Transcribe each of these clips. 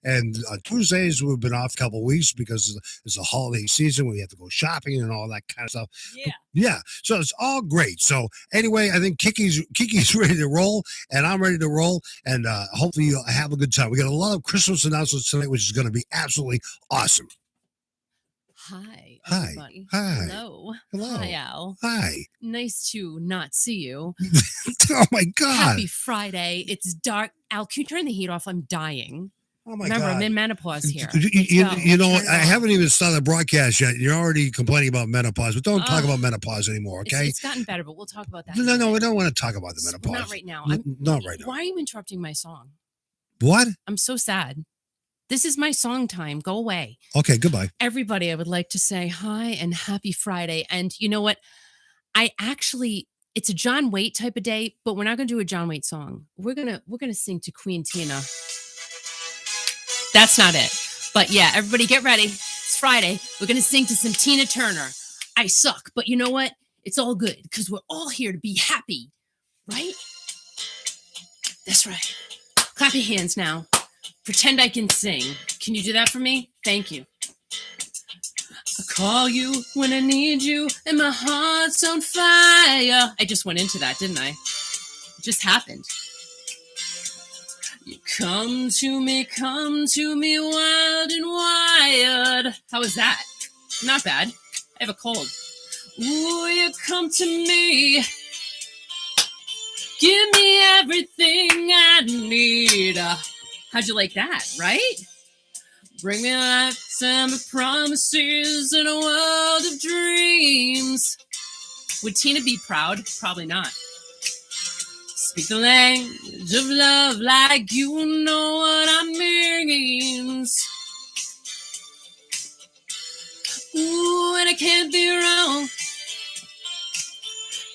And Tuesdays we've been off a couple of weeks because it's a holiday season. We have to go shopping and all that kind of stuff. Yeah. So it's all great. So anyway, I think Kiki's ready to roll, and I'm ready to roll, and hopefully you'll have a good time. We got a lot of Christmas announcements tonight, which is going to be absolutely awesome. Hi, Hi. everybody. Hi. Hello. Hello. Hi, Al. Hi. Nice to not see you. Oh my God. Happy Friday. It's dark. Al, can you turn the heat off? I'm dying. Oh my Remember, God. I'm in menopause here. You know what? I haven't even started the broadcast yet. You're already complaining about menopause, but don't talk about menopause anymore, okay? It's gotten better, but we'll talk about that. No, we don't want to talk about the menopause. Not right now. Not right now. Why are you interrupting my song? What? I'm so sad. This is my song time. Go away. Okay, goodbye. Everybody, I would like to say hi and happy Friday. And you know what? It's a John Waite type of day, but we're not going to do a John Waite song. We're gonna sing to Queen Tina. That's not it. But yeah, everybody get ready. It's Friday. We're going to sing to some Tina Turner. I suck, but you know what? It's all good because we're all here to be happy, right? That's right. Clap your hands now. Pretend I can sing. Can you do that for me? Thank you. I call you when I need you and my heart's on fire. I just went into that, didn't I? It just happened. You come to me wild and wired. How is that? Not bad. I have a cold. Ooh, you come to me. Give me everything I need. How'd you like that, right? Bring me a lifetime of promises and a world of dreams. Would Tina be proud? Probably not. Speak the language of love like you know what I means. Ooh, and I can't be wrong.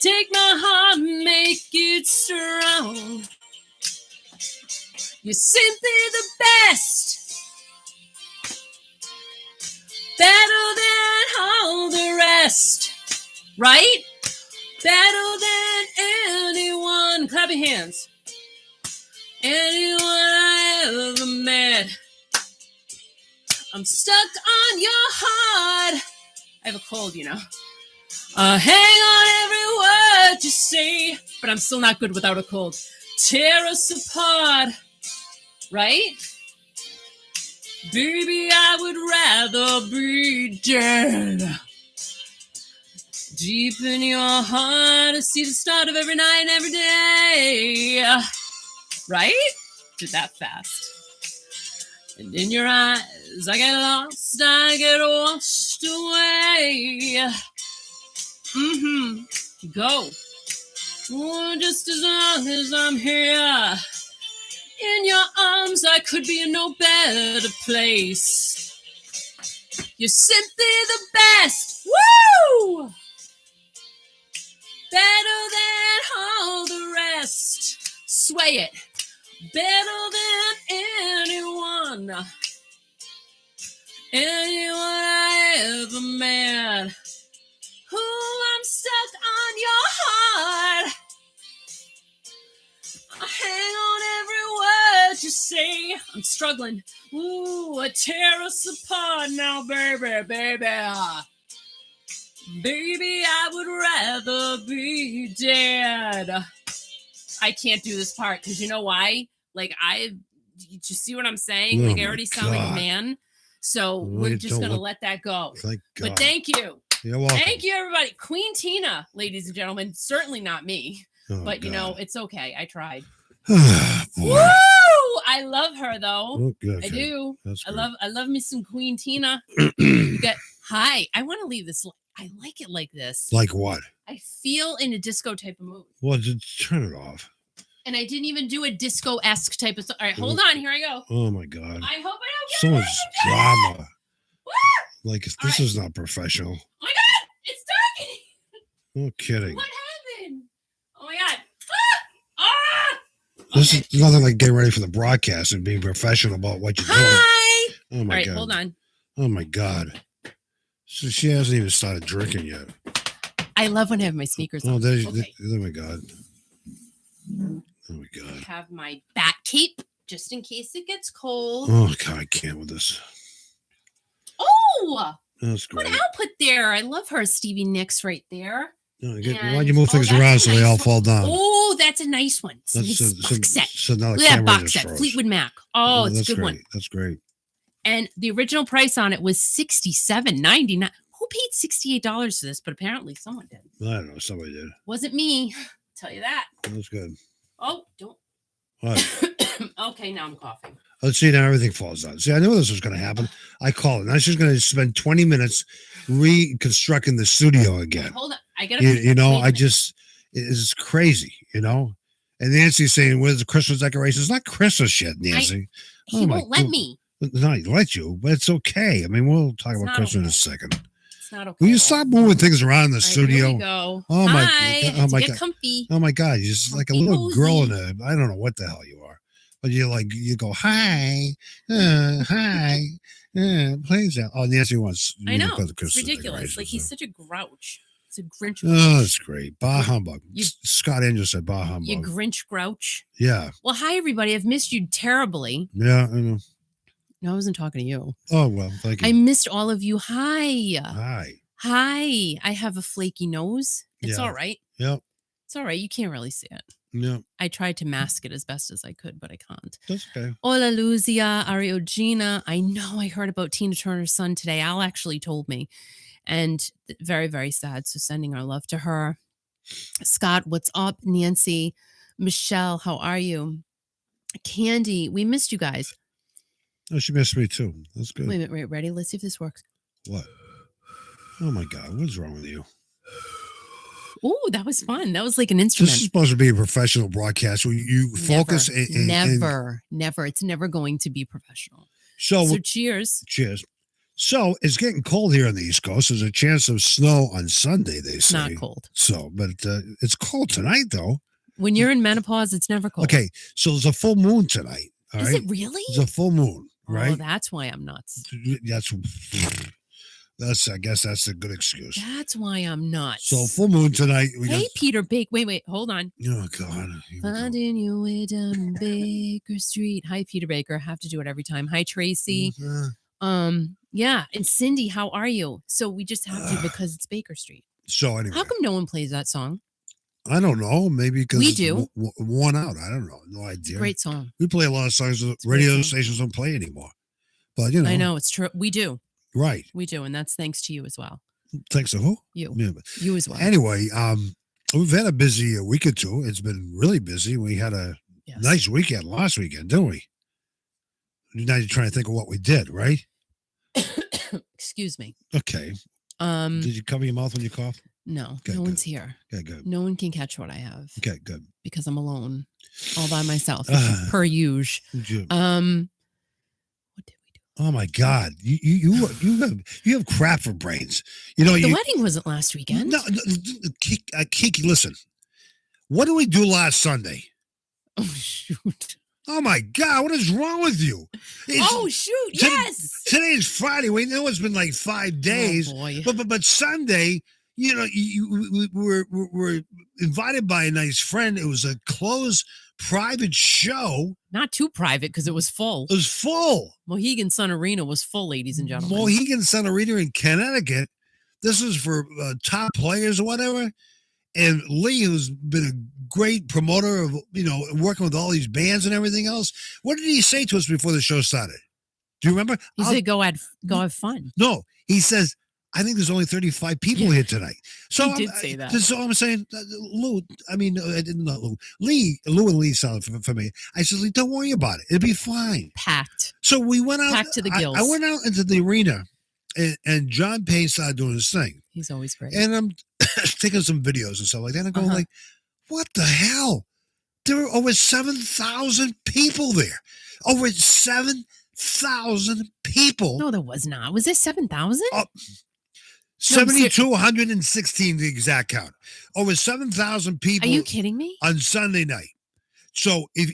Take my heart and make it strong. You're simply the best. Better than all the rest. Right? Better than anyone. Clap your hands. Anyone I ever met. I'm stuck on your heart. I have a cold, you know. Hang on every word you say. But I'm still not good without a cold. Tear us apart. Right? Baby, I would rather be dead. Deep in your heart, I see the start of every night and every day. Right? Did that fast. And in your eyes, I get lost, I get washed away. Go. Oh, just as long as I'm here. In your arms, I could be in no better place. You're simply the best. Woo! Better than all the rest. Sway it. Better than anyone. Anyone I ever met. Ooh, I'm stuck on your heart. I hang on every word you say. I'm struggling. Ooh, tear us apart now, baby, baby. Baby, I would rather be dead. I can't do this part because you know why? Like, you just see what I'm saying? Like, I already sound like a man. So we're just going to let that go. Thank God. But thank you. You're welcome. Thank you, everybody. Queen Tina, ladies and gentlemen. Certainly not me. But, you know, it's okay. I tried. Woo! I love her, though. Oh, good. I do. That's I great. love me some Queen Tina. Hi. I want to leave this. I like it like this. Like what? I feel in a disco type of mood. Well, just turn it off. And I didn't even do a disco-esque type of... All right, hold on. Here I go. Oh, my God. I hope I don't get So much drama. Woo! Like, this is not professional. Oh, my God. It's darkening. No kidding. What happened? Oh, my God. Ah! This is nothing like getting ready for the broadcast and being professional about what you're doing. Hi. Oh, my All right, God. hold on. Oh, my God. So she hasn't even started drinking yet. I love when I have my sneakers on. Oh my God. Oh, my God. I have my bat cape. just in case it gets cold. Oh, God, I can't with this. Oh, that's good great. output there. I love her Stevie Nicks right there. Why'd you move things around so they all fall down? Oh, that's a nice one. That's box set. So now the Look at that camera box just set. froze. Fleetwood Mac. Oh, it's a good great. one. That's great. And the original price on it was $67.99. Who paid $68 for this? But apparently someone did. I don't know. Somebody did. Wasn't me. I'll tell you that. That's good. Oh, don't. What? Okay, now I'm coughing. Let's see, now everything falls down. See, I knew this was going to happen. I called it. Now she's going to spend 20 minutes reconstructing the studio again. Hold on. I got to. It's crazy, And Nancy's saying, where's the Christmas decorations? It's not Christmas shit, Nancy. He won't let me. No, he let you, but it's okay. I mean, we'll talk about Christmas in a second. It's not okay. Will you stop moving things around in the studio? Here we go. Oh my God. Oh my Get God. comfy. Oh my God. You're just like a little girl in a, I don't know what the hell you are. But you go, hi, please. Oh, Nancy wants. I know. It's ridiculous. Like he's such a grouch. It's a Grinch. Oh, that's great. Bah humbug. Scott Angel said bah humbug. You Grinch grouch. Yeah. Well, hi everybody. I've missed you terribly. Yeah, I know. No, I wasn't talking to you. Oh well, thank you. I missed all of you. Hi. Hi. I have a flaky nose. It's all right. Yep. It's all right. You can't really see it. Yeah. I tried to mask it as best as I could, but I can't. That's okay. Hola, Luzia, Ariogina. I know I heard about Tina Turner's son today. Al actually told me. And very, very sad. So sending our love to her. Scott, what's up? Nancy, Michelle, how are you? Candy, we missed you guys. Oh, she missed me too. That's good. Wait a minute, ready? Let's see if this works. What? Oh my God, what's wrong with you? Oh, that was fun. That was like an instrument. This is supposed to be a professional broadcast where you focus. Never. It's never going to be professional. So cheers. Cheers. So it's getting cold here on the East Coast. There's a chance of snow on Sunday, they say. It's not cold. So, but it's cold tonight, though. When you're in menopause, it's never cold. Okay, so there's a full moon tonight. All Is right? it really? There's a full moon, right? Oh, that's why I'm nuts. That's I guess that's a good excuse. That's why I'm nuts. So full moon tonight. Peter Bake. Wait, hold on. Oh God. Finding your way down Baker Street. Hi, Peter Baker. Have to do it every time. Hi, Tracy. Mm-hmm. Yeah. And Cindy, how are you? So we just have to because it's Baker Street. So anyway. How come no one plays that song? I don't know. Maybe because we do. Worn out. I don't know. No idea. Great song. We play a lot of songs that radio stations don't play anymore. But I know it's true. We do. Right. We do. And that's thanks to you as well. Thanks to who? You. Yeah, you as well. Anyway, we've had a busy week or two. It's been really busy. We had a nice weekend last weekend, didn't we? Now you're trying to think of what we did, right? Excuse me. Okay. Did you cover your mouth when you cough? No. Okay, no one's here. Okay, good. No one can catch what I have. Okay, good. Because I'm alone, all by myself, per usual. What did we do? Oh my God, you have crap for brains. You know, the wedding wasn't last weekend. No, Kiki, listen. What did we do last Sunday? Oh shoot. Oh my God, what is wrong with you? Yes. Today is Friday. We know it's been like 5 days. Oh boy. But Sunday, you know, we were invited by a nice friend. It was a closed private show. Not too private because it was full. It was full. Mohegan Sun Arena was full, ladies and gentlemen. Mohegan Sun Arena in Connecticut. This is for top players or whatever. And Lee, who's been a great promoter of, you know, working with all these bands and everything else. What did he say to us before the show started? Do you remember? He said, go have fun. No, he says, I think there's only 35 people here tonight. So he did say that. So I'm saying, Lou, I mean, not Lou. Lou and Lee sound for me. I said, Lee, don't worry about it. It'll be fine. Packed. So we went out. Packed to the gills. I went out into the arena and John Payne started doing his thing. He's always great. And I'm taking some videos and stuff like that. And I'm going like, what the hell? There were over 7,000 people there. Over 7,000 people. No, there was not. Was there 7,000? 7,216 the exact count. Over 7,000 people. Are you kidding me? On Sunday night. So if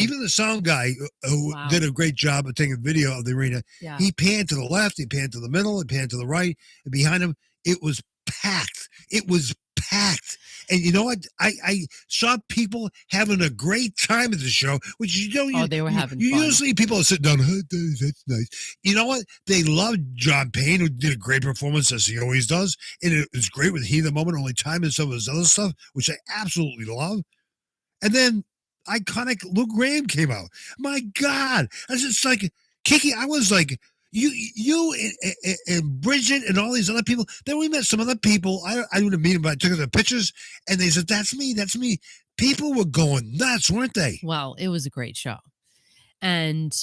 even the sound guy who did a great job of taking video of the arena, he panned to the left, he panned to the middle, he panned to the right, and behind him, it was packed. It was packed. And you know what? I saw people having a great time at the show, which you don't. They were having you fun. Usually people sit down. Oh, that's nice. You know what? They loved John Payne, who did a great performance as he always does, and it was great with Heat of the Moment, Only Time, and some of his other stuff, which I absolutely love. And then iconic Lou Graham came out. My God, I was just like Kiki. I was like. You and Bridget and all these other people. Then we met some other people. I didn't meet them, but I took their pictures, and they said, "That's me. That's me." People were going nuts, weren't they? Well, it was a great show, and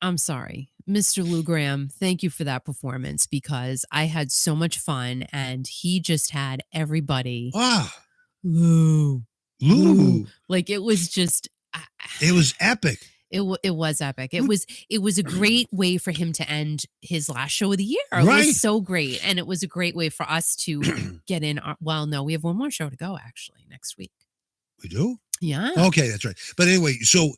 I'm sorry, Mr. Lou Graham. Thank you for that performance because I had so much fun, and he just had everybody. Lou. Like it was just. It was epic. It was epic. It was a great way for him to end his last show of the year. It Right. was so great. And it was a great way for us to get in. No, we have one more show to go actually next week. We do? Yeah. Okay, that's right. But anyway, so,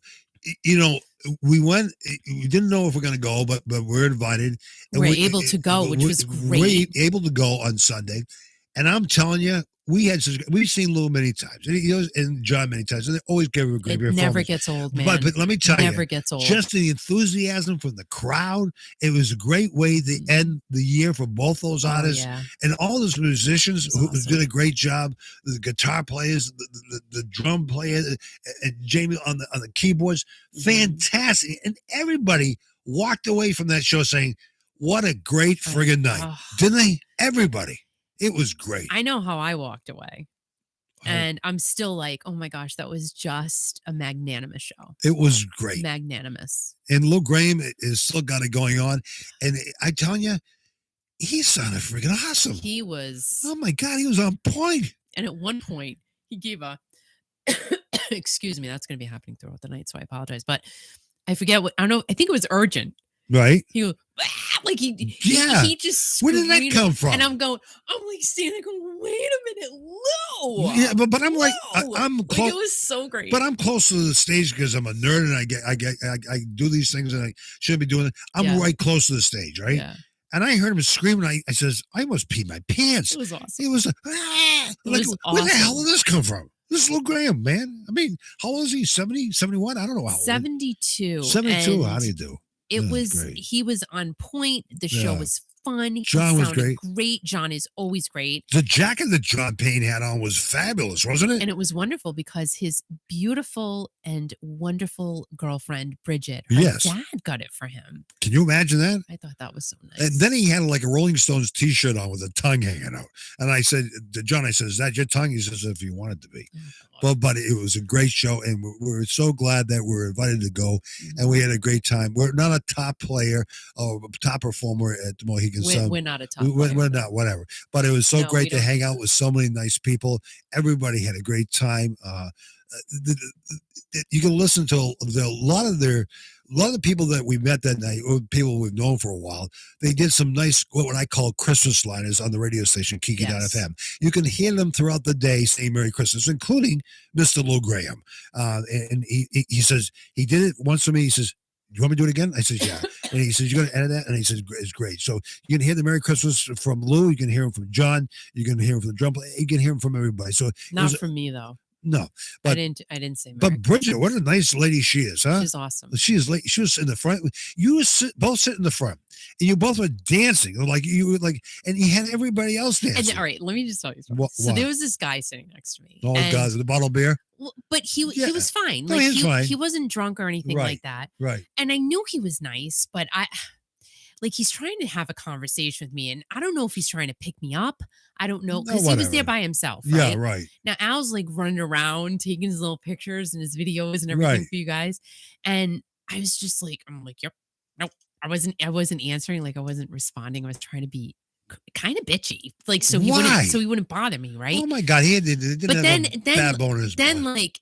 we went, we didn't know if we're going to go, but we're invited. And we're able to go, which was great. We're able to go on Sunday. And I'm telling you, we've seen Lou many times, and John many times, and they always give him a great performance. Never gets old, man. But let me tell you, never gets old. Just the enthusiasm from the crowd. It was a great way to end the year for both those artists and all those musicians who did a great job. The guitar players, the drum players, and Jamie on the keyboards, fantastic. And everybody walked away from that show saying, "What a great friggin' night!" Didn't they? Everybody. It was great. I know how I walked away. And I'm still like, oh my gosh, that was just a magnanimous show. It was great. Magnanimous. And Lou Graham has still got it going on. And I'm telling you, he sounded freaking awesome. He was. Oh my God, he was on point. And at one point, he gave a, excuse me, that's going to be happening throughout the night. So I apologize. But I forget I don't know. I think it was urgent. Right. He was like he just where did that come from? And I'm like standing going, wait a minute, Lou. Yeah, but I'm like I'm close. Like, it was so great. But I'm close to the stage because I'm a nerd and I do these things and I shouldn't be doing it. I'm right close to the stage, right? Yeah. And I heard him screaming. I says, I almost peed my pants. It was awesome. It was was where the hell awesome. did this come from? This is Lou Graham, man. I mean, how old is he? 70, 71? I don't know how old. 72. 72. How do you do? It was great. He was on point. The show was fun. John was great. John is always great. The jacket that John Payne had on was fabulous, wasn't it? And it was wonderful because his beautiful and wonderful girlfriend, Bridget, her dad got it for him. Can you imagine that? I thought that was so nice. And then he had like a Rolling Stones t-shirt on with a tongue hanging out. And I said to John, I said, is that your tongue? He says, if you want it to be. But it was a great show. And we're so glad that we're invited to go. And we had a great time. We're not a top player or top performer at the Mohegan Sun. We're not a top player. We're not, whatever. But it was so great to hang out with so many nice people. Everybody had a great time. You can listen to a lot of the people that we met that night, or people we've known for a while. They did some nice, what I call Christmas liners on the radio station, Kiki.fm. You can hear them throughout the day saying Merry Christmas, including Mr. Lou Graham. And he says, he did it once for me. He says, you want me to do it again? I said, yeah. And he says, you're going to edit that? And he says, it's great. So you can hear the Merry Christmas from Lou. You can hear him from John. You can hear him from the drum player. You can hear him from everybody. So not from me, though. No, but I didn't say. But Bridget, what a nice lady she is, huh? She's awesome. She is. She was in the front. You both sit in the front, and you both were dancing. Like you were like, and you had everybody else dancing. And all right, let me just tell you something. So there was this guy sitting next to me. Oh God, the bottle of beer. Well, but he was fine. No, like he was fine. He wasn't drunk or anything like that. Right. And I knew he was nice, but he's trying to have a conversation with me, and I don't know if he's trying to pick me up. I don't know, because he was there by himself. Right? Yeah, right. Now Al's like running around taking his little pictures and his videos and everything for you guys, and I was just like, yep, nope. I wasn't answering, like I wasn't responding. I was trying to be kind of bitchy, like so he wouldn't bother me, right? Oh my God, he didn't but have a bad bone in his then blood. like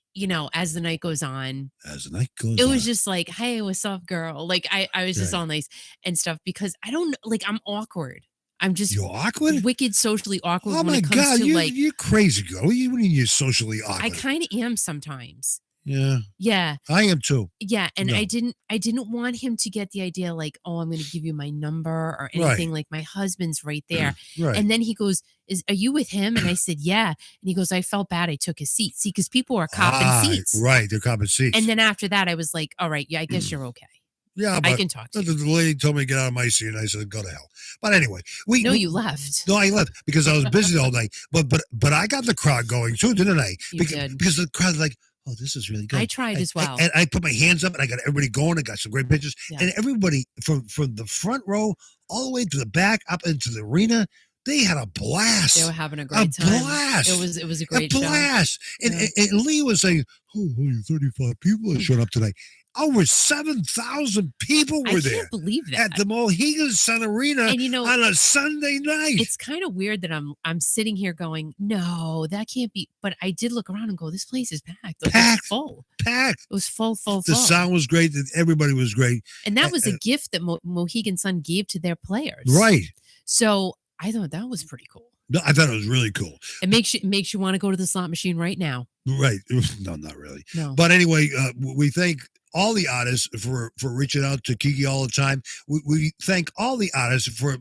as the night goes on, it was just like, hey, what's up, girl? Like I was just all nice and stuff because I don't like I'm awkward. I'm just you're awkward, wicked socially awkward. Oh when my it comes God, to you're crazy, girl. What do you mean you're socially awkward? I kind of am sometimes. Yeah. Yeah. I am too. Yeah, and No. I didn't want him to get the idea like, "Oh, I'm going to give you my number or anything." Like my husband's right there. Right. And then he goes, "Are you with him?" And I said, "Yeah." And he goes, "I felt bad. I took his seat." See, because people are copping seats. Right, they're copping seats. And then after that, I was like, "All right, yeah, I guess you're okay." Yeah, I can talk to you. The lady told me to get out of my seat, and I said, "Go to hell." But anyway, you left. No, I left because I was busy all night. But I got the crowd going too, didn't I? You did. Because the crowd like, oh, this is really good. I tried as well. And I put my hands up, and I got everybody going. I got some great pictures, and everybody from the front row all the way to the back up into the arena. They had a blast. They were having a great time. Blast. It was a great blast. show. And Lee was saying, "Oh, only 35 people that showed up tonight." Over 7,000 people were there. I can't believe that. At the Mohegan Sun Arena on a Sunday night. It's kind of weird that I'm sitting here going, no, that can't be. But I did look around and go, this place is packed. Like, packed. It's full. Packed. It was full. The sound was great. Everybody was great. And that was a gift that Mohegan Sun gave to their players. Right. So I thought that was pretty cool. No, I thought it was really cool. It makes you want to go to the slot machine right now. Right. No, not really. No. But anyway, we thank all the artists for reaching out to Kiki all the time. We thank all the artists for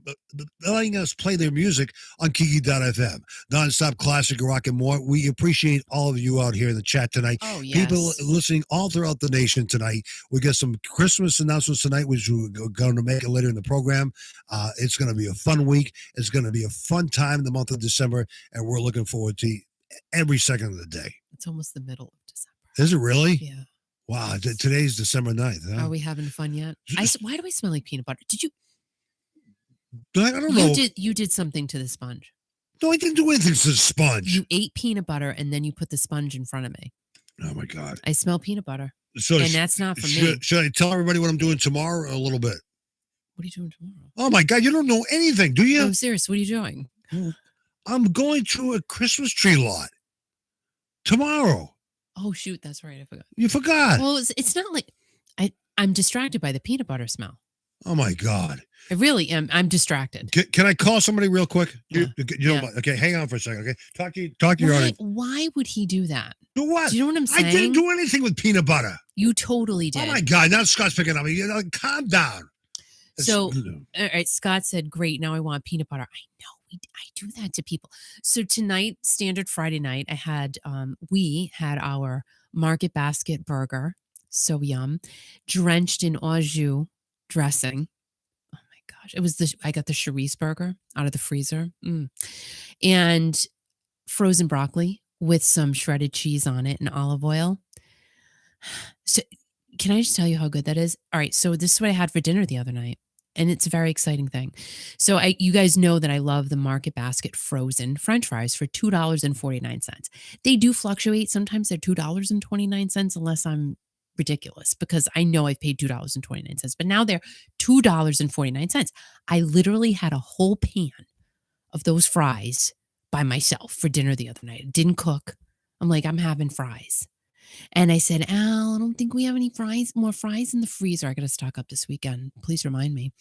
letting us play their music on Kiki.fm. Nonstop classic rock and more. We appreciate all of you out here in the chat tonight. Oh, yes. People listening all throughout the nation tonight. We got some Christmas announcements tonight, which we're going to make it later in the program. It's going to be a fun week. It's going to be a fun time in the month of December, and we're looking forward to every second of the day. It's almost the middle of December. Is it really? Yeah. Wow, today's December 9th. Huh? Are we having fun yet? Why do I smell like peanut butter? Did you? I don't know. You did something to the sponge. No, I didn't do anything to the sponge. You ate peanut butter and then you put the sponge in front of me. Oh my God! I smell peanut butter. So and that's not for me. Should I tell everybody what I'm doing tomorrow? A little bit. What are you doing tomorrow? Oh my God! You don't know anything, do you? No, I'm serious. What are you doing? I'm going to a Christmas tree lot tomorrow. Oh shoot, that's right. I forgot. You forgot. Well, it's not like I'm distracted by the peanut butter smell. Oh my God. I really am. I'm distracted. Can I call somebody real quick? Yeah. Okay, hang on for a second. Okay, talk to your audience. Why would he do that? Do what? Do you know what I'm saying? I didn't do anything with peanut butter. You totally did. Oh my God! Now Scott's picking on me. Calm down. So, all right, Scott said, "Great, now I want peanut butter." I know. I do that to people. So tonight, standard Friday night, we had our market basket burger, so yum, drenched in au jus dressing. Oh my gosh, I got the Charisse burger out of the freezer, and frozen broccoli with some shredded cheese on it and olive oil. So, can I just tell you how good that is? All right, so this is what I had for dinner the other night. And it's a very exciting thing. So you guys know that I love the Market Basket frozen French fries for $2.49. They do fluctuate. Sometimes they're $2.29 unless I'm ridiculous because I know I've paid $2.29. But now they're $2.49. I literally had a whole pan of those fries by myself for dinner the other night. I didn't cook. I'm like, I'm having fries. And I said, Al, I don't think we have any more fries in the freezer. I got to stock up this weekend. Please remind me.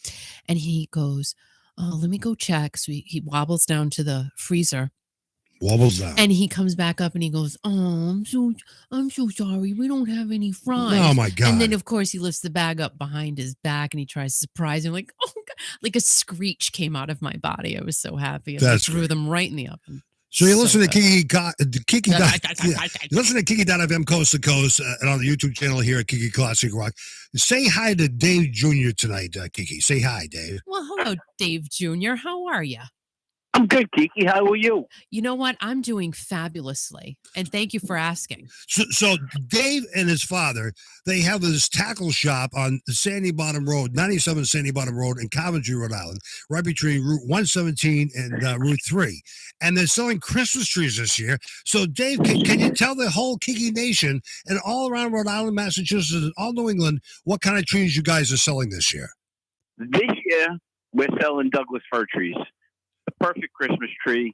And he goes, oh, let me go check. So he wobbles down to the freezer. Wobbles down. And he comes back up and he goes, oh, I'm so sorry. We don't have any fries. Oh my God. And then of course he lifts the bag up behind his back and he tries to surprise me. Like, oh God. Like a screech came out of my body. I was so happy. And I threw them right in the oven. So you listen to Kiki. You listen to Kiki.fm coast to coast and on the YouTube channel here at Kiki Classic Rock. Say hi to Dave Jr. tonight, Kiki. Say hi, Dave. Well, hello, Dave Jr. How are you? I'm good, Kiki. How are you? You know what? I'm doing fabulously. And thank you for asking. So Dave and his father, they have this tackle shop on Sandy Bottom Road, 97 Sandy Bottom Road in Coventry, Rhode Island, right between Route 117 and Route 3. And they're selling Christmas trees this year. So, Dave, can you tell the whole Kiki Nation and all around Rhode Island, Massachusetts, and all New England what kind of trees you guys are selling this year? This year, we're selling Douglas fir trees. The perfect Christmas tree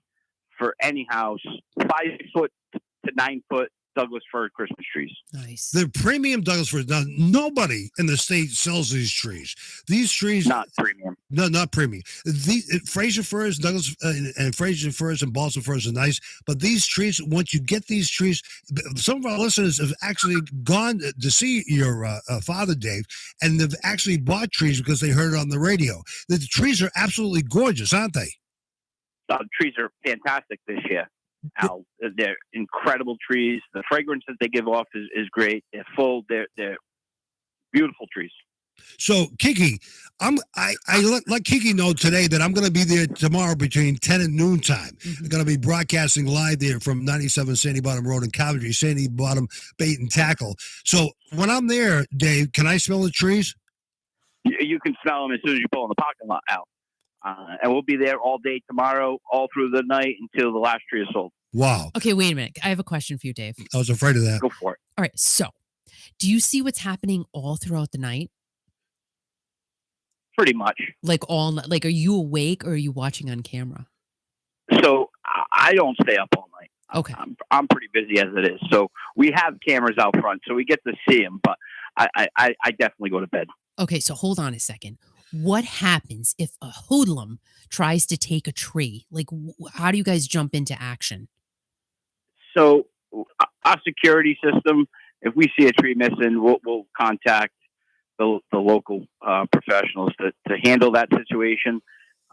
for any house, 5 foot to 9 foot Douglas fir Christmas trees. Nice. They're premium Douglas firs. Now, nobody in the state sells these trees. These trees, Not premium. no, not premium. The Fraser firs, Douglas and Fraser firs and balsam firs are nice, but these trees, once you get these trees, some of our listeners have actually gone to see your father, Dave, and they've actually bought trees because they heard it on the radio. The trees are absolutely gorgeous, aren't they? The trees are fantastic this year, Al. They're incredible trees. The fragrance that they give off is great. They're full. They're beautiful trees. So, Kiki, I let Kiki know today that I'm going to be there tomorrow between 10 and noon time. Mm-hmm. I'm going to be broadcasting live there from 97 Sandy Bottom Road in Coventry, Sandy Bottom Bait and Tackle. So, when I'm there, Dave, can I smell the trees? You can smell them as soon as you pull in the parking lot, Al. And we'll be there all day tomorrow, all through the night until the last tree is sold. Wow. Okay, wait a minute. I have a question for you, Dave. I was afraid of that. Go for it. All right, so do you see what's happening all throughout the night? Pretty much. Like are you awake or are you watching on camera? So I don't stay up all night. Okay. I'm pretty busy as it is. So we have cameras out front, so we get to see them. But I definitely go to bed. Okay, so hold on a second. What happens if a hoodlum tries to take a tree? Like, how do you guys jump into action? So our security system, if we see a tree missing, we'll contact the local professionals to handle that situation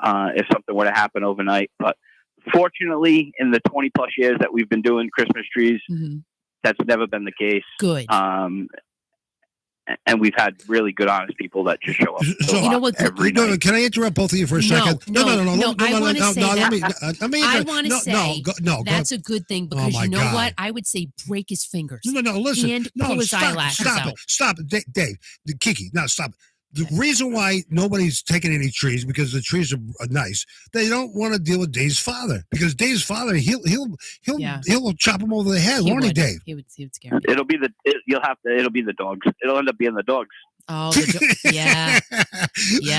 if something were to happen overnight. But fortunately, in the 20 plus years that we've been doing Christmas trees, that's never been the case. Good. And we've had really good, honest people that just show up. So, you know what? Can I interrupt both of you for a second? No. I want to say that's a good thing because you know what? I would say break his fingers. Listen. And pull his eyelashes out. Stop it. Dave, Kiki, no, stop it. The reason why nobody's taking any trees because the trees are nice. They don't want to deal with Dave's father because Dave's father he'll chop him over the head, won't he, Dave? He would scare me. It'll be the dogs. It'll end up being the dogs. Oh, yeah,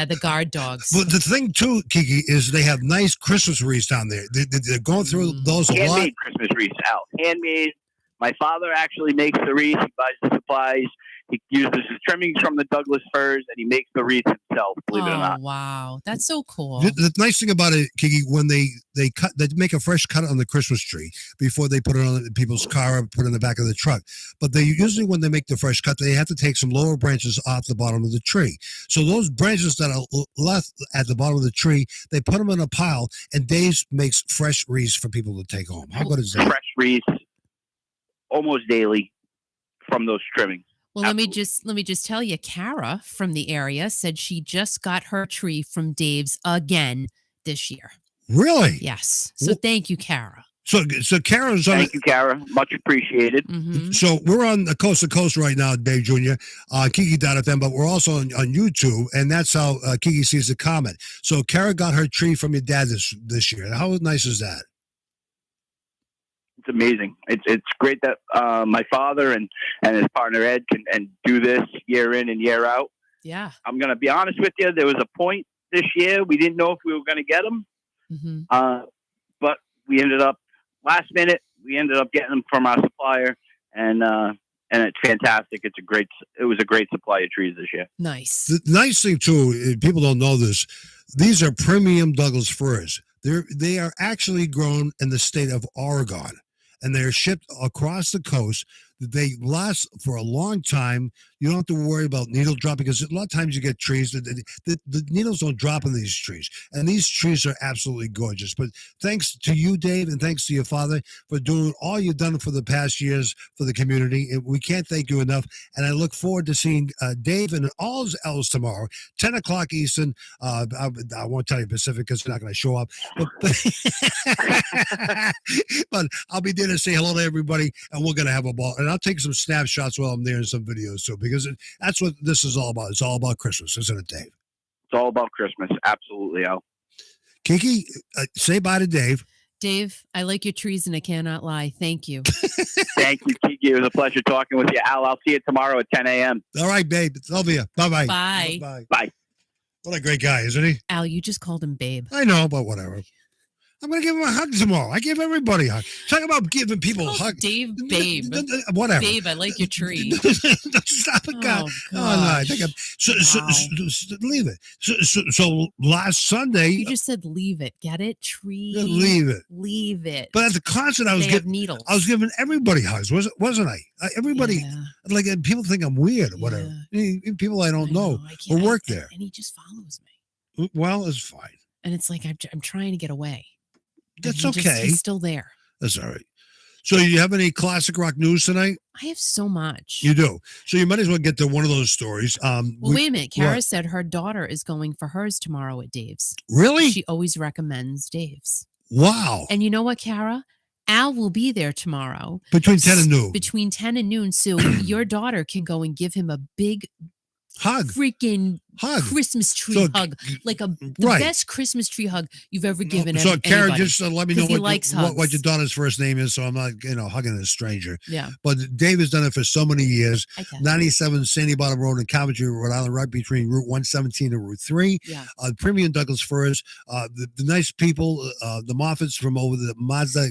the guard dogs. But the thing too, Kiki, is they have nice Christmas wreaths down there. They're going through those a lot. Handmade Christmas wreaths, Al. Handmade. My father actually makes the wreaths. He buys the supplies. He uses his trimmings from the Douglas firs, and he makes the wreath himself, believe it or not. Wow. That's so cool. The nice thing about it, Kiki, when they make a fresh cut on the Christmas tree before they put it on people's car or put it in the back of the truck. But they usually, when they make the fresh cut, they have to take some lower branches off the bottom of the tree. So those branches that are left at the bottom of the tree, they put them in a pile, and Dave makes fresh wreaths for people to take home. How good is that? Fresh wreaths almost daily from those trimmings. Well, let me just tell you, Kara from the area said she just got her tree from Dave's again this year. Really? Yes. So thank you, Kara. So Kara's on. Thank you, Kara. Much appreciated. Mm-hmm. So we're on the coast to coast right now, Dave Jr. Kiki.fm, but we're also on YouTube, and that's how Kiki sees the comment. So Kara got her tree from your dad this year. How nice is that? It's amazing. It's great that my father and his partner Ed can do this year in and year out. Yeah. I'm going to be honest with you. There was a point this year we didn't know if we were going to get them, but we ended up last minute. We ended up getting them from our supplier, and it's fantastic. It was a great supply of trees this year. Nice. The nice thing too, people don't know this. These are premium Douglas firs. They are actually grown in the state of Oregon, and they're shipped across the coast. They last for a long time. You don't have to worry about needle drop because a lot of times you get trees that the needles don't drop in these trees. And these trees are absolutely gorgeous. But thanks to you, Dave, and thanks to your father for doing all you've done for the past years for the community. And we can't thank you enough. And I look forward to seeing Dave and all else tomorrow, 10 o'clock Eastern. I won't tell you Pacific because you're not going to show up. But I'll be there to say hello to everybody, and we're going to have a ball. And I'll take some snapshots while I'm there and some videos too, because that's what this is all about. It's all about Christmas, isn't it, Dave? It's all about Christmas. Absolutely, Al. Kiki, say bye to Dave. Dave, I like your trees and I cannot lie. Thank you. Thank you, Kiki. It was a pleasure talking with you, Al. I'll see you tomorrow at 10 a.m. All right, babe. Love you. Bye-bye. Bye. Bye. Bye. What a great guy, isn't he? Al, you just called him babe. I know, but whatever. I'm going to give him a hug tomorrow. I give everybody a hug. Talk about giving people a hug. Dave, babe. Whatever. Babe, I like your tree. Stop it, God. Oh, no, I think leave it. So last Sunday. You just said leave it. Get it? Tree. Leave it. Leave it. But at the concert, I was giving everybody hugs, wasn't I? Everybody, like people think I'm weird or whatever. People I don't know or work there. And he just follows me. Well, it's fine. And it's like I'm trying to get away. That's okay. He's still there. That's all right. So you have any classic rock news tonight? I have so much. You do. So you might as well get to one of those stories. Wait a minute. Kara said her daughter is going for hers tomorrow at Dave's. Really? She always recommends Dave's. Wow. And you know what, Kara? Al will be there tomorrow. Between 10 and noon. Between 10 and noon. So your daughter can go and give him a big hug. Freaking hug. Christmas tree hug. Like the best Christmas tree hug you've ever given. So Kara, just let me know what your daughter's first name is, so I'm not, hugging a stranger. Yeah. But Dave has done it for so many years. 97 Sandy Bottom Road in Coventry, Rhode Island, right between Route 117 and Route 3. Yeah. Premium Douglas firs. The nice people, the Moffats from over the Mazda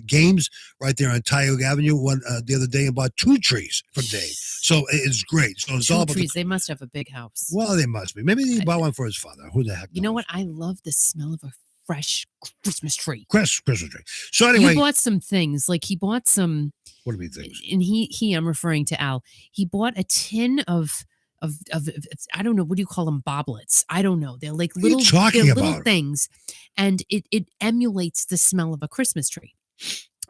Games right there on Tioga Avenue went the other day and bought 2 trees from Dave. So it's great. So it's 2 all about trees. They must have a big house. Well, they must be. Maybe he bought one for his father. Who the heck knows? You know what? I love the smell of a fresh Christmas tree. Christmas tree. So anyway, he bought some things. Like he bought some. What do we think? And he. I'm referring to Al. He bought a tin of I don't know, what do you call them? Boblets. I don't know. They're like little things, and it emulates the smell of a Christmas tree,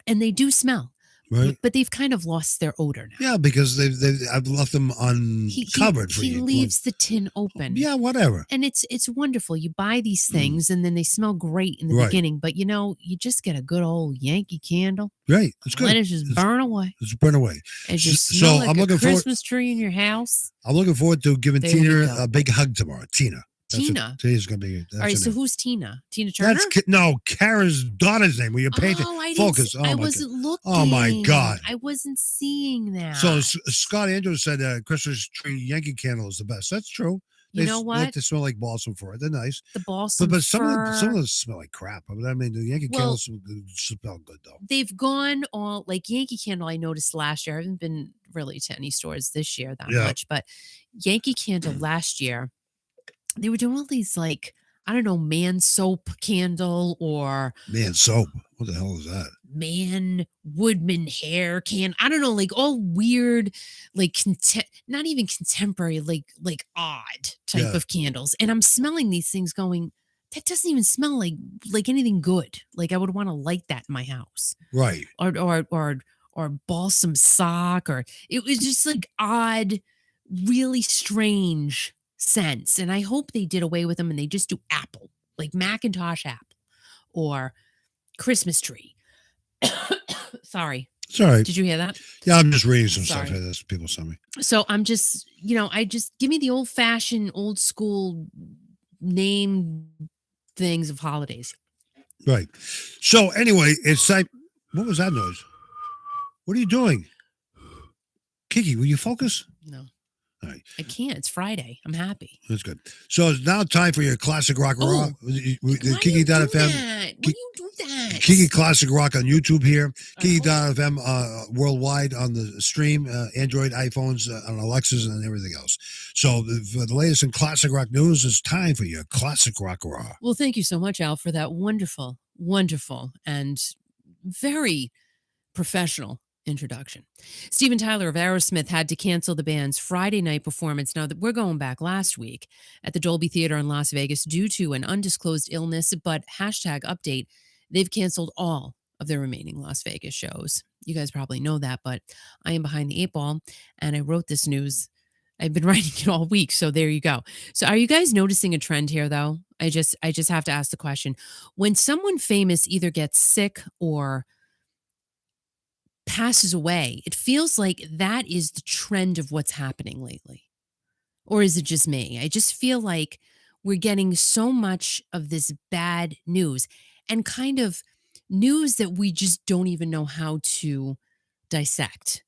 and they do smell. Right. But they've kind of lost their odor now. Yeah, because I've left them uncovered for you. He leaves the tin open. Yeah, whatever. And it's wonderful. You buy these things and then they smell great in the beginning, but you just get a good old Yankee candle. Right, it's good. Let it just burn away. It's burn away. And just smell like I'm looking a Christmas tree in your house. I'm looking forward to giving Tina a big hug tomorrow. Tina. Tina's going to be. All right, so who's Tina? Tina Turner? Kara's daughter's name. Will you pay focus? I wasn't looking. Oh my God. I wasn't seeing that. So Scott Andrews said Christmas tree Yankee candle is the best. That's true. You know what? They like to smell like balsam fir. They're nice. The balsam but some of them smell like crap. I mean, the Yankee candles smell good though. They've gone all like Yankee Candle. I noticed last year. I haven't been really to any stores this year that much, but Yankee Candle last year. They were doing all these like, I don't know, man soap candle or man soap. What the hell is that? Man Woodman hair can. I don't know, like all weird, like not even contemporary, like odd type of candles. And I'm smelling these things going, that doesn't even smell like anything good. Like I would want to light that in my house. Right. Or balsam sock, or it was just like odd, really strange scents. And I hope they did away with them and they just do apple, like Macintosh apple or Christmas tree. Sorry. Sorry. Did you hear that? Yeah, I'm just reading some stuff here that people sent me. So I'm just, I just give me the old fashioned, old school name things of holidays. Right. So anyway, it's like, what was that noise? What are you doing? Kiki, will you focus? No. All right. I can't. It's Friday. I'm happy. That's good. So it's now time for your classic rock raw. Kiki.fm. Why do you do that? Kiki Classic Rock on YouTube here. Kiki.fm worldwide on the stream, Android, iPhones, on Alexas, and everything else. So for the latest in classic rock news, it's time for your classic rock raw. Well, thank you so much, Al, for that wonderful, and very professional introduction. Steven Tyler of Aerosmith had to cancel the band's Friday night performance. Now that we're going back last week at the Dolby Theater in Las Vegas due to an undisclosed illness, but #update, they've canceled all of their remaining Las Vegas shows. You guys probably know that, but I am behind the 8 ball and I wrote this news. I've been writing it all week. So there you go. So are you guys noticing a trend here though? I just have to ask the question. When someone famous either gets sick or passes away, it feels like that is the trend of what's happening lately. Or is it just me? I just feel like we're getting so much of this bad news and kind of news that we just don't even know how to dissect.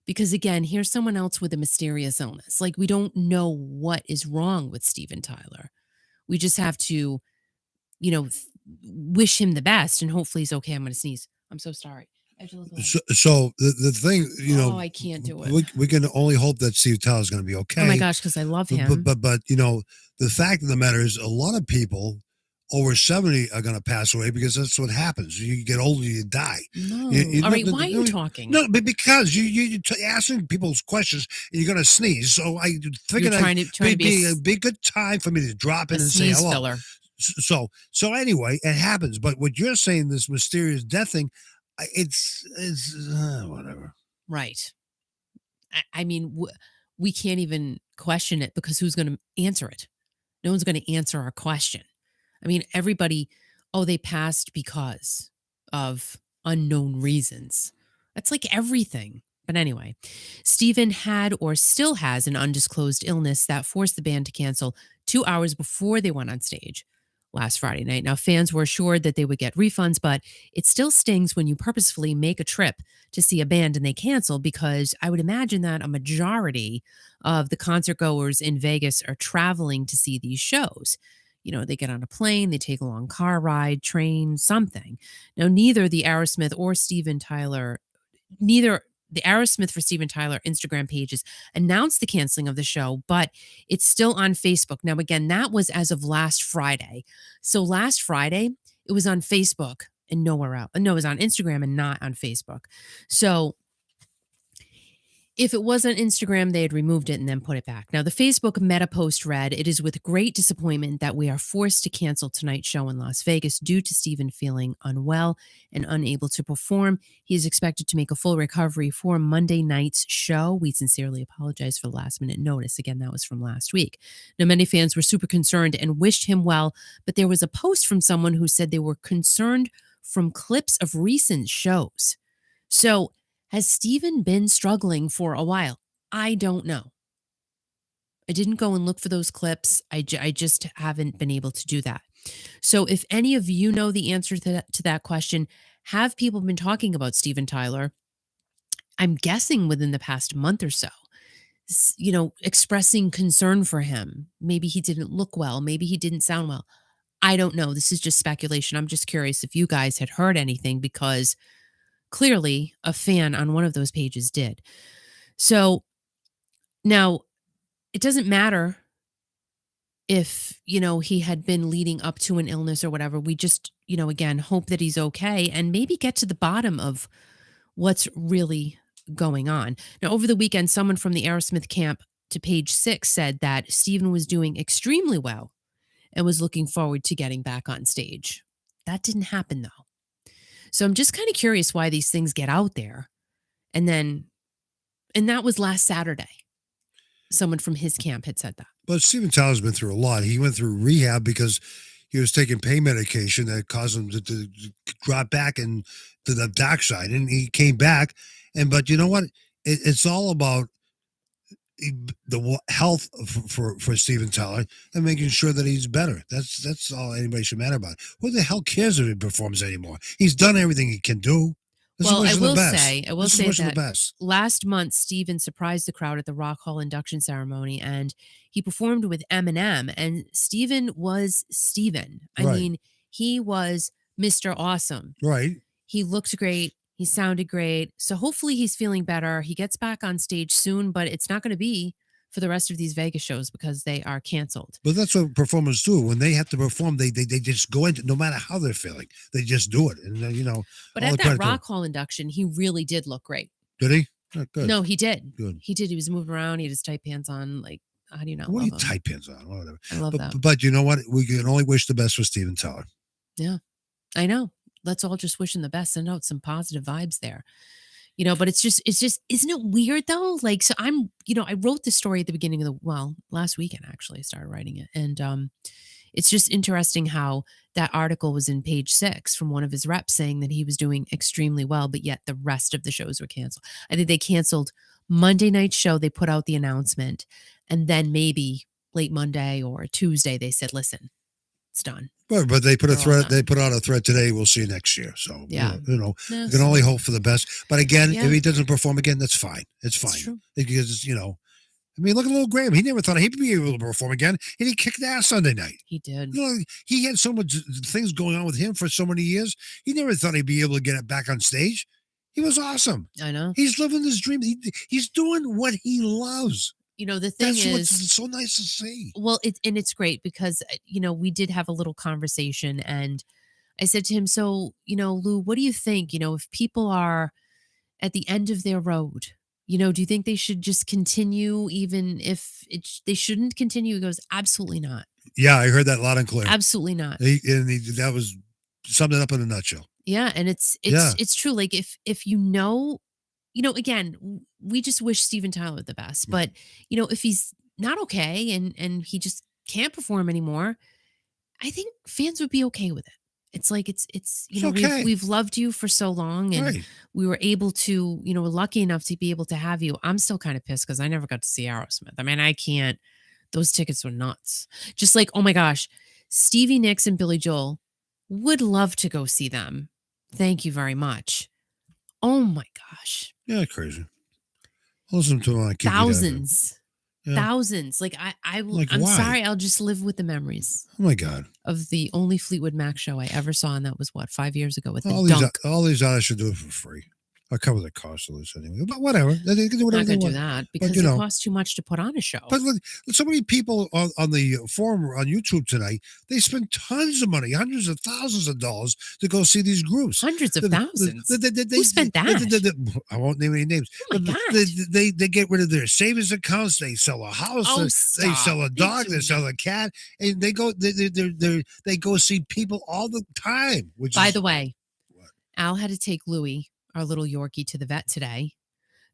Because again, here's someone else with a mysterious illness. Like we don't know what is wrong with Steven Tyler. We just have to, wish him the best, and hopefully he's okay. I'm going to sneeze. I'm so sorry. I have to look away. So the thing, I can't do it. We can only hope that Steve Tyler is going to be okay. Oh my gosh, because I love him. But the fact of the matter is, a lot of people over 70 are going to pass away because that's what happens. You get older, you die. No. All right, why are you talking? No, but because you're asking people's questions and you're going to sneeze. So I figured it'd be a good time for me to drop in and say hello. Filler. So anyway, it happens. But what you're saying, this mysterious death thing, it's whatever. Right. I mean, we can't even question it because who's going to answer it? No one's going to answer our question. I mean, everybody, they passed because of unknown reasons. That's like everything. But anyway, Stephen had or still has an undisclosed illness that forced the band to cancel 2 hours before they went on stage last Friday night. Now, fans were assured that they would get refunds, but it still stings when you purposefully make a trip to see a band and they cancel, because I would imagine that a majority of the concert goers in Vegas are traveling to see these shows. They get on a plane, they take a long car ride, train, something. Now, neither the Aerosmith for Steven Tyler Instagram pages announced the canceling of the show, but it's still on Facebook. Now, again, that was as of last Friday. So last Friday, it was on Facebook and nowhere else. No, it was on Instagram and not on Facebook. So if it was on Instagram, they had removed it and then put it back. Now, the Facebook meta post read, "It is with great disappointment that we are forced to cancel tonight's show in Las Vegas due to Stephen feeling unwell and unable to perform. He is expected to make a full recovery for Monday night's show. We sincerely apologize for the last minute notice." Again, that was from last week. Now, many fans were super concerned and wished him well, but there was a post from someone who said they were concerned from clips of recent shows. So, has Stephen been struggling for a while? I don't know. I didn't go and look for those clips. I just haven't been able to do that. So if any of you know the answer to that question, have people been talking about Stephen Tyler? I'm guessing within the past month or so, expressing concern for him. Maybe he didn't look well. Maybe he didn't sound well. I don't know. This is just speculation. I'm just curious if you guys had heard anything, because clearly a fan on one of those pages did. So now it doesn't matter if, he had been leading up to an illness or whatever. We just, again, hope that he's okay and maybe get to the bottom of what's really going on. Now, over the weekend, someone from the Aerosmith camp to Page 6 said that Stephen was doing extremely well and was looking forward to getting back on stage. That didn't happen, though. So I'm just kind of curious why these things get out there. And that was last Saturday. Someone from his camp had said that. But Stephen Tyler's been through a lot. He went through rehab because he was taking pain medication that caused him to drop back into the dark side. And he came back. But you know what? It's all about the health for Stephen Tyler and making sure that he's better. That's all anybody should matter about. Who the hell cares if he performs anymore? He's done everything he can do. I will say that last month, Stephen surprised the crowd at the Rock Hall induction ceremony, and he performed with Eminem. And Stephen was Stephen. I mean, he was Mr. Awesome. Right. He looked great. He sounded great. So hopefully he's feeling better. He gets back on stage soon, but it's not going to be for the rest of these Vegas shows because they are canceled. But that's what performers do. When they have to perform, they just go into, no matter how they're feeling, they just do it. And But at that Rock Hall induction, he really did look great. Did he? Oh, good. No, he did. Good. He did. He was moving around. He had his tight pants on. Like, how do you not what love are you him? tight pants on? Whatever. I love that. But you know what? We can only wish the best for Stephen Tyler. Yeah, I know. Let's all just wish him the best. Send out some positive vibes there. But it's just, isn't it weird though? Like, so I wrote this story at the beginning of last weekend, actually, I started writing it. And it's just interesting how that article was in Page 6 from one of his reps saying that he was doing extremely well, but yet the rest of the shows were canceled. I think they canceled Monday night's show. They put out the announcement, and then maybe late Monday or Tuesday, they said, listen, it's done. But they put a thread. They put out a thread today. We'll see you next year. So yeah, you can only hope for the best. But again, if he doesn't perform again, that's fine. It's fine because I mean, look at little Graham. He never thought he'd be able to perform again, and he kicked ass Sunday night. He did. You know, he had so much things going on with him for so many years. He never thought he'd be able to get it back on stage. He was awesome. I know. He's living his dream. He's doing what he loves. You know, the thing That's is, what's so nice to see. Well, it's great because, we did have a little conversation, and I said to him, so, Lou, what do you think? If people are at the end of their road, do you think they should just continue even if they shouldn't continue? He goes, absolutely not. Yeah, I heard that loud and clear. Absolutely not. That was summed it up in a nutshell. Yeah, and it's true. Like if again, we just wish Steven Tyler the best, but if he's not okay and he just can't perform anymore, I think fans would be okay with it. It's like it's okay. We've loved you for so long, and we were able to, we're lucky enough to be able to have you. I'm still kind of pissed because I never got to see Aerosmith. I mean, I can't. Those tickets were nuts. Just like, oh my gosh, Stevie Nicks and Billy Joel, would love to go see them. Thank you very much. Oh my gosh. Yeah, crazy. Listen to Kiki. Thousands. Yeah. Thousands. Like I'm why? sorry, I'll just live with the memories. Oh my God. Of the only Fleetwood Mac show I ever saw, and that was 5 years ago with all these others should do it for free. I'll cover the cost of this anyway. But whatever. They can do whatever they want. Not going to do that because it costs too much to put on a show. But look, so many people on the forum on YouTube tonight, they spend tons of money, hundreds of thousands of dollars to go see these groups. Hundreds of thousands. Who spent that? I won't name any names. Oh my God. They get rid of their savings accounts. They sell a house. They sell a dog. They sell a cat. And they go see people all the time. By the way, Al had to take Louie, our little Yorkie, to the vet today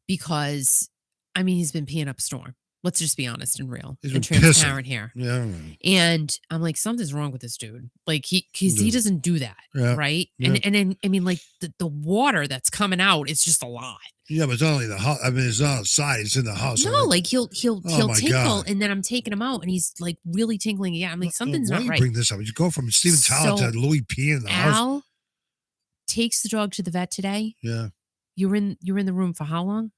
because, he's been peeing up a storm. Let's just be honest and real and transparent here. Yeah. And I'm like, something's wrong with this dude. Like he doesn't do that. Yeah. Right. Yeah. And like the water that's coming out is just a lot. Yeah, but it's only the house. it's not outside. It's in the house. No, like he'll tinkle, and then I'm taking him out, and he's like really tinkling again. I'm like, something's not right. Why you bring this up? You go from Steven Tyler to Louis P. in the house. Al takes the dog to the vet today. Yeah. You're in the room for how long?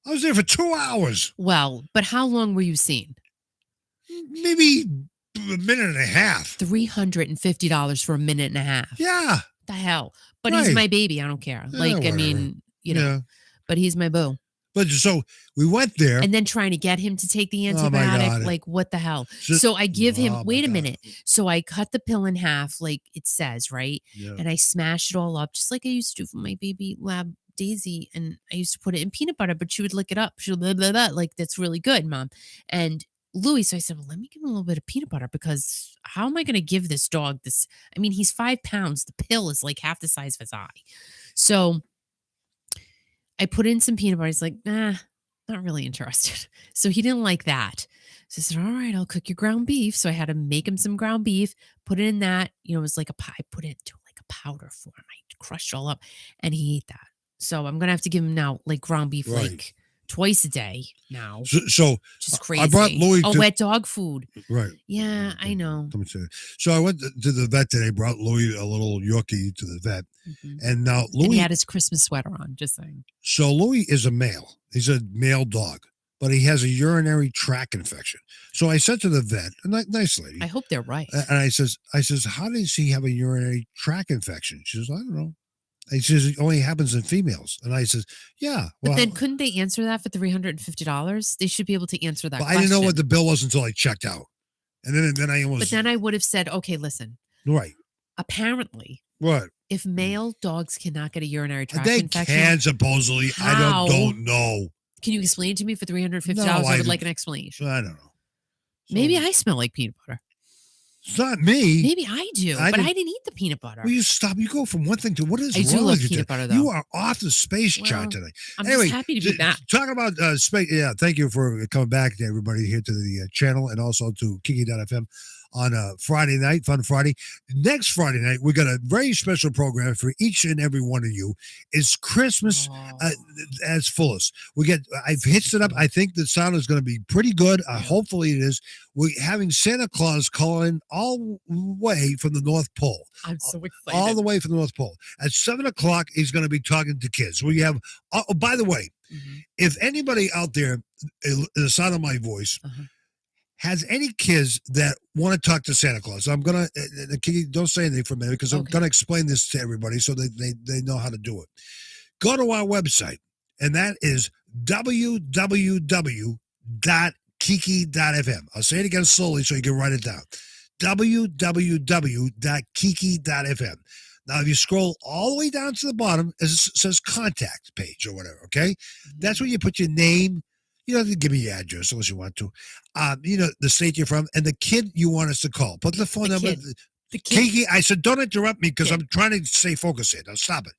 I was there for 2 hours. Well, but how long were you seen? Maybe a minute and a half. $350 for a minute and a half. Yeah. The hell. But he's my baby. I don't care. Yeah, but he's my boo. But so we went there. And then trying to get him to take the antibiotic. Like, what the hell? So I give him, wait a minute. So I cut the pill in half, like it says, right? Yeah. And I smash it all up, just like I used to do for my baby lab Daisy. And I used to put it in peanut butter, but she would lick it up. She would blah, blah, blah. Like, that's really good, Mom. And Louis, so I said, well, let me give him a little bit of peanut butter because how am I going to give this dog this? He's 5 pounds. The pill is like half the size of his eye. So I put in some peanut butter. He's like, nah, not really interested. So he didn't like that. So I said, all right, I'll cook your ground beef. So I had to make him some ground beef, put it in that, it was like I put it into like a powder form. I crushed it all up and he ate that. So I'm going to have to give him now like ground beef, like twice a day now. So just crazy. I brought Louis wet dog food. Right. Yeah, I know. Let me say. So I went to the vet today, brought Louis a little Yorkie to the vet. Mm-hmm. And now Louis. And he had his Christmas sweater on, just saying. So Louis is a male. He's a male dog, but he has a urinary tract infection. So I said to the vet, a nice lady. I hope they're right. And I says, how does he have a urinary tract infection? She says, I don't know. He says it only happens in females. And I says, yeah. Well, but then couldn't they answer that for $350? They should be able to answer that question. I didn't know what the bill was until I checked out. And then I almost. But then I would have said, okay, listen. Right. Apparently. What? If male dogs cannot get a urinary tract infection. They can supposedly. How? I don't know. Can you explain it to me for $350? No, I would like an explanation. I don't know. So, maybe I smell like peanut butter. It's not me. Maybe I do, but I didn't eat the peanut butter. Will you stop? You go from one thing to what is I wrong do love with you? Peanut butter, though. You are off the space chart today. I'm just happy to be back. Talking about space. Yeah, thank you for coming back to everybody here to the channel and also to Kiki.fm. on a Friday night, Fun Friday. Next Friday night, we got a very special program for each and every one of you. It's Christmas as fullest. I've hitched it up. I think the sound is going to be pretty good. Hopefully it is. We're having Santa Claus calling all the way from the North Pole. I'm so excited. All the way from the North Pole. At 7:00, he's going to be talking to kids. We have, by the way, if anybody out there, the sound of my voice, has any kids that want to talk to Santa Claus, I'm going to, don't say anything for a minute because I'm going to explain this to everybody so they know how to do it. Go to our website, and that is www.kiki.fm. I'll say it again slowly so you can write it down. www.kiki.fm. Now, if you scroll all the way down to the bottom, it says contact page or whatever, okay? That's where you put your name. You don't have to give me your address unless you want to. The state you're from and the kid you want us to call. Put the phone number. The kid. Kiki, I said, don't interrupt me because I'm trying to stay focused here. Now, stop it.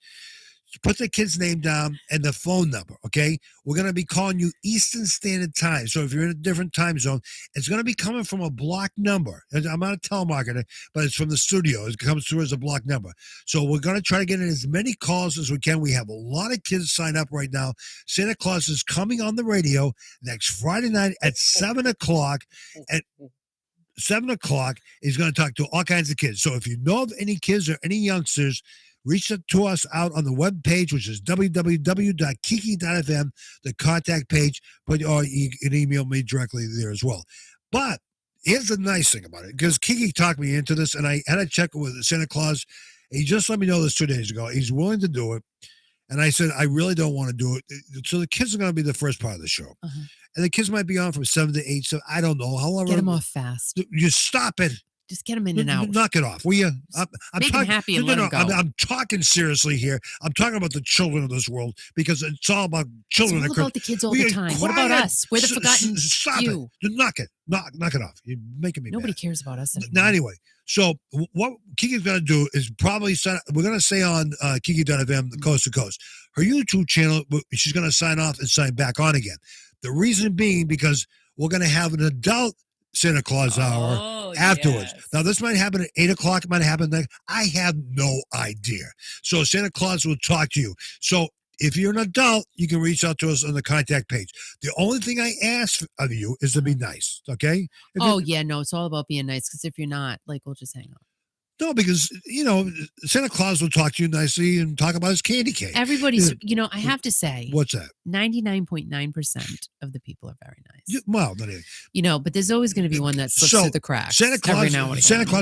Put the kid's name down and the phone number, okay? We're going to be calling you Eastern Standard Time. So if you're in a different time zone, it's going to be coming from a block number. I'm not a telemarketer, but it's from the studio. It comes through as a block number. So we're going to try to get in as many calls as we can. We have a lot of kids sign up right now. Santa Claus is coming on the radio next Friday night at 7:00. At 7:00, he's going to talk to all kinds of kids. So if you know of any kids or any youngsters, reach out to us out on the web page, which is www.kiki.fm, the contact page, or you can email me directly there as well. But here's the nice thing about it, because Kiki talked me into this, and I had to check with Santa Claus. He just let me know this 2 days ago. He's willing to do it. And I said, I really don't want to do it. So the kids are going to be the first part of the show. And the kids might be on from 7 to 8. So I don't know. However, get them off fast. You stop it. Just get them in and out. Knock it off, will you? Make them happy and let them go. I'm talking seriously here. I'm talking about the children of this world because it's all about children. It's all about the kids all the time. What about us? We're the forgotten few. Knock it. Knock it off. You're making me Nobody mad. cares about us anymore. Now, anyway, so what Kiki's going to do is probably we're going to say on Kiki.fm, the Coast to Coast, her YouTube channel, she's going to sign off and sign back on again. The reason being because we're going to have an adult Santa Claus hour afterwards. Yes. Now, this might happen at 8:00. It might happen next. I have no idea. So Santa Claus will talk to you. So if you're an adult, you can reach out to us on the contact page. The only thing I ask of you is to be nice, okay? It's all about being nice, because if you're not, we'll just hang up. No, because, Santa Claus will talk to you nicely and talk about his candy cane. Everybody's, I have to say. What's that? 99.9% of the people are very nice. Well, not even. But there's always going to be one that slips through the cracks. Santa Claus is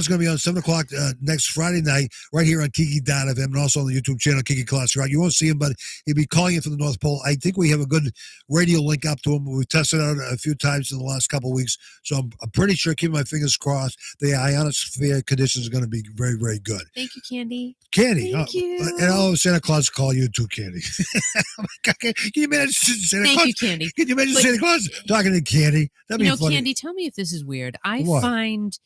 going to be on 7:00 next Friday night right here on Kiki.fm and also on the YouTube channel, Kiki Claus. You won't see him, but he'll be calling you from the North Pole. I think we have a good radio link up to him. We've tested it out a few times in the last couple of weeks, so I'm pretty sure, keeping my fingers crossed, the ionosphere conditions are going to be very, very good. Thank you, Candy. Thank you. And Santa Claus call you too, Candy. Can you imagine Santa Claus? Thank you, Candy. Can you imagine Santa Claus talking to Candy? That'd be funny. Candy, tell me if this is weird. I find,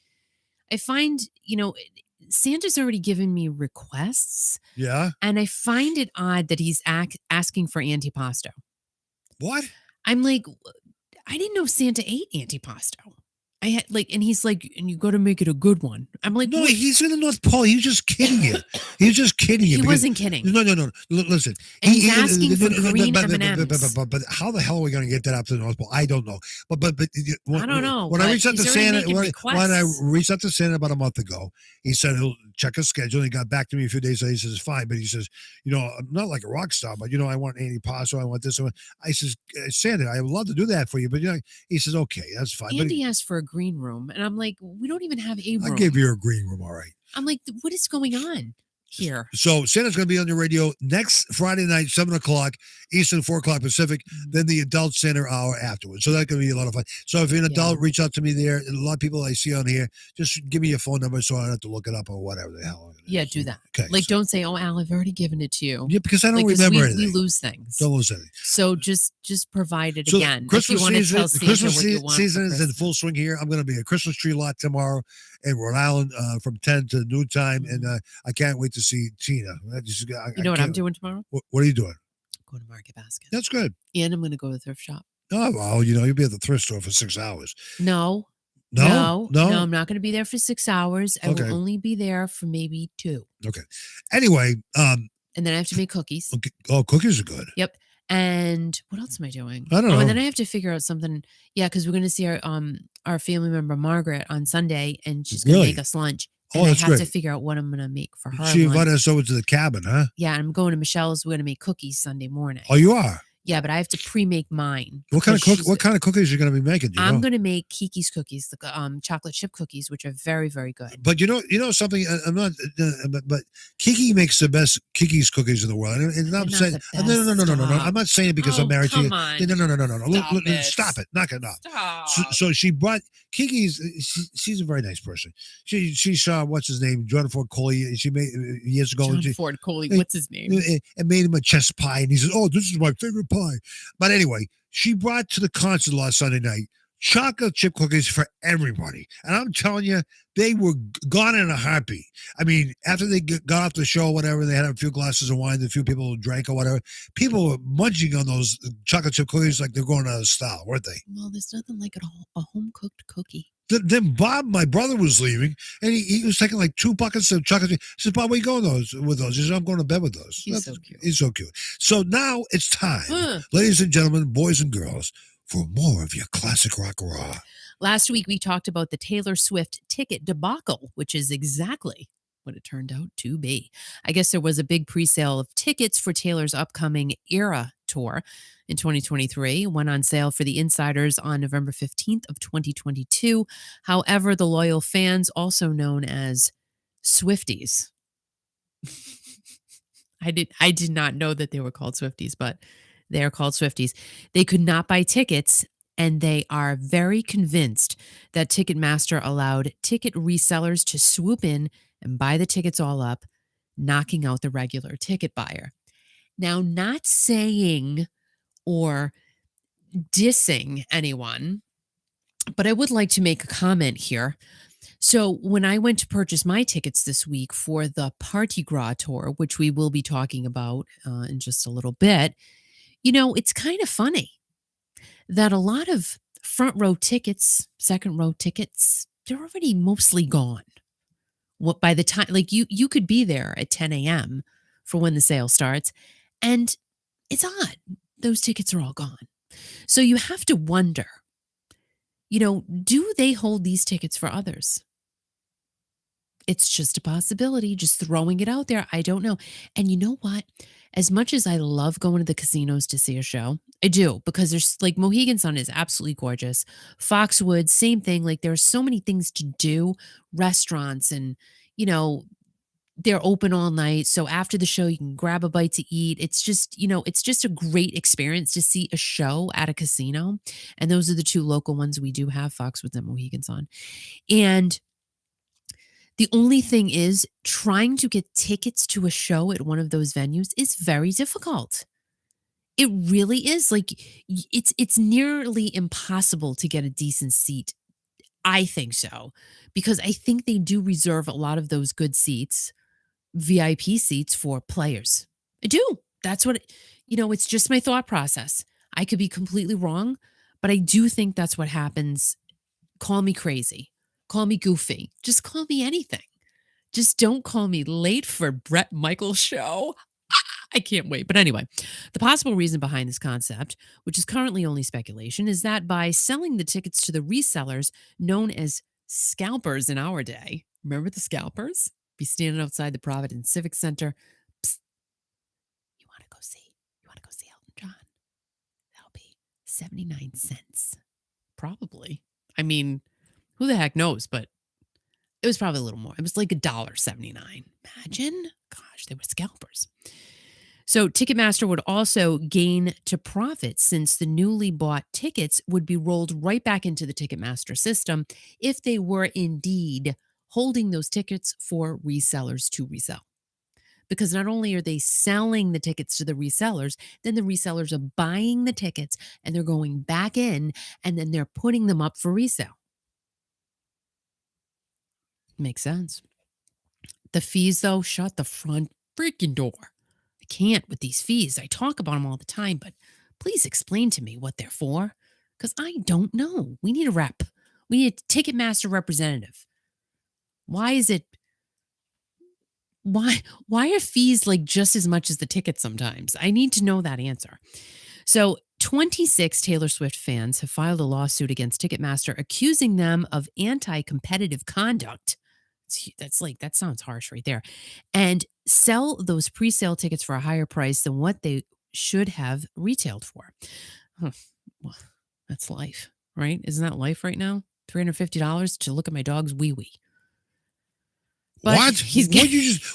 Santa's already given me requests. Yeah. And I find it odd that he's asking for antipasto. What? I'm like, I didn't know Santa ate antipasto. I had and he's like, and you got to make it a good one. I'm like, no, he's in the North Pole. He's just kidding you. He's just kidding you. He wasn't kidding. No. Listen. And he's asking for green M&Ms. But how the hell are we going to get that up to the North Pole? I don't know. But I don't know. When I reached out to Santa, about a month ago, he said he'll check his schedule. He got back to me a few days later. He says, fine. But he says, I'm not like a rock star, but, I want antipasto. I want this. I says, Santa, I would love to do that for you. But, he says, okay, that's fine. Andy asked for a green room. And I'm like, we don't even have a room. I gave you a green room, all right. I'm like, what is going on here? So Santa's going to be on the radio next Friday night, 7:00 Eastern, 4:00 Pacific, then the adult Santa hour afterwards. So that's going to be a lot of fun. So if you're an adult, reach out to me there. A lot of people I see on here, just give me your phone number so I don't have to look it up or whatever the hell. Yeah, do that. Okay. Don't say, oh, Al, I've already given it to you. Yeah, because I don't remember anything. We lose things. Don't lose anything. So just provide it again. Christmas season is in Christmas. full swing here. I'm going to be at a Christmas tree lot tomorrow in Rhode Island from 10 to noon time, and I can't wait to see Tina. You know what I'm doing tomorrow? What are you doing? Going to Market Basket. That's good. And I'm going to go to the thrift shop. Oh, well, you'll be at the thrift store for 6 hours. No. No, I'm not going to be there for 6 hours. I will Okay. only be there for maybe 2. Okay. Anyway, And then I have to make cookies. okay. Oh, cookies are good. Yep. And what else am I doing? I don't Oh, know. and then I have to figure out something. Yeah, because we're going to see our family member Margaret on Sunday, and she's going to Really? make us lunch. Oh, And I that's have great. to figure out what I'm going to make for her. She lunch. invited us over to the cabin, huh? Yeah, and I'm going to Michelle's. We're going to make cookies Sunday morning. Oh, you are? Yeah, but I have to pre-make mine. What kind of cookies are you going to be making? Do you I'm know? going to make Kiki's cookies, the chocolate chip cookies, which are very, very good. But you know something. I'm not. But Kiki makes the best Kiki's cookies in the world. And I'm saying, no. I'm not saying it because I'm married to you. Come on. No. Stop it. Knock it off. Stop. So she brought Kiki's. She's a very nice person. She saw what's his name, John Ford Coley. She made years ago. John Ford Coley. What's his name? And made him a chess pie, and he says, "Oh, this is my favorite pie." But anyway, she brought to the concert last Sunday night chocolate chip cookies for everybody. And I'm telling you, they were gone in a heartbeat. I mean, after they got off the show or whatever, they had a few glasses of wine, a few people drank or whatever. People were munching on those chocolate chip cookies like they're going out of style, weren't they? Well, there's nothing like a home-cooked cookie. Then Bob, my brother, was leaving, and he was taking like 2 buckets of chocolate. He says, "Bob, where you going with those?" He said, "I'm going to bed with those." He's so cute. He's so cute. So now it's time, ladies and gentlemen, boys and girls, for more of your classic rock raw. Last week, we talked about the Taylor Swift ticket debacle, which is exactly what it turned out to be. I guess there was a big pre-sale of tickets for Taylor's upcoming Era tour in 2023. It went on sale for the insiders on November 15th of 2022. However, the loyal fans, also known as Swifties, I did not know that they were called Swifties, but they are called Swifties. They could not buy tickets, and they are very convinced that Ticketmaster allowed ticket resellers to swoop in and buy the tickets all up, knocking out the regular ticket buyer. Now, not saying or dissing anyone, but I would like to make a comment here. So when I went to purchase my tickets this week for the Parti-Gras tour, which we will be talking about in just a little bit, it's kind of funny that a lot of front row tickets, second row tickets, they're already mostly gone. What by the time, like you could be there at 10 a.m. for when the sale starts, and it's odd. Those tickets are all gone. So you have to wonder, do they hold these tickets for others? It's just a possibility, just throwing it out there. I don't know. And you know what? As much as I love going to the casinos to see a show, I do, because there's like Mohegan Sun is absolutely gorgeous. Foxwoods, same thing. Like there are so many things to do, restaurants, and, they're open all night. So after the show, you can grab a bite to eat. It's just, it's just a great experience to see a show at a casino. And those are the 2 local ones we do have, Foxwoods and Mohegan Sun. And the only thing is, trying to get tickets to a show at one of those venues is very difficult. It really is. Like it's nearly impossible to get a decent seat. I think so, because I think they do reserve a lot of those good seats, VIP seats, for players. I do. That's what, it's just my thought process. I could be completely wrong, but I do think that's what happens. Call me crazy. Call me goofy. Just call me anything. Just don't call me late for Bret Michaels' show. I can't wait. But anyway, the possible reason behind this concept, which is currently only speculation, is that by selling the tickets to the resellers known as scalpers in our day, remember the scalpers? Be standing outside the Providence Civic Center. Psst. You want to go see Elton John? That'll be 79 cents. Probably. I mean, who the heck knows? But it was probably a little more. It was like $1.79. Imagine. Gosh, they were scalpers. So Ticketmaster would also gain to profit, since the newly bought tickets would be rolled right back into the Ticketmaster system if they were indeed holding those tickets for resellers to resell. Because not only are they selling the tickets to the resellers, then the resellers are buying the tickets and they're going back in, and then they're putting them up for resale. Makes sense. The fees, though, shut the front freaking door. I can't with these fees. I talk about them all the time, but please explain to me what they're for, because I don't know. We need a rep. We need a Ticketmaster representative. Why is it? Why are fees like just as much as the tickets sometimes? I need to know that answer. So 26 Taylor Swift fans have filed a lawsuit against Ticketmaster accusing them of anti-competitive conduct. That sounds harsh right there. And sell those pre-sale tickets for a higher price than what they should have retailed for. Huh. Well, that's life, right? Isn't that life right now? $350 to look at my dog's wee-wee. But what?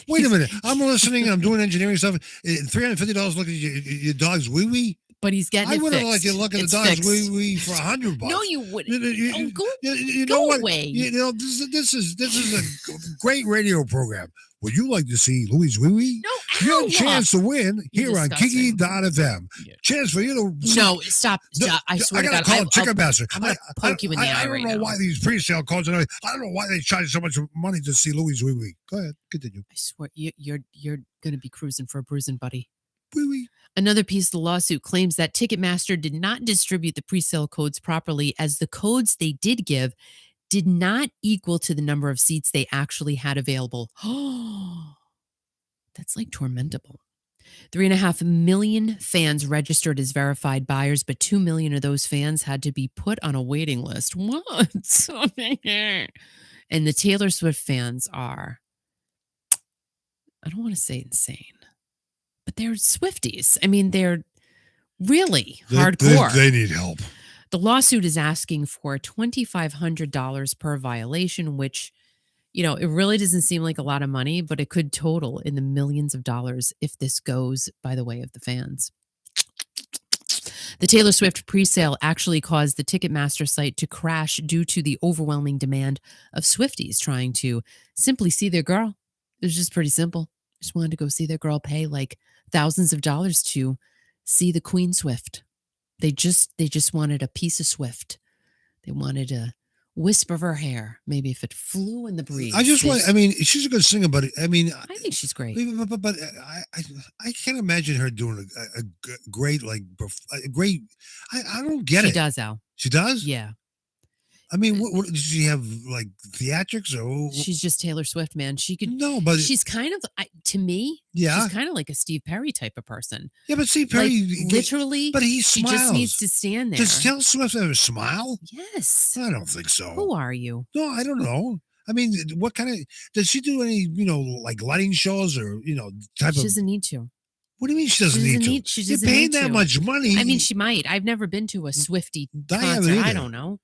Wait a minute. I'm listening. I'm doing engineering stuff. $350 look at your dog's wee wee. But he's getting it fixed. I would have liked you to look at the dog's wee wee for $100. No, you wouldn't. You go know what? away. This is a great radio program. Would you like to see Louis wee wee? No, your chance to win here on Kiki.fm. Yeah. Chance for you to no stop. I swear to God, call Ticketmaster. I'm gonna poke you in the eye. I don't know why these pre-sale codes. I don't know why they charge so much money to see Louis wee wee. Go ahead, continue. I swear you're gonna be cruising for a bruising, buddy. Wee wee. Another piece of the lawsuit claims that Ticketmaster did not distribute the pre-sale codes properly, as the codes they did give did not equal to the number of seats they actually had available. Oh, that's like tormentable. 3.5 million fans registered as verified buyers, but 2 million of those fans had to be put on a waiting list. What? And the Taylor Swift fans are, I don't want to say insane, but they're Swifties. I mean, they're really hardcore. They need help. The lawsuit is asking for $2,500 per violation, which, it really doesn't seem like a lot of money, but it could total in the millions of dollars if this goes by the way of the fans. The Taylor Swift presale actually caused the Ticketmaster site to crash due to the overwhelming demand of Swifties trying to simply see their girl. It was just pretty simple. Just wanted to go see their girl, pay like thousands of dollars to see the Queen Swift. They just wanted a piece of Swift. They wanted a wisp of her hair, maybe if it flew in the breeze. She's a good singer, but I think she's great. But I can't imagine her doing a great, great. I don't get it. She does, Al. She does? Yeah. What does she have, like theatrics or? She's just Taylor Swift, man. She could. No, but she's kind of, to me. Yeah. She's kind of like a Steve Perry type of person. Yeah, but Steve Perry literally. But he smiles. She just needs to stand there. Does Taylor Swift have a smile? Yes. I don't think so. Who are you? No, I don't know. What kind of does she do? Any like lighting shows or type of? She doesn't need to. What do you mean she doesn't need to? She doesn't You're paying need that to. much money. She might. I've never been to a Swiftie concert. I don't know.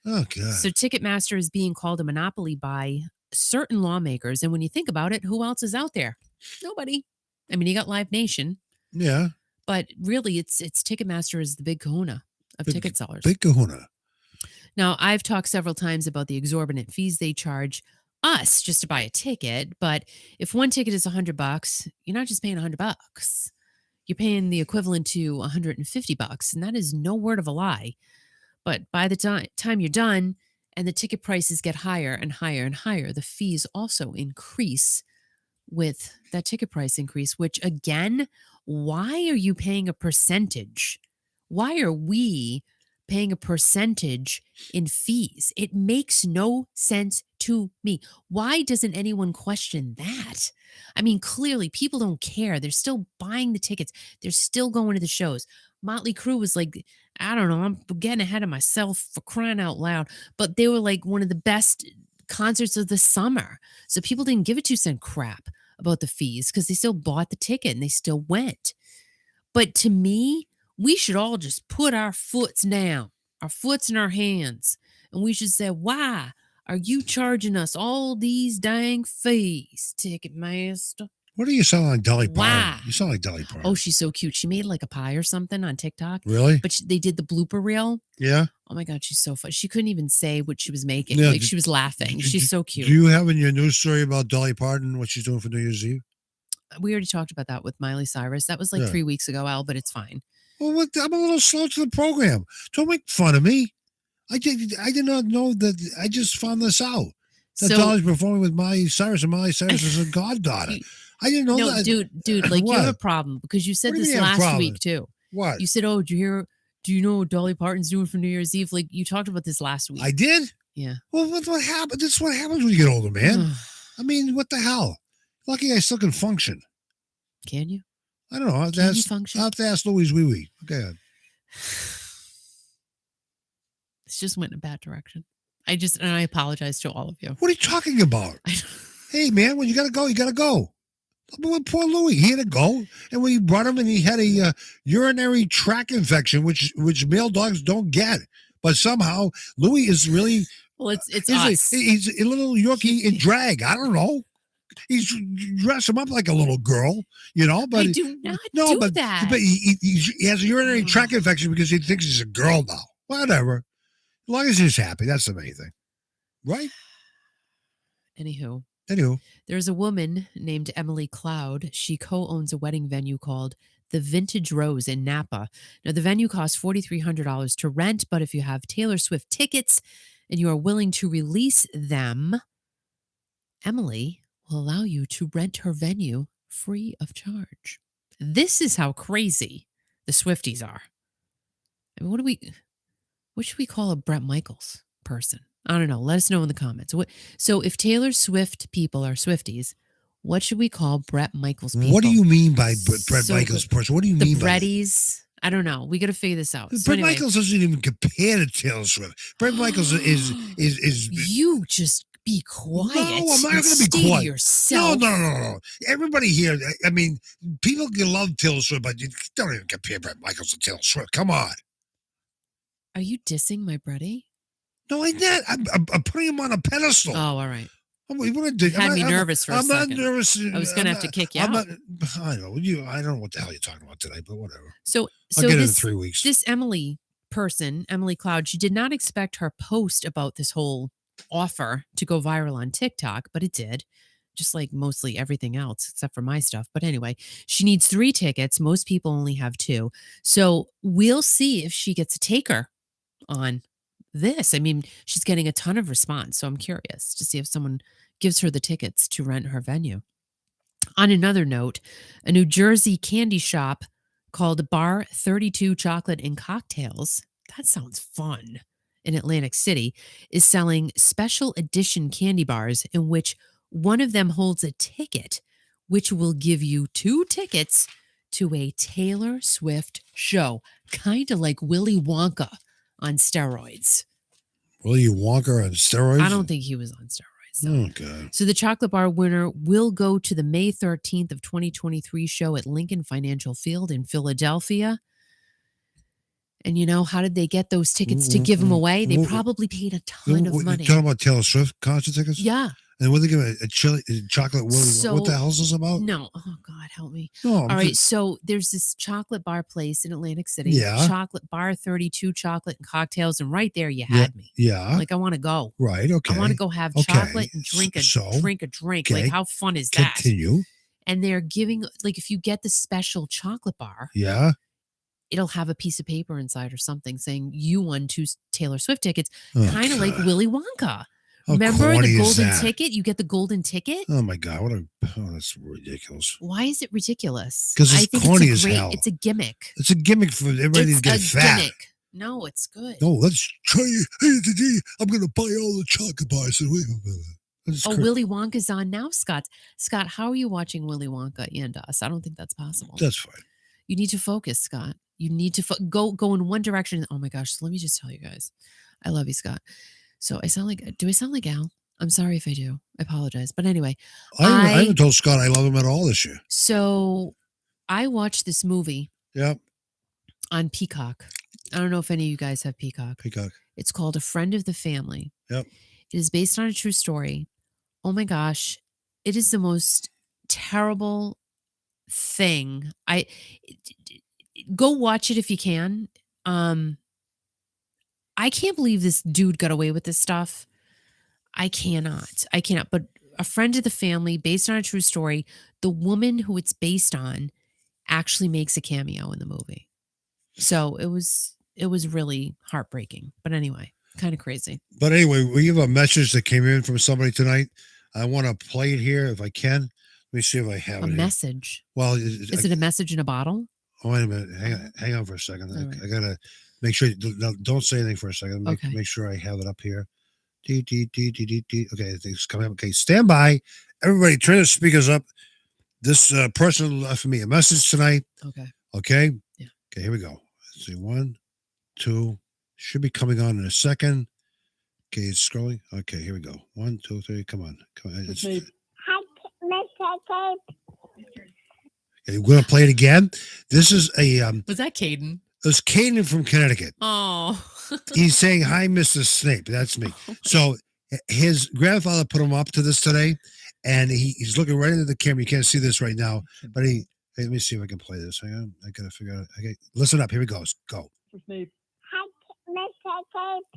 Oh, God. So Ticketmaster is being called a monopoly by certain lawmakers. And when you think about it, who else is out there? Nobody. You got Live Nation. Yeah. But really, it's Ticketmaster is the big kahuna of ticket sellers. Big kahuna. Now, I've talked several times about the exorbitant fees they charge us just to buy a ticket. But if one ticket is $100, you're not just paying $100. You're paying the equivalent to $150. And that is no word of a lie. But by the time you're done and the ticket prices get higher and higher and higher, the fees also increase with that ticket price increase, which again, why are you paying a percentage? Why are we paying a percentage in fees? It makes no sense to me. Why doesn't anyone question that? Clearly people don't care. They're still buying the tickets. They're still going to the shows. Motley Crue was like, I don't know, I'm getting ahead of myself for crying out loud, but they were like one of the best concerts of the summer. So people didn't give a 2-cent crap about the fees because they still bought the ticket and they still went. But to me, we should all just put our foots down, our foots in our hands, and we should say, why are you charging us all these dang fees, Ticketmaster? What do you sound like, Dolly Parton? Wow. You sound like Dolly Parton. Oh, she's so cute. She made like a pie or something on TikTok. Really? But they did the blooper reel. Yeah. Oh my God, she's so fun. She couldn't even say what she was making. Yeah, she was laughing. She's so cute. Do you have in your news story about Dolly Parton, what she's doing for New Year's Eve? We already talked about that with Miley Cyrus. That was like 3 weeks ago, Al, but it's fine. Well, I'm a little slow to the program. Don't make fun of me. I did not know that. I just found this out. That Dolly's performing with Miley Cyrus, and Miley Cyrus is a goddaughter. I didn't know that. Dude, like you have a problem because you said this last week too. What? You said, "Oh, do you know what Dolly Parton's doing for New Year's Eve?" Like you talked about this last week. I did? Yeah. Well, what happened? This is what happens when you get older, man. I mean, what the hell? Lucky I still can function. Can you? I don't know. Can you function? I'll have to ask Louise Wee Wee. Okay. This just went in a bad direction. And I apologize to all of you. What are you talking about? Hey, man, when you got to go, you got to go. Poor Louis, he had to go. And when you brought him in, he had a urinary tract infection, which male dogs don't get. But somehow, Louis is really... Well, it's us. He's a little Yorkie in drag. I don't know. He's dressed him up like a little girl, but I do not do that. But he has a urinary tract infection because he thinks he's a girl now. Whatever. As long as he's happy, that's the main thing. Right? Anywho. There's a woman named Emily Cloud. She co-owns a wedding venue called the Vintage Rose in Napa. Now, the venue costs $4,300 to rent, but if you have Taylor Swift tickets and you are willing to release them, Emily will allow you to rent her venue free of charge. This is how crazy the Swifties are. I mean, what should we call a Bret Michaels person? I don't know. Let us know in the comments. So if Taylor Swift people are Swifties, what should we call Bret Michaels people? What do you mean by Bret Michaels person? What do you mean by Bretties? I don't know. We got to figure this out. Bret Michaels doesn't even compare to Taylor Swift. Bret Michaels is. You just be quiet. No, I'm not going to be quiet. Yourself. No. Everybody here. I mean, people can love Taylor Swift, but you don't even compare Bret Michaels to Taylor Swift. Come on. Are you dissing my Bretty? No, I'm not. I'm putting him on a pedestal. Oh, all right. You had me nervous for a second. I'm not nervous. I was going to have to kick you out. I know. I don't know what the hell you're talking about today, but whatever. So I'll get it in 3 weeks. This Emily Cloud, she did not expect her post about this whole offer to go viral on TikTok, but it did. Just like mostly everything else, except for my stuff. But anyway, she needs 3 tickets. Most people only have 2. So we'll see if she gets a taker on this. I mean, she's getting a ton of response, so I'm curious to see if someone gives her the tickets to rent her venue. On another note, a New Jersey candy shop called Bar 32 Chocolate and Cocktails, that sounds fun, in Atlantic City, is selling special edition candy bars in which one of them holds a ticket, which will give you 2 tickets to a Taylor Swift show, kind of like Willy Wonka on steroids. Willy Wonka on steroids? I don't think he was on steroids. So. Oh, God. So the chocolate bar winner will go to the May 13th of 2023 show at Lincoln Financial Field in Philadelphia. And how did they get those tickets to give them away? They probably paid a ton of money. You're talking about Taylor Swift concert tickets? Yeah. And when they give a chocolate Willy, what the hell is this about? No. Oh, God, help me. No, all right. So there's this chocolate bar place in Atlantic City. Yeah. Chocolate Bar 32 Chocolate and Cocktails. And right there, you had me. Yeah. Like, I want to go. Right. Okay. I want to go have chocolate and drink a drink. Okay. Like, how fun is that? Continue. And they're giving, like, if you get the special chocolate bar. Yeah. It'll have a piece of paper inside or something saying you won 2 Taylor Swift tickets. Oh, kind of like Willy Wonka. How Remember the golden that? ticket? You get the golden ticket? Oh, my God. That's ridiculous. Why is it ridiculous? Because it's corny as hell. It's a gimmick. It's a gimmick for everybody to get fat. Gimmick. No, it's good. No, let's try it. Hey, today I'm going to buy all the chocolate bars. Willy Wonka's on now, Scott. Scott, how are you watching Willy Wonka and us? I don't think that's possible. That's fine. You need to focus, Scott. You need to go in one direction. Oh, my gosh. So let me just tell you guys. I love you, Scott. So do I sound like Al? I'm sorry if I do. I apologize. But anyway. I haven't told Scott I love him at all this year. So I watched this movie. Yep. On Peacock. I don't know if any of you guys have Peacock. It's called A Friend of the Family. Yep. It is based on a true story. Oh my gosh. It is the most terrible thing. Go watch it if you can. I can't believe this dude got away with this stuff. I cannot. But A Friend of the Family, based on a true story, the woman who it's based on actually makes a cameo in the movie. So it was really heartbreaking. But anyway, kind of crazy. But anyway, we have a message that came in from somebody tonight. I want to play it here if I can. Let me see if I have a message. Well, is it a message in a bottle? Oh, wait a minute. Hang on for a second. I got to make sure. Don't say anything for a second. Make sure I have it up here. Okay, I think it's coming up. Okay, stand by. Everybody, turn the speakers up. This person left me a message tonight. Okay. Okay? Yeah. Okay, here we go. Let's see. 1, 2. Should be coming on in a second. Okay, it's scrolling. Okay, here we go. 1, 2, 3. Come on. Okay, we're going to play it again. This is a... Was that Caden? It's Caden from Connecticut. Oh. He's saying, hi, Mr. Snape. That's me. So his grandfather put him up to this today, and he's looking right into the camera. You can't see this right now, but hey, let me see if I can play this. Hang on. I got to figure out. Okay, listen up. Here he goes. Go.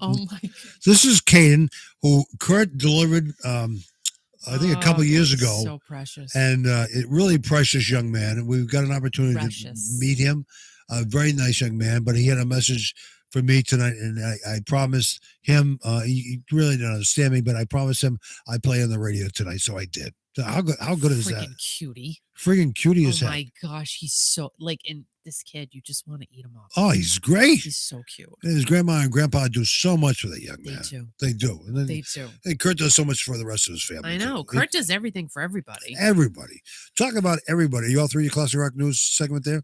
Oh, my God. This is Caden, who Kurt delivered, I think a couple years ago. So precious. And it really precious young man. We've got an opportunity to meet him. A very nice young man, but he had a message for me tonight, and I promised him, he really didn't understand me, but I promised him I'd play on the radio tonight, so I did. So how good is that? Cutie. Friggin' cutie as heck. Oh my gosh, he's so, like, and this kid, you just want to eat him up. Oh, he's great. He's so cute. And his grandma and grandpa do so much for that young man. They do. And then, they do. And Kurt does so much for the rest of his family. I know. Kurt does everything for everybody. Everybody. Talk about everybody. You all through your Classic Rock News segment there?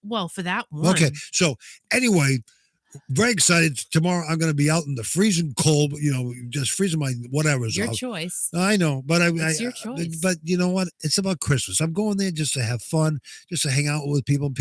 Well, for that one. Okay. So anyway, very excited. Tomorrow I'm going to be out in the freezing cold, just freezing my whatever's your out. choice. I know, but it's your choice. But you know what? It's about Christmas. I'm going there just to have fun, just to hang out with people.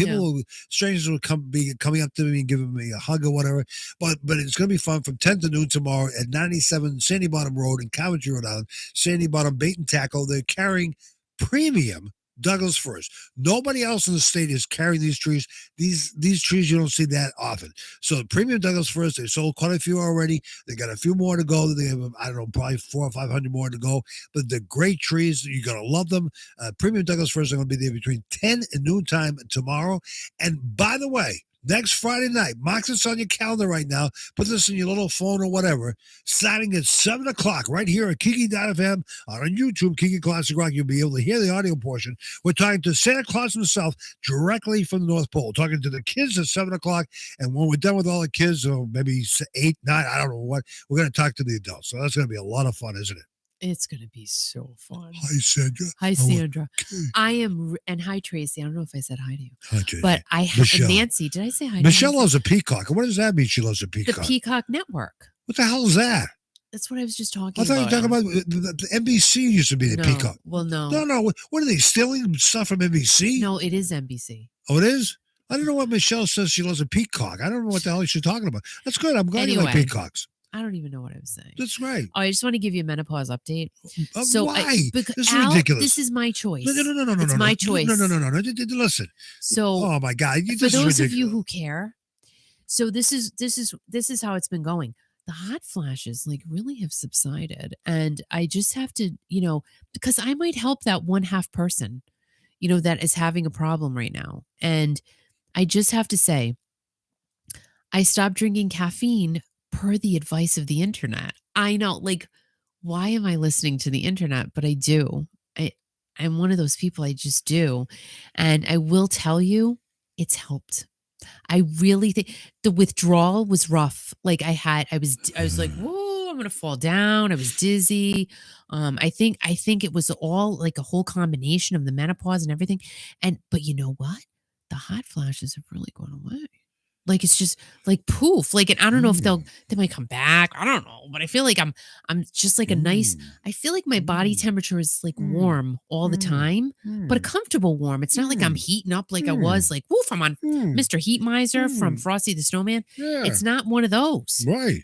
Strangers will be coming up to me and giving me a hug or whatever. But it's going to be fun from 10 to noon tomorrow at 97 Sandy Bottom Road in Coventry, Rhode Island. Sandy Bottom Bait and Tackle. They're carrying premium Douglas firs. Nobody else in the state is carrying these trees. These trees you don't see that often. So the premium Douglas firs, they sold quite a few already. They got a few more to go. They have, I don't know, probably 400 or 500 more to go. But they're great trees. You're gonna love them. Premium Douglas firs are gonna be there between 10 and noon time tomorrow. And by the way, next Friday night, mark this on your calendar right now. Put this in your little phone or whatever. Starting at 7 o'clock right here at Kiki.fm on YouTube, Kiki Classic Rock. You'll be able to hear the audio portion. We're talking to Santa Claus himself directly from the North Pole. Talking to the kids at 7 o'clock. And when we're done with all the kids, or maybe 8, 9, I don't know what, we're going to talk to the adults. So that's going to be a lot of fun, isn't it? It's going to be so fun. Hi, Sandra. Hi, Sandra. I am, and hi, Tracy. I don't know if I said hi to you. Hi, Tracy. But I have Nancy. Did I say hi to Michelle loves a peacock. What does that mean, she loves a peacock? The Peacock Network. What the hell is that? That's what I was just talking about. I thought you were talking about the NBC used to be the peacock. Well, no. No. What are they, stealing stuff from NBC? No, it is NBC. Oh, it is? I don't know what Michelle says she loves a peacock. I don't know what the hell she's talking about. That's good. I'm glad you like peacocks. I don't even know what I was saying. That's right. Oh, I just want to give you a menopause update. Why? This is ridiculous. This is my choice. No. It's my choice. No. Listen. So, oh my God. For those of you who care, so this is how it's been going. The hot flashes really have subsided, and I just have to, because I might help that 1/2 person, that is having a problem right now, and I just have to say, I stopped drinking caffeine per the advice of the internet. I know, why am I listening to the internet? But I do. I'm one of those people. I just do. And I will tell you, it's helped. I really think the withdrawal was rough. I was like, whoa, I'm going to fall down. I was dizzy. I think it was all a whole combination of the menopause and everything. But you know what? The hot flashes have really gone away. It's just poof. And I don't know if they might come back. I don't know, but I feel like I'm just a nice. I feel like my body temperature is warm all the time, but a comfortable warm. It's not like I'm heating up I was woof. I'm on Mr. Heat Miser from Frosty the Snowman. Yeah. It's not one of those, right?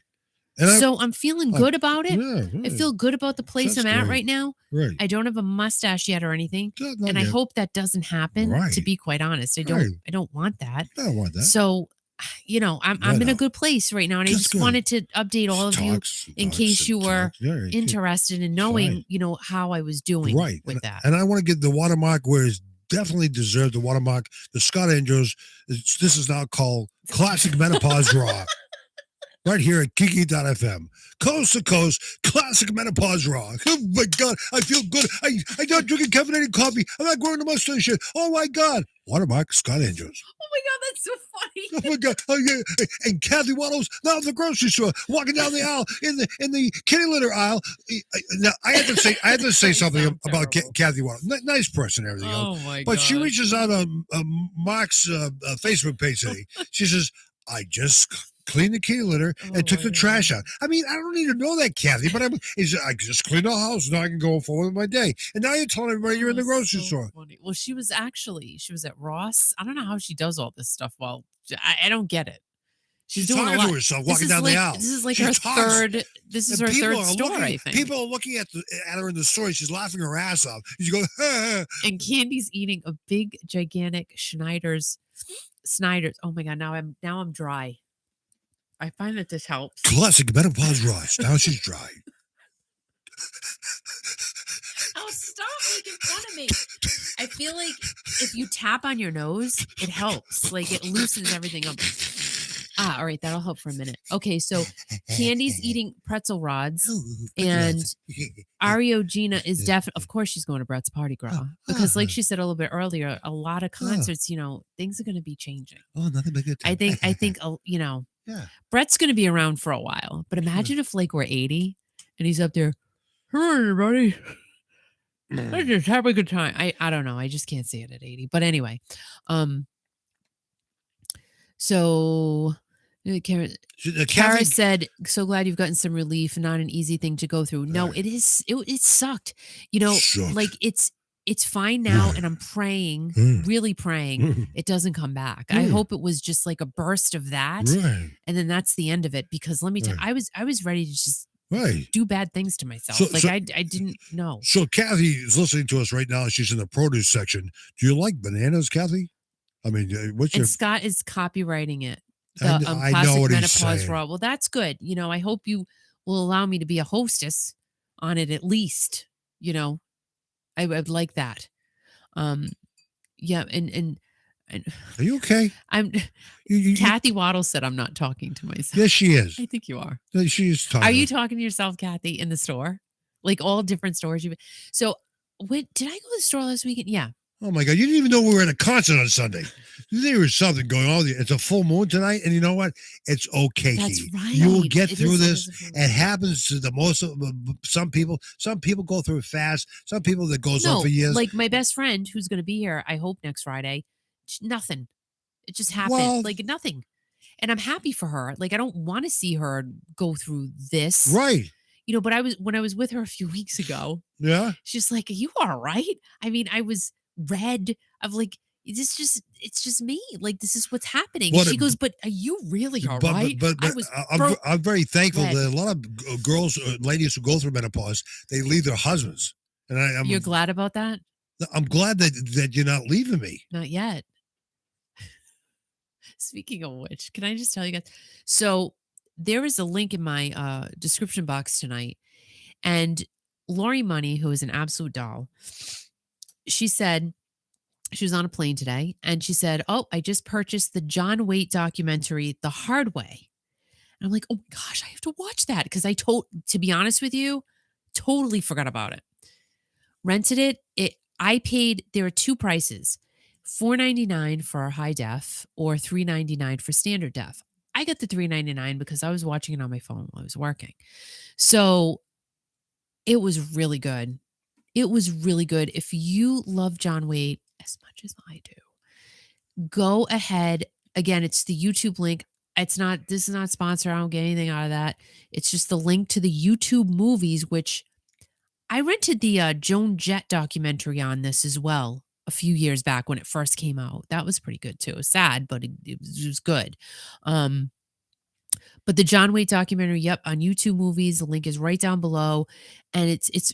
So I'm feeling good about it. Yeah, right. I feel good about the place I'm at right now. Right. I don't have a mustache yet or anything, and I hope that doesn't happen. Right. To be quite honest, I don't want that. I don't want that. So. I'm in a good place right now, and I just wanted to update all of you in case you were interested in knowing, how I was doing with that. And I want to get the watermark where it's definitely deserved. The watermark, the Scott Angels. This is now called Classic Menopause Raw. Right here at Kiki.fm. Coast to coast, classic menopause raw. Oh my God, I feel good. I'm not drinking caffeinated coffee. I'm not growing a mustache yet. Oh my God. Watermark, Scott Angels. Oh my God, that's so funny. Oh my God! Oh, yeah. And Kathy Waddles now at the grocery store, walking down the aisle in the kitty litter aisle. Now, I had to say something about Kathy Waddles. Nice person, and everything else. Oh my But God. she reaches out on Mark's Facebook page today. She says, "I just cleaned the kitty litter and took the trash out." I mean, I don't need to know that, Kathy, but I just cleaned the house. Now I can go forward with my day. And now you're telling everybody you're in the grocery store. Funny. Well, she was at Ross. I don't know how she does all this stuff. Well, I don't get it. She's doing talking a lot. to herself, walking down the aisle. This is like She her talks, third. This is her third store, I think. People are looking at her in the store. She's laughing her ass off. You go, and Candy's eating a big, gigantic Snyder's. Oh my God! Now I'm dry. I find that this helps. Classic menopause rush. Now she's dry. Oh, stop making fun of me. I feel like if you tap on your nose, it helps. Like it loosens everything up. All right. That'll help for a minute. Okay. So Candy's eating pretzel rods and Ariogina is definitely, of course, she's going to Bret's Parti-Gras because like she said a little bit earlier, a lot of concerts, things are going to be changing. Oh, nothing but good time. I think, yeah. Brett's going to be around for a while, but imagine if like we're 80 and he's up there. Hello, everybody. Let's just have a good time. I don't know. I just can't see it at 80. But anyway, so Kara said, "So glad you've gotten some relief. Not an easy thing to go through. No, it is. It sucked. Like it's fine now, and I'm praying, really praying, it doesn't come back. I hope it was just like a burst of that, and then that's the end of it. Because let me tell you, I was ready to just." Do bad things to myself. I didn't know. So Kathy is listening to us right now. She's in the produce section. Do you like bananas, Kathy? I mean, Scott is copywriting it. I know what he's saying. Raw. Well, that's good. I hope you will allow me to be a hostess on it at least. I would like that. Yeah, and are you okay? Kathy Waddle said I'm not talking to myself. Yes, she is. I think you are. She is talking. Are you talking to yourself, Kathy, in the store? Like all different stores? So, did I go to the store last weekend? Yeah. Oh my God! You didn't even know we were at a concert on Sunday. There was something going on. It's a full moon tonight, and you know what? It's okay. That's right. You will get through this. It happens to the most of some people. Some people go through it fast. Some people that goes on for years. Like my best friend, who's going to be here, I hope next Friday. Nothing. It just happened. Well, like nothing. And I'm happy for her. Like I don't want to see her go through this. Right. But when I was with her a few weeks ago. Yeah. She's like, "Are you all right?" I mean, I was red of like, it's just me. Like, this is what's happening. And she goes, "But are you really all right?" But I'm very thankful that a lot of girls, ladies who go through menopause, they leave their husbands. And you're glad about that? I'm glad that you're not leaving me. Not yet. Speaking of which, can I just tell you guys? So there is a link in my description box tonight. And Lori Money, who is an absolute doll, she said, she was on a plane today, and she said, "Oh, I just purchased the John Waite documentary, The Hard Way." And I'm like, "Oh my gosh, I have to watch that." Because to be honest with you, totally forgot about it. Rented it. I paid, there are two prices. $4.99 for high def or $3.99 for standard def. I got the $3.99 because I was watching it on my phone while I was working. So it was really good. It was really good. If you love John Waite as much as I do, go ahead. Again, it's the YouTube link. This is not sponsored. I don't get anything out of that. It's just the link to the YouTube movies, which I rented the Joan Jett documentary on this as well a few years back when it first came out. That was pretty good too. It was sad, but it was good. But the John Waite documentary, on YouTube movies. The link is right down below, and it's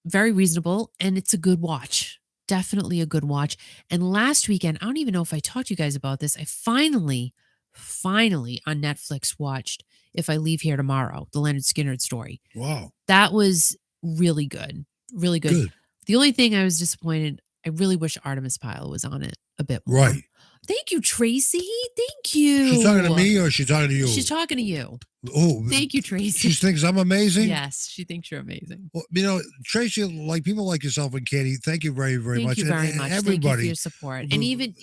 very reasonable, and it's a good watch. Definitely a good watch. And last weekend, I don't even know if I talked to you guys about this. I finally on Netflix watched If I Leave Here Tomorrow, the Leonard Skinner story. Wow, that was really good, really good. The only thing I was disappointed, I really wish Artemis Pyle was on it a bit more. Right. Thank you, Tracy. Thank you. She's talking to me or is she talking to you? She's talking to you. Oh, thank you, Tracy. She thinks I'm amazing? Yes, she thinks you're amazing. Well, Tracy, like people like yourself and Katie, thank you very, very much. Thank you very much. Everybody. Thank you for your support. And even,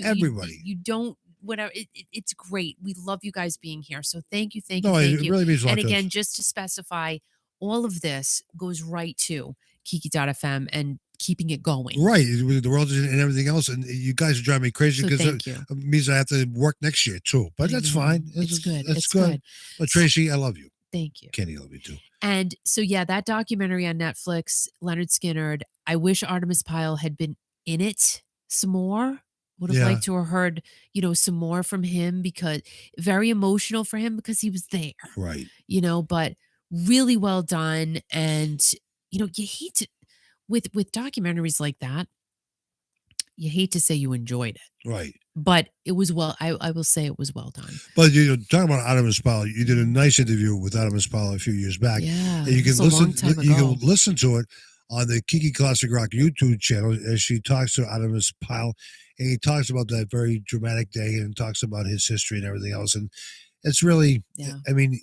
everybody. You don't whatever. It's great. We love you guys being here. So thank you, thank you, No, thank it you. really means a lot And to us. again, just to specify, all of this goes right to Kiki.fm and keeping it going. Right, with the world and everything else, and you guys are driving me crazy So because thank you. it means I have to work next year too. But I that's know. fine. It's good. It's It's good. good. But Tracy, I love you. Thank you. Kenny, I love you too. And so, yeah, that documentary on Netflix, Leonard Skinner, I wish Artemis Pyle had been in it some more. Would have Yeah. liked to have heard, some more from him, because very emotional for him because he was there. Right. But really well done. And, you hate to, with documentaries like that, you hate to say you enjoyed it. Right. But it was I will say it was well done. But talking about Artemis Pyle, you did a nice interview with Artemis Pyle a few years back. Yeah. And you can it's a listen. long time You ago. can listen to it on the Kiki Classic Rock YouTube channel as she talks to Artemis Pyle, and he talks about that very dramatic day and talks about his history and everything else. And it's really, I mean,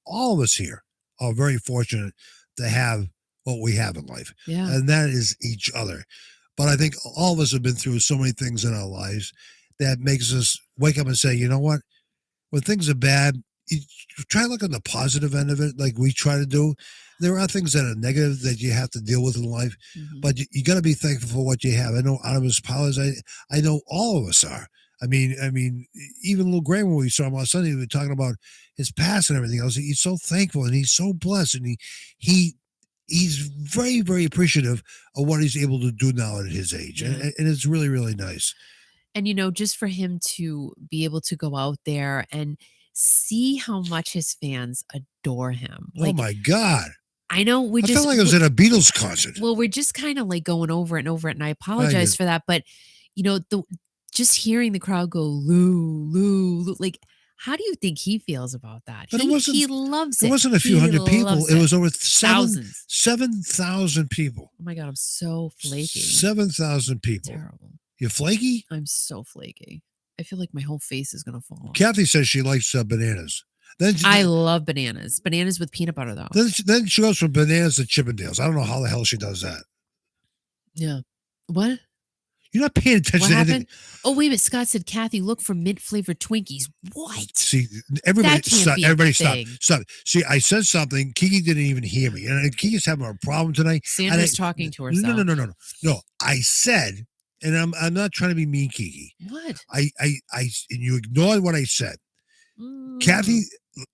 all of us here are very fortunate to have what we have in life, and that is each other. But I think all of us have been through so many things in our lives that makes us wake up and say, you know what? When things are bad, you try to look on the positive end of it, like we try to do. There are things that are negative that you have to deal with in life, but you got to be thankful for what you have. I know Artemis Pyle is. I know all of us are. I mean, even Lou Graham, when we saw him on Sunday, we were talking about his past and everything else. He's so thankful and he's so blessed, and he's very, very appreciative of what he's able to do now at his age. And it's really, really nice. And, just for him to be able to go out there and see how much his fans adore him. Oh, my God. I know I felt like I was at a Beatles concert. Well, we're just kind of like going over it and over it. And I apologize for that. But, just hearing the crowd go, Lou, Lou, Lou, like, how do you think he feels about that? He loves it. It wasn't a few hundred people. It was over thousands. 7,000 people. Oh my God, I'm so flaky. 7,000 people. Terrible. You're flaky? I'm so flaky. I feel like my whole face is going to fall off. Kathy says she likes bananas. I love bananas. Bananas with peanut butter, though. Then she goes from bananas to Chippendales. I don't know how the hell she does that. Yeah. What? You're not paying attention to anything. Oh, wait a minute. Scott said, Kathy, look for mint-flavored Twinkies. What? See, everybody stop. See, I said something. Kiki didn't even hear me. And Kiki's having a problem tonight. Sandra's talking to herself. No. I said, and I'm not trying to be mean, Kiki. What? And you ignored what I said. Kathy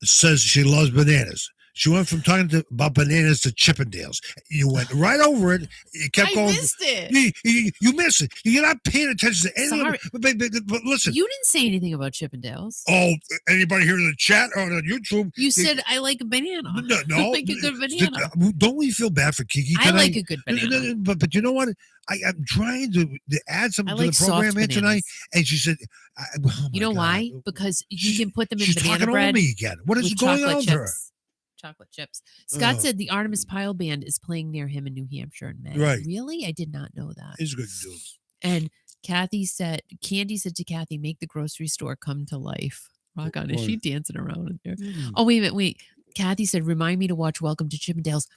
says she loves bananas. She went from talking about bananas to Chippendales. You went right over it. You kept going. I missed it. You missed it. You're not paying attention to anything. Sorry. But listen. You didn't say anything about Chippendales. Oh, anybody here in the chat or on YouTube? You said, I like a banana. No. I like a good banana. Don't we feel bad for Kiki tonight? I like a good banana. But you know what? I'm trying to add something to the program here tonight. And she said, you know why? Because you can put them in she's banana talking bread. Over me again. What is going on with her? Chocolate chips. Scott said the Artemis Pyle Band is playing near him in New Hampshire in May. Right. Really? I did not know that. It's good to do. And Candy said to Kathy, make the grocery store come to life. Rock on. Is she dancing around in there? Oh, wait a minute. Wait. Kathy said, remind me to watch Welcome to Chippendales.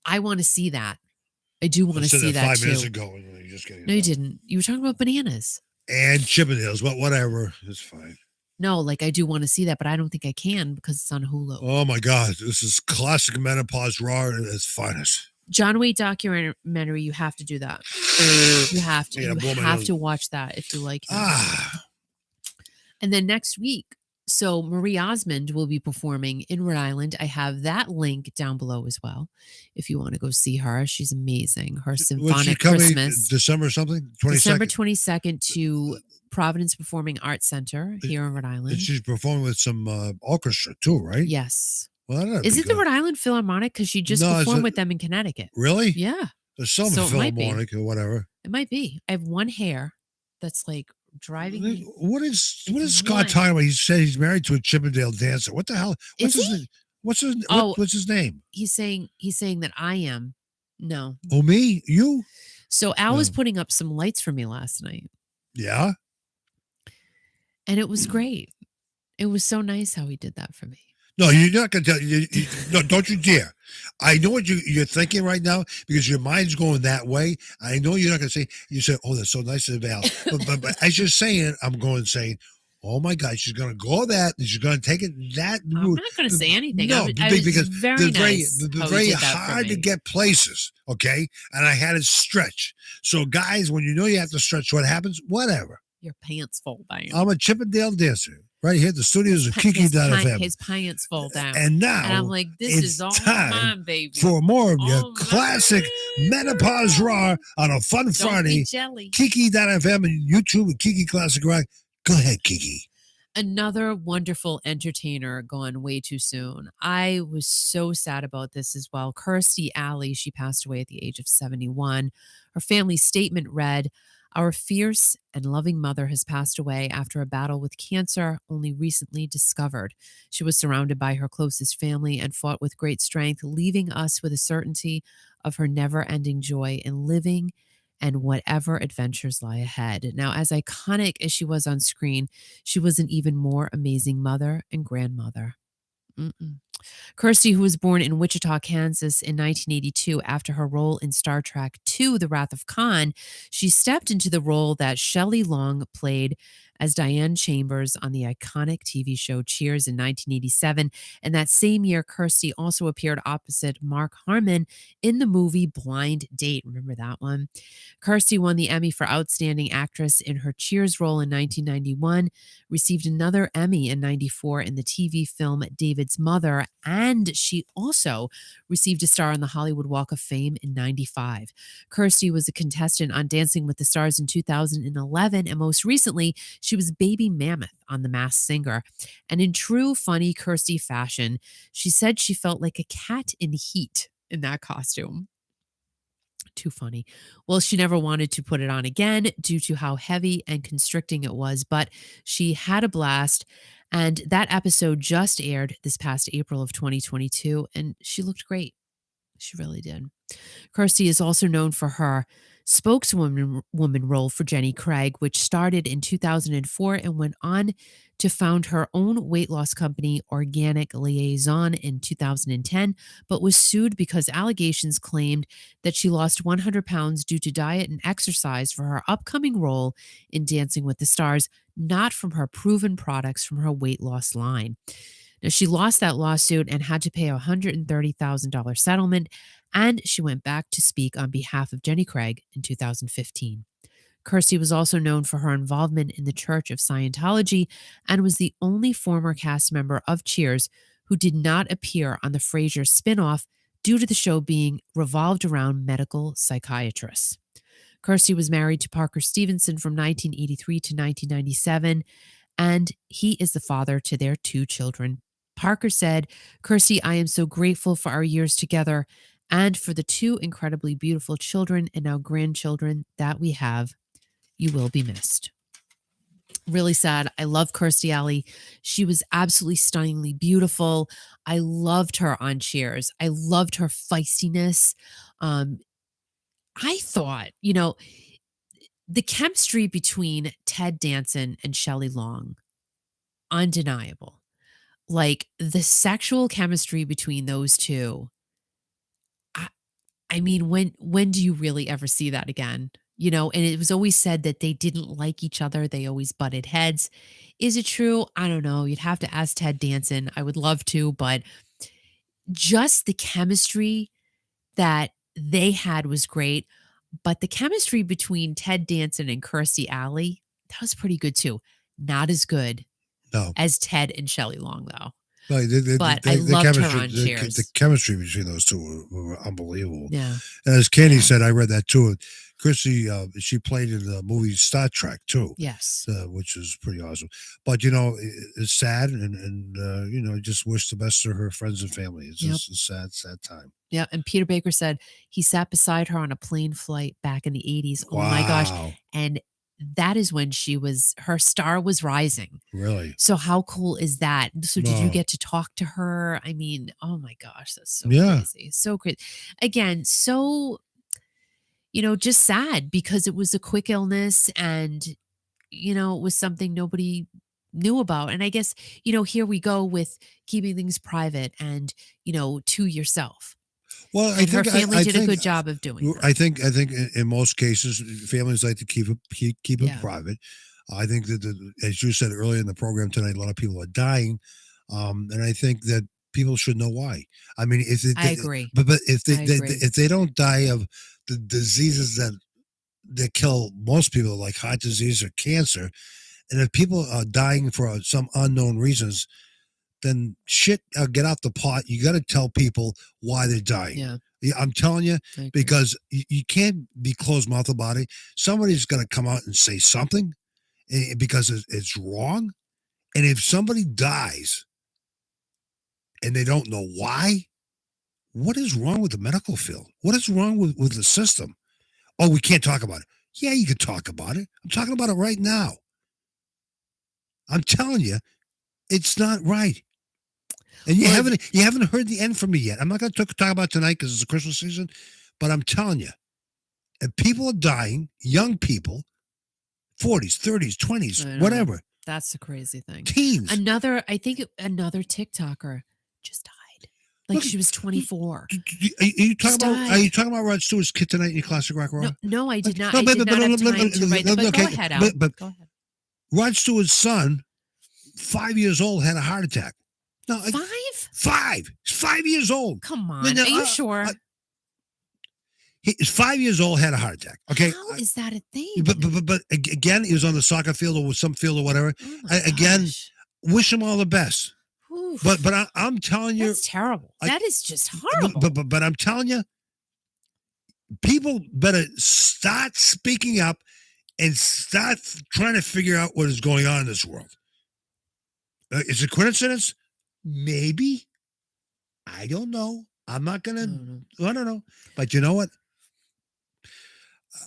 I want to see that. I do want to see that 5 too. minutes ago. You're just kidding. No, you didn't. You were talking about bananas. And Chippendales. Whatever. It's fine. No, like I do want to see that, but I don't think I can because it's on Hulu. Oh my God. This is classic menopause raw at its finest. John Wayne documentary, you have to do that. You have to. You have to watch that if you like him. And then next week, so Marie Osmond will be performing in Rhode Island. I have that link down below as well. If you want to go see her, she's amazing. Her symphonic Christmas. December something? 22nd? December 22nd to Providence Performing Arts Center here in Rhode Island. And she's performing with some orchestra too, right? Yes. Well, is it the Rhode Island Philharmonic? Because she just performed with them in Connecticut. Really? Yeah. There's some Philharmonic or whatever. It might be. I have one hair that's like driving me. What is Scott talking about? He said he's married to a Chippendale dancer. What the hell? What's his name? He's saying that I am. No. Oh, me? You? So Al was putting up some lights for me last night. Yeah. And it was great. It was so nice how he did that for me. No, you're not going to tell. No, don't you dare. I know what you're thinking right now because your mind's going that way. I know you're not going to say. You say, "Oh, that's so nice of Val," but as you're saying it, I'm going saying, "Oh my God, she's going to go that. She's going to take it that I'm route." not going to say anything. No, I was because very nice. they're how he very did that for hard to me. get places. Okay, and I had to stretch. So, guys, when you know you have to stretch, what happens? Whatever. Your pants fall down. I'm a Chippendale dancer. Right here at the studios of Kiki.fm. His pants fall down. And now, and I'm like, this it's is all time mine, baby. for more of your All classic mine. Menopause Raw on a fun Don't Friday. be jelly. Kiki.fm and YouTube and Kiki Classic Rock. Go ahead, Kiki. Another wonderful entertainer gone way too soon. I was so sad about this as well. Kirstie Alley, she passed away at the age of 71. Her family statement read, "Our fierce and loving mother has passed away after a battle with cancer only recently discovered. She was surrounded by her closest family and fought with great strength, leaving us with a certainty of her never-ending joy in living and whatever adventures lie ahead." Now, as iconic as she was on screen, she was an even more amazing mother and grandmother. Kirstie, who was born in Wichita, Kansas in 1982 after her role in Star Trek II, The Wrath of Khan, she stepped into the role that Shelley Long played as Diane Chambers on the iconic TV show Cheers in 1987. And that same year, Kirstie also appeared opposite Mark Harmon in the movie Blind Date. Remember that one? Kirstie won the Emmy for Outstanding Actress in her Cheers role in 1991, received another Emmy in 94 in the TV film David's Mother, and she also received a star on the Hollywood Walk of Fame in 95. Kirstie was a contestant on Dancing with the Stars in 2011, and most recently, she was Baby Mammoth on The Masked Singer. And in true funny Kirstie fashion, she said she felt like a cat in heat in that costume. Too funny. Well, she never wanted to put it on again due to how heavy and constricting it was, but she had a blast. And that episode just aired this past April of 2022, and she looked great. She really did. Kirstie is also known for her spokeswoman role for Jenny Craig, which started in 2004 and went on to found her own weight loss company, Organic Liaison, in 2010, but was sued because allegations claimed that she lost 100 pounds due to diet and exercise for her upcoming role in Dancing with the Stars, not from her proven products from her weight loss line. Now, she lost that lawsuit and had to pay a $130,000 settlement, and she went back to speak on behalf of Jenny Craig in 2015. Kirstie was also known for her involvement in the Church of Scientology and was the only former cast member of Cheers who did not appear on the Frasier spinoff due to the show being revolved around medical psychiatrists. Kirstie was married to Parker Stevenson from 1983 to 1997, and he is the father to their 2 children. Parker said, "Kirstie, I am so grateful for our years together and for the 2 incredibly beautiful children and now grandchildren that we have. You will be missed." Really sad. I love Kirstie Alley. She was absolutely stunningly beautiful. I loved her on Cheers. I loved her feistiness. I thought, the chemistry between Ted Danson and Shelley Long, undeniable. Like the sexual chemistry between those two. I mean, when do you really ever see that again? And it was always said that they didn't like each other. They always butted heads. Is it true? I don't know. You'd have to ask Ted Danson. I would love to, but just the chemistry that they had was great. But the chemistry between Ted Danson and Kirstie Alley, that was pretty good too. Not as good as Ted and Shelley Long, though. No, I loved her on Cheers. The chemistry between those two were unbelievable. Yeah. And as Candy said, I read that too. Kirstie, she played in the movie Star Trek too. Yes. Which is pretty awesome. But, it's sad and just wish the best to her friends and family. It's just a sad, sad time. Yeah. And Peter Baker said he sat beside her on a plane flight back in the 80s. Oh my gosh. And that is when her star was rising. Really? So how cool is that? So did you get to talk to her? I mean, oh my gosh, that's so crazy. So crazy. Again, so, just sad because it was a quick illness and, it was something nobody knew about. And I guess, here we go with keeping things private and, to yourself. Well, And her family did a good job of doing that. I think in most cases, families like to keep it private. I think that, as you said earlier in the program tonight, a lot of people are dying, and I think that people should know why. I mean, I agree. But if they don't die of the diseases that kill most people, like heart disease or cancer, and if people are dying for some unknown reasons, then get out the pot. You got to tell people why they're dying. Yeah. I'm telling you, because you can't be closed mouth about it. Somebody's going to come out and say something because it's wrong. And if somebody dies and they don't know why, what is wrong with the medical field? What is wrong with the system? Oh, we can't talk about it. Yeah, you can talk about it. I'm talking about it right now. I'm telling you, it's not right. And you haven't heard the end from me yet. I'm not going to talk about it tonight because it's a Christmas season, but I'm telling you, if people are dying, young people, 40s, 30s, 20s, whatever. That's the crazy thing. Teens. Another TikToker just died. Like she was 24. Are you talking about Rod Stewart's kid tonight in your classic rock roll? No, I did not. I did not have time to write that. But go ahead, Al. Go ahead. Rod Stewart's son, 5 years old, had a heart attack. No, 5? 5. He's 5 years old. Come on. Are you sure? He's 5 years old, had a heart attack. Okay. How is that a thing? But again, he was on the soccer field or some field or whatever. Again, wish him all the best. Oof. But I'm telling you, that's terrible. That is just horrible. But I'm telling you, people better start speaking up and start trying to figure out what is going on in this world. Is it coincidence? Maybe. I don't know. I'm not gonna. I don't know. But you know what?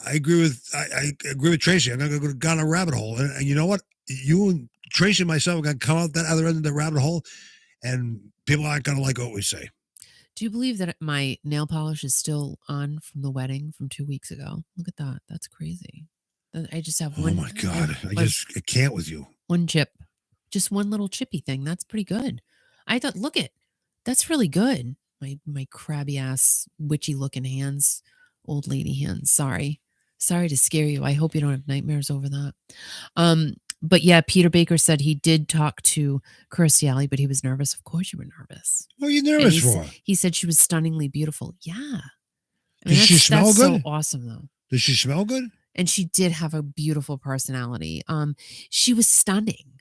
I agree with Tracy. I'm gonna go down a rabbit hole, and you know what? You and Tracy and myself are gonna come out that other end of the rabbit hole, and people aren't gonna like what we say. Do you believe that my nail polish is still on from the wedding from 2 weeks ago? Look at that. That's crazy. I just have one. Oh my God! I can't with you. One chip, just one little chippy thing. That's pretty good. I thought, that's really good. My crabby ass, witchy looking hands, old lady hands. Sorry to scare you. I hope you don't have nightmares over that. But yeah, Peter Baker said he did talk to Kirstie Alley, but he was nervous. Of course you were nervous. What are you nervous for? He said she was stunningly beautiful. Yeah. Did she smell good? That's so awesome though. Did she smell good? And she did have a beautiful personality. She was stunning.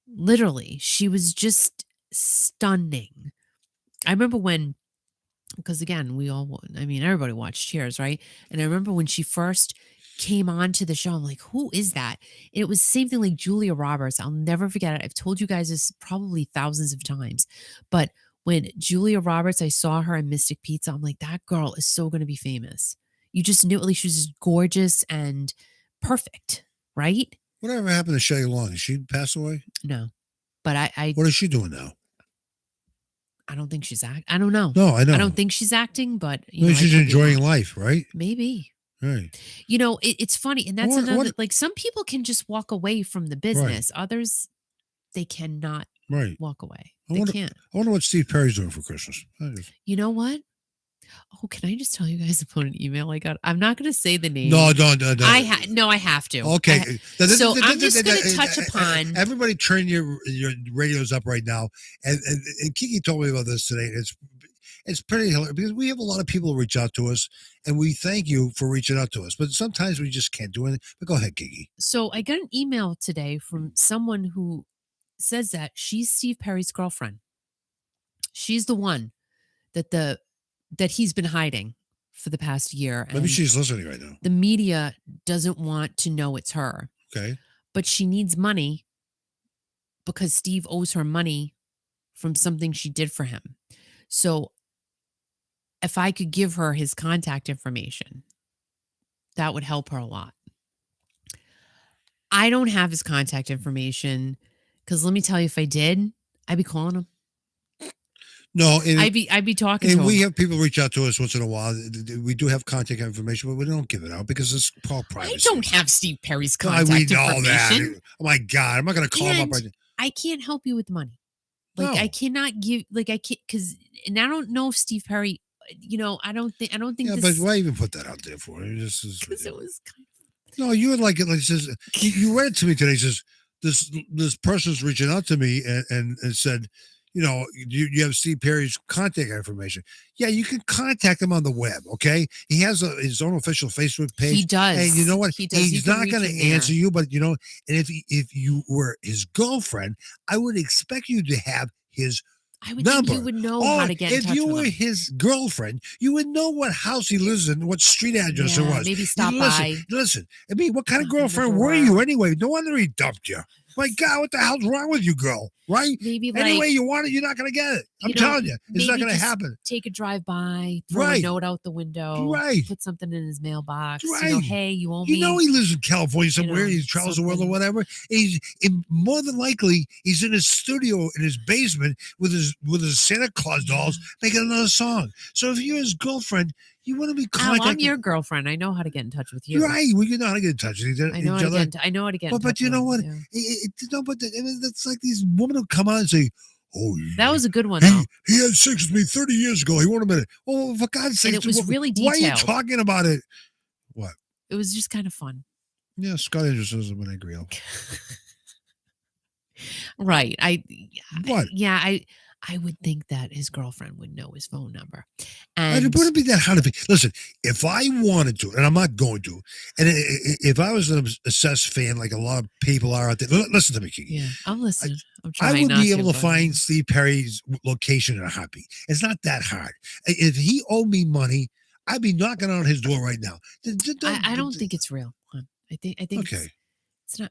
Literally, she was just stunning. I remember because again, everybody watched Cheers, right? And I remember when she first came on to the show, I'm like, who is that? And it was the same thing like Julia Roberts. I'll never forget it. I've told you guys this probably thousands of times. But when Julia Roberts, I saw her in Mystic Pizza, I'm like, that girl is so going to be famous. You just knew, at least she was just gorgeous and perfect, right? Whatever happened to Shelley Long? Did she pass away? No. But I what is she doing now? I don't think she's acting. I don't know. No, I know. I don't think she's acting, but she's enjoying life, right? Maybe. Right. It's funny, and that's another. Like some people can just walk away from the business. Right. Others, they cannot. Walk away. They can't. I wonder what Steve Perry's doing for Christmas. You know what? Oh, can I just tell you guys about an email I got? I'm not going to say the name. No. I have to. Okay. So I'm just going to touch upon. Everybody turn your radios up right now. And Kiki told me about this today. It's pretty hilarious because we have a lot of people reach out to us, and we thank you for reaching out to us. But sometimes we just can't do anything. But go ahead, Kiki. So I got an email today from someone who says that she's Steve Perry's girlfriend. She's the one that he's been hiding for the past year. Maybe she's listening right now. The media doesn't want to know it's her. Okay. But she needs money because Steve owes her money from something she did for him. So if I could give her his contact information, that would help her a lot. I don't have his contact information because let me tell you, if I did, I'd be calling him. No, I'd be talking to and him. we have people reach out to us once in a while. We do have contact information, but we don't give it out because it's all privacy. I don't have Steve Perry's we contact know information. that. Oh my God, I'm not going to call him up right now. I can't help you with money. Like No. I cannot give. Like I can't because, and I don't know if Steve Perry. I don't think. Yeah, this, but why even put that out there for? Because it was kind of. No, you would like it. Like it says, you read it to me today. It says this person's reaching out to me and said, you have Steve Perry's contact information. Yeah, you can contact him on the web. Okay, he has his own official Facebook page. He does. And you know what? He does. He's not going to answer you, but and if you were his girlfriend, I would expect you to have his. I would number. think you would know how to get in touch with him. If you were his girlfriend, you would know what house he lives in, what street address it was. Maybe stop by. Listen, I mean, what kind of girlfriend were you anyway? No wonder he dumped you. My God, what the hell's wrong with you, girl? Right? Maybe anyway you want it, you're not going to get it. I'm telling you, it's not going to happen. Take a drive by, throw a note out the window, put something in his mailbox. Right. Hey, you owe me. He lives in California somewhere. He travels the world or whatever. More than likely, he's in his studio in his basement with his Santa Claus dolls making another song. So if you're his girlfriend, you want to be contacting. I'm your girlfriend. I know how to get in touch with you. Right. Well, you know how to get in touch with each other. I know how to get in touch. But you know what? It's like these women will come out and say, "Oh, that was a good one, though. He had sex with me 30 years ago. He wanted a minute." Well, for God's sake. And it was really detailed. Why are you talking about it? What? It was just kind of fun. Yeah, Scott Anderson doesn't want to agree. Right. What? I would think that his girlfriend would know his phone number. And it wouldn't be that hard to be. Listen, if I wanted to, and I'm not going to, and if I was an obsessed fan like a lot of people are out there, listen to me, Kiki. Yeah, I'm listening. I would be able to find Steve Perry's location in a heartbeat. It's not that hard. If he owed me money, I'd be knocking on his door right now. I don't think it's real. I think okay.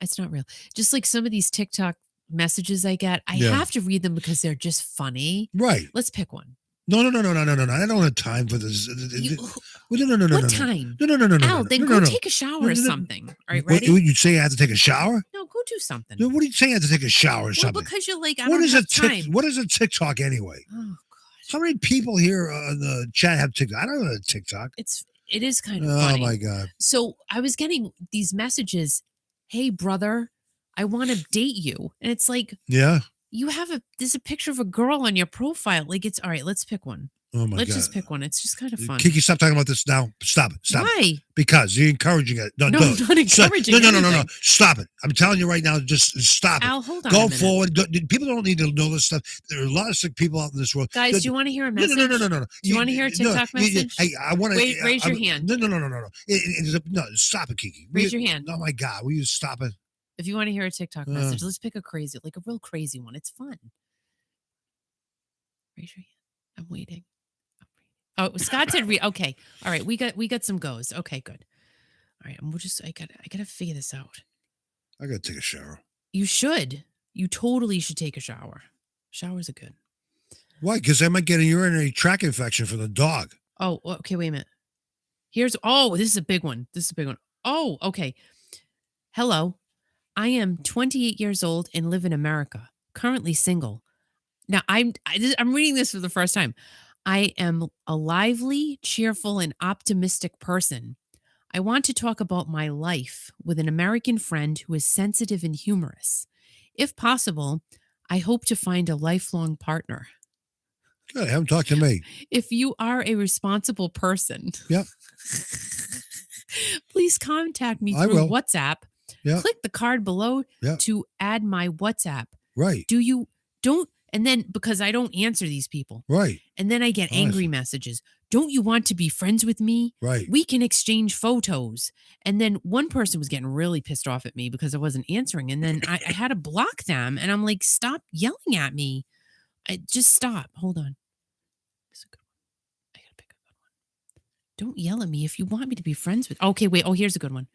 It's not real. Just like some of these TikTok messages I get, I have to read them because they're just funny. Right. Let's pick one. No. I don't have time for this. No. What time? No. Al, then go take a shower or something. All right, ready? What, you say I have to take a shower? No, go do something. No, what are you saying I have to take a shower or something? Because you're like, I don't have time. What is a TikTok anyway? Oh, God. How many people here on the chat have TikTok? I don't know TikTok. It is kind of funny. Oh, my God. So I was getting these messages, hey, brother, I want to date you. And it's like, yeah, there's a picture of a girl on your profile. Like, it's all right. Let's pick one. Oh my God. Let's just pick one. It's just kind of fun. Kiki, stop talking about this now. Stop it. Stop Why? it. Because you're encouraging it. No, I'm not encouraging No. Stop it. I'm telling you right now, just stop it. Al, hold on. Go forward. People don't need to know this stuff. There are a lot of sick people out in this world. Guys, do you want to hear a message? No. Do you want to hear a TikTok message? Hey, I want to. Raise your hand. No. No, stop it, Kiki. Raise your hand. Oh, my God. Will you stop it? If you want to hear a TikTok message, let's pick a real crazy one. It's fun. Raise your hand. I'm waiting. Oh, Scott said okay. All right, we got some goes. Okay, good. All right, I gotta figure this out. I gotta take a shower. You should. You totally should take a shower. Showers are good. Why? Because I might get a urinary tract infection from the dog. Oh, okay, wait a minute. This is a big one. Oh, okay. Hello. I am 28 years old and live in America. Currently single. Now, I'm reading this for the first time. I am a lively, cheerful, and optimistic person. I want to talk about my life with an American friend who is sensitive and humorous. If possible, I hope to find a lifelong partner. Good. Have him talk to me. If you are a responsible person, yep. Please contact me through WhatsApp. Yep. Click the card below to add my WhatsApp. Right. And then, because I don't answer these people. Right. And then I get angry messages. Don't you want to be friends with me? Right. We can exchange photos. And then one person was getting really pissed off at me because I wasn't answering. And then I had to block them. And I'm like, stop yelling at me. Just stop. Hold on. This is a good one. I got to pick a good one. Don't yell at me if you want me to be friends with. Okay, wait. Oh, here's a good one.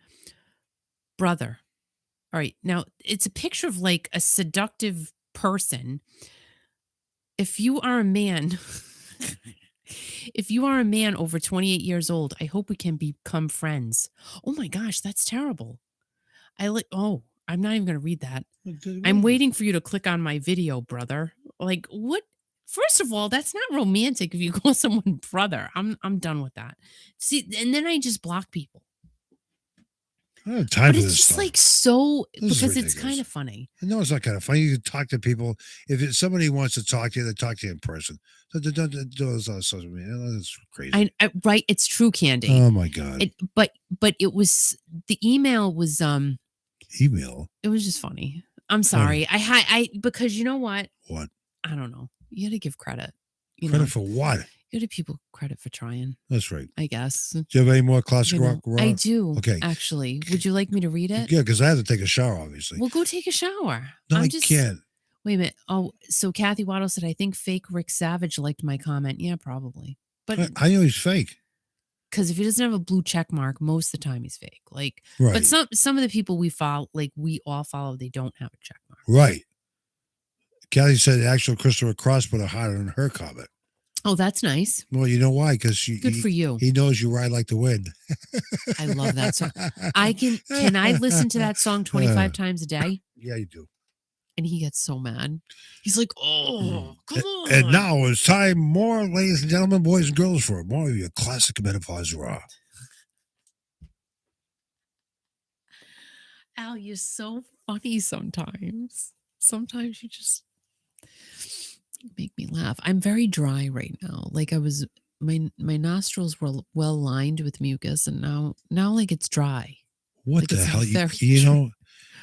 Brother. All right. Now, it's a picture of like a seductive person. If you are a man, over 28 years old, I hope we can become friends. Oh my gosh, that's terrible. I'm not even going to read that. I'm waiting for you to click on my video, brother. Like, what? First of all, that's not romantic if you call someone brother. I'm done with that. See, and then I just block people. I don't have time But for it's this just stuff. like so This is because it's ridiculous. kind of funny. No, it's not kind of funny. You can talk to people. If somebody wants to talk to you, they talk to you in person. Don't do this on social media. That's crazy. Right, it's true, Candy. Oh my god. But it was the email was Email. It was just funny. I'm sorry. I because you know what? What? I don't know. You got to give credit. Credit for what? You got to give people credit for trying. That's right. I guess. Do you have any more classic rock? I do. Okay. Actually, would you like me to read it? Yeah, because I have to take a shower, obviously. Well, go take a shower. No, I can't. Wait a minute. Oh, so Kathy Waddle said, I think fake Rick Savage liked my comment. Yeah, probably. But I know he's fake. Because if he doesn't have a blue check mark, most of the time he's fake. Like, right. But some of the people we follow, like we all follow, they don't have a check mark. Right. Kathy said the actual Christopher Cross put a heart on her comment. Oh, that's nice. Well, you know why? Because good for you. He knows you ride like the wind. I love that song. Can I listen to that song 25 times a day? Yeah, you do. And he gets so mad. He's like, oh, come on. And now it's time, more, ladies and gentlemen, boys and girls, for more of your classic menopause raw. Al, you're so funny sometimes. Sometimes you just make me laugh. I'm very dry right now. Like my nostrils were well lined with mucus, and now like it's dry. What like the hell? You know,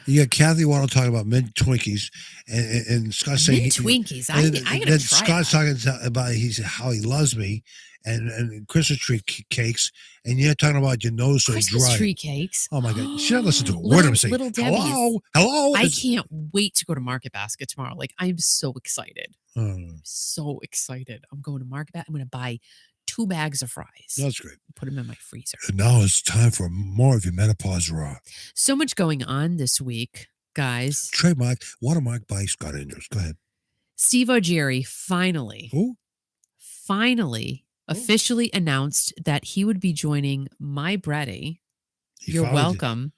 you got Kathy Waddle talking about mint Twinkies, and Scott saying mint Twinkies. I gotta try. Scott's talking about how he loves me, and Christmas tree cakes, and you're talking about your nose so Christmas dry. Tree cakes. Oh my god! She doesn't listen to a word I'm saying. Little Debbie's. Hello. I can't wait to go to Market Basket tomorrow. Like I'm so excited. I'm so excited. I'm going to Market Basket. I'm going to buy 2 bags of fries. That's great. Put them in my freezer. And now it's time for more of your menopause raw. So much going on this week, guys. Trademark, watermark by Scott Andrews. Go ahead. Steve O'Geary finally officially announced that he would be joining My Bretty. You're welcome.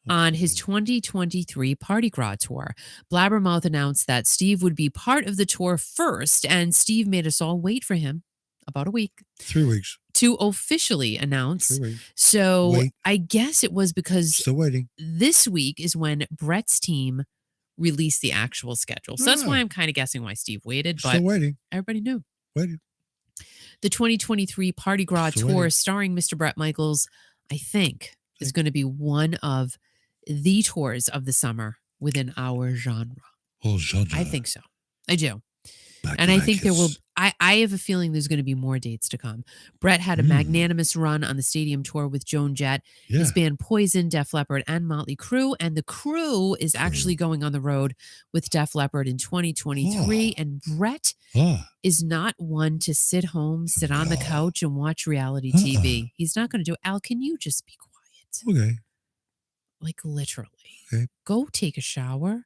On his 2023 Parti-Gras tour. Blabbermouth announced that Steve would be part of the tour first, and Steve made us all wait for him about a week. 3 weeks. To officially announce. 3 weeks. So I guess it was because still waiting. This week is when Bret's team released the actual schedule. So that's why I'm kind of guessing why Steve waited. But still waiting. Everybody knew. Waiting. The 2023 Parti-Gras tour starring Mr. Bret Michaels, I think, is going to be one of the tours of the summer within our genre. Oh, genre. I think so. I do. And I think there will. I have a feeling there's going to be more dates to come. Bret had a magnanimous run on the stadium tour with Joan Jett, his band Poison, Def Leppard, and Motley Crue. And the Crue is actually going on the road with Def Leppard in 2023. And Bret is not one to sit on the couch and watch reality TV. He's not going to do it. Al, can you just be quiet? Okay. Like literally. Okay. Go take a shower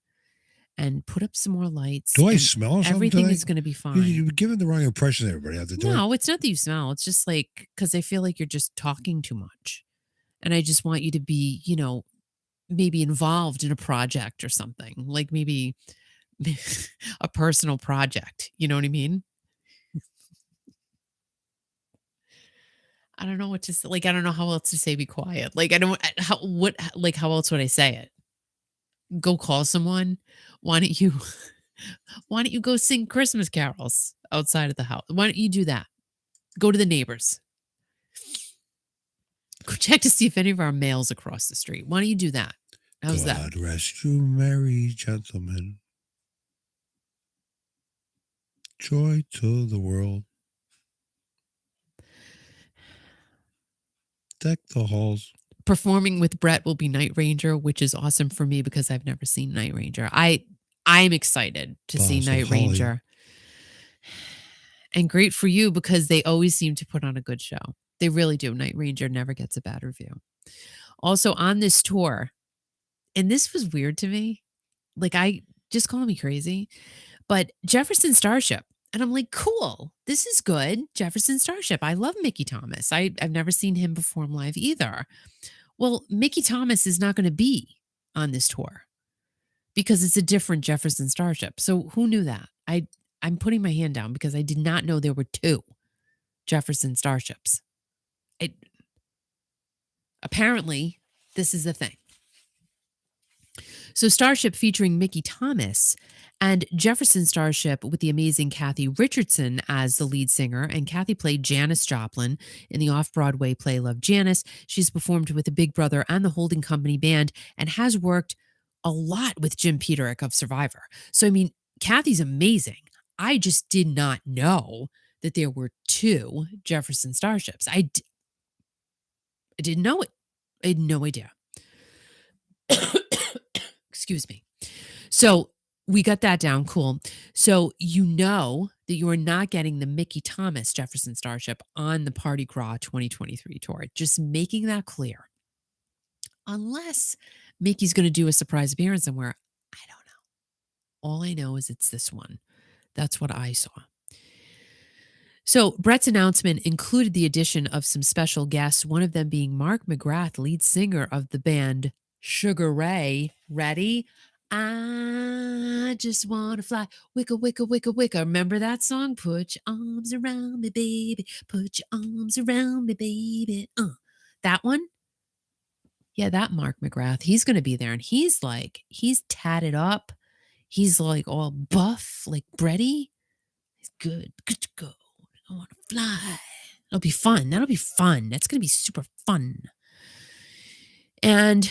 and put up some more lights. Do I smell something? Everything is going to be fine. You're giving the wrong impression to everybody out there. No, it's not that you smell. It's just like, because I feel like you're just talking too much. And I just want you to be, maybe involved in a project or something. Like maybe a personal project. You know what I mean? I don't know what to say. Like, I don't know how else to say be quiet. Like, how else would I say it? Go call someone. Why don't you go sing Christmas carols outside of the house? Why don't you do that? Go to the neighbors. Go check to see if any of our mail's across the street. Why don't you do that? How's that? God rest you merry gentlemen. Joy to the world. Deck the halls. Performing with Bret will be Night Ranger, which is awesome for me because I've never seen Night Ranger. I'm excited to see Night Ranger. And great for you because they always seem to put on a good show. They really do. Night Ranger never gets a bad review. Also on this tour, and this was weird to me, like I just call me crazy, but Jefferson Starship. And I'm like, cool, this is good. Jefferson Starship. I love Mickey Thomas. I've never seen him perform live either. Well, Mickey Thomas is not going to be on this tour because it's a different Jefferson Starship. So who knew that? I'm putting my hand down because I did not know there were 2 Jefferson Starships. Apparently, this is the thing. So Starship featuring Mickey Thomas and Jefferson Starship with the amazing Kathy Richardson as the lead singer. And Kathy played Janis Joplin in the off-Broadway play Love, Janis. She's performed with the Big Brother and the Holding Company Band and has worked a lot with Jim Peterick of Survivor. So, I mean, Kathy's amazing. I just did not know that there were 2 Jefferson Starships. I didn't know it. I had no idea. Excuse me. So we got that down. Cool. So you know that you are not getting the Mickey Thomas Jefferson Starship on the Parti-Gras 2023 tour. Just making that clear. Unless Mickey's going to do a surprise appearance somewhere. I don't know. All I know is it's this one. That's what I saw. So Bret's announcement included the addition of some special guests, one of them being Mark McGrath, lead singer of the band Sugar Ray. Ready? I just want to fly. Wicka, wicka, wicka, wicka. Remember that song? Put your arms around me, baby. Put your arms around me, baby. That one? Yeah, that Mark McGrath. He's going to be there. And he's tatted up. He's like all buff, like Bretty. He's good. Good to go. I want to fly. It'll be fun. That'll be fun. That's going to be super fun. And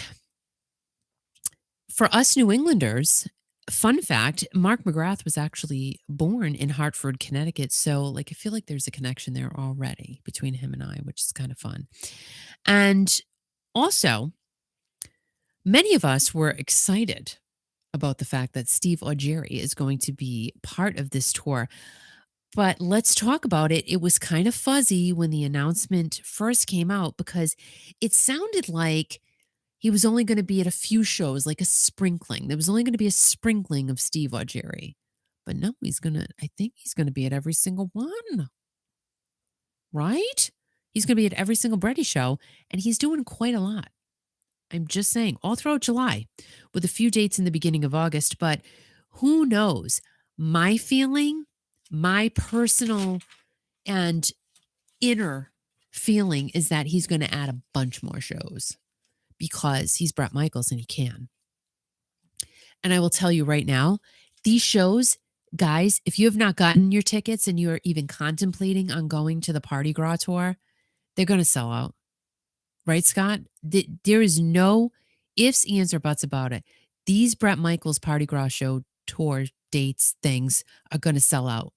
for us New Englanders, fun fact, Mark McGrath was actually born in Hartford, Connecticut. So, I feel like there's a connection there already between him and I, which is kind of fun. And also, many of us were excited about the fact that Steve Augeri is going to be part of this tour. But let's talk about it. It was kind of fuzzy when the announcement first came out because it sounded like he was only going to be at a few shows, like a sprinkling. There was only going to be a sprinkling of Steve Augeri. But no, I think he's going to be at every single one. Right? He's going to be at every single Bretty show, and he's doing quite a lot. I'm just saying, all throughout July, with a few dates in the beginning of August. But who knows? My feeling, my personal and inner feeling is that he's going to add a bunch more shows because he's Bret Michaels and he can. And I will tell you right now, these shows, guys, if you have not gotten your tickets and you're even contemplating on going to the Parti-Gras tour, they're going to sell out. Right, Scott? There is no ifs, ands, or buts about it. These Bret Michaels Parti-Gras show tour dates, things are going to sell out.